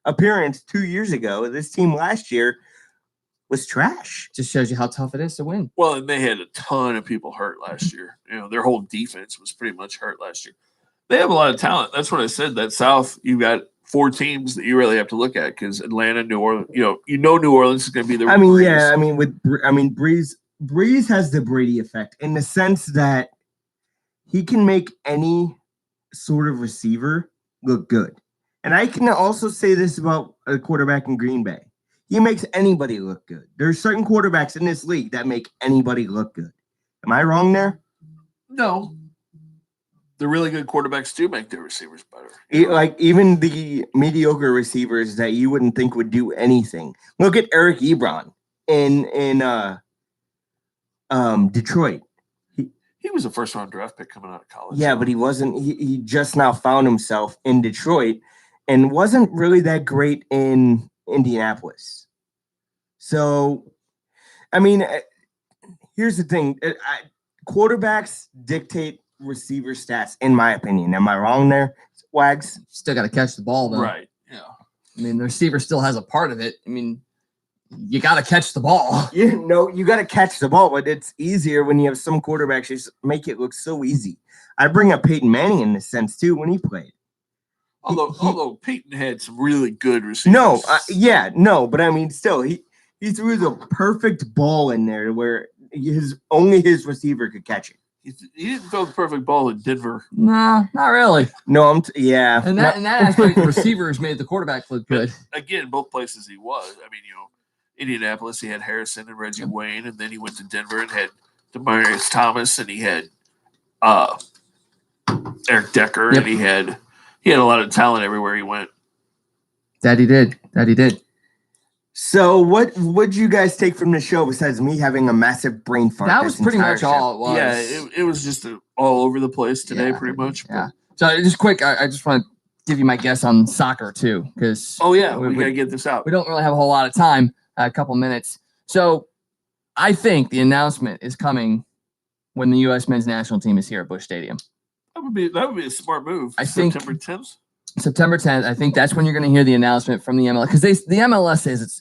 appearance 2 years ago, this team last year was trash. Just shows you how tough it is to win. Well, and they had a ton of people hurt last year. Their whole defense was pretty much hurt last year. They have a lot of talent. That's what I said. That South, you've got 4 teams that you really have to look at because Atlanta, New Orleans, New Orleans is going to be the. Breeze has the Brady effect in the sense that he can make any sort of receiver look good. And I can also say this about a quarterback in Green Bay. He makes anybody look good. There's certain quarterbacks in this league that make anybody look good. Am I wrong there? No. The really good quarterbacks do make their receivers better. Even the mediocre receivers that you wouldn't think would do anything. Look at Eric Ebron in Detroit. He was a first-round draft pick coming out of college. Yeah, but he wasn't. He just now found himself in Detroit and wasn't really that great in Indianapolis. So, I mean, here's the thing. Quarterbacks dictate receiver stats, in my opinion. Am I wrong there, Wags? Still got to catch the ball, though. Right, yeah. I mean, the receiver still has a part of it. I mean, you got to catch the ball. You got to catch the ball, but it's easier when you have some quarterbacks just make it look so easy. I bring up Peyton Manning in this sense, too, when he played. Although Peyton had some really good receivers. But I mean, still, he threw the perfect ball in there where only his receiver could catch it. He didn't throw the perfect ball in Denver. Nah, not really. No, And that aspect, the receivers made the quarterback look good. But again, both places he was. I mean, Indianapolis, he had Harrison and Reggie Wayne, and then he went to Denver and had Demaryius Thomas, and he had Eric Decker, and he had a lot of talent everywhere he went. That he did. So what would you guys take from the show besides me having a massive brain fart? That was pretty much all it was. Yeah, it was just all over the place today, pretty much. Yeah. So just quick, I just want to give you my guess on soccer too, because we got to get this out. We don't really have a whole lot of time, a couple minutes. So I think the announcement is coming when the U.S. men's national team is here at Busch Stadium. That would be a smart move. I think September 10th. September 10th. I think that's when you're going to hear the announcement from the MLS, because the MLS says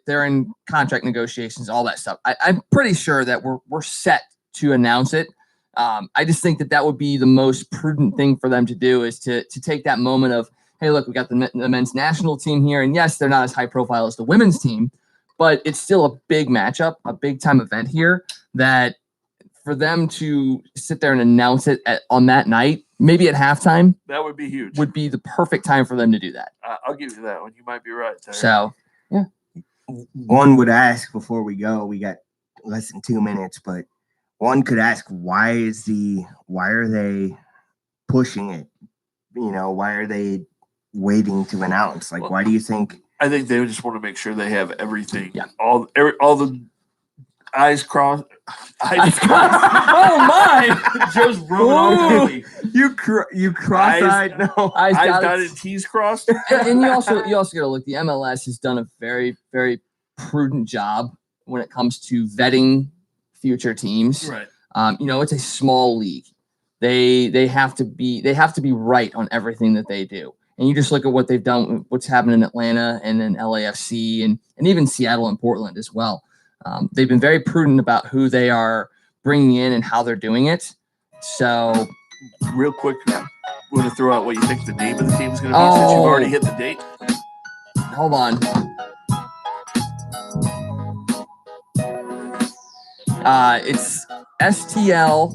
they're in contract negotiations, all that stuff. I'm pretty sure that we're set to announce it. I just think that would be the most prudent thing for them to do, is to take that moment of, hey, look, we got the men's national team here, and yes, they're not as high profile as the women's team, but it's still a big matchup, a big time event here, that for them to sit there and announce it on that night, maybe at halftime, that would be huge. Would be the perfect time for them to do that. I'll give you that one. You might be right, Tyler. So, yeah. One would ask before we go, we got less than 2 minutes, but one could ask, why are they pushing it? Why are they waiting to announce? Why do you think? I think they just want to make sure they have everything. Yeah. All the eyes crossed. Oh my! Joe's rubbing on me. You cross-eyed. Eyes dotted, T's crossed. And you also got to look. The MLS has done a very, very prudent job when it comes to vetting future teams. Right. It's a small league. They have to be right on everything that they do. And you just look at what they've done, what's happened in Atlanta and then LAFC and even Seattle and Portland as well. They've been very prudent about who they are bringing in and how they're doing it. So, real quick, we want to throw out what you think the name of the team is going to be since you've already hit the date. Hold on. It's STL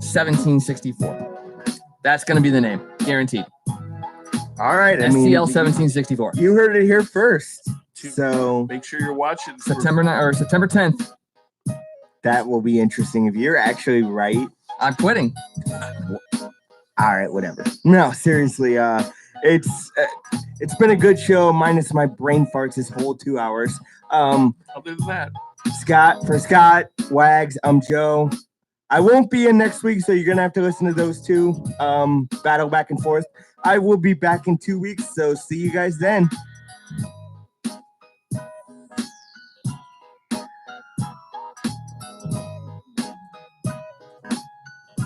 1764. That's going to be the name, guaranteed. All right. STL 1764. You heard it here first. So make sure you're watching September 10th. That will be interesting. If you're actually right, I'm quitting. All right, whatever. No, seriously. It's been a good show, minus my brain farts this whole 2 hours. Other than that, Scott, Wags, I'm Joe. I won't be in next week, so you're gonna have to listen to those two battle back and forth. I will be back in 2 weeks, so see you guys then.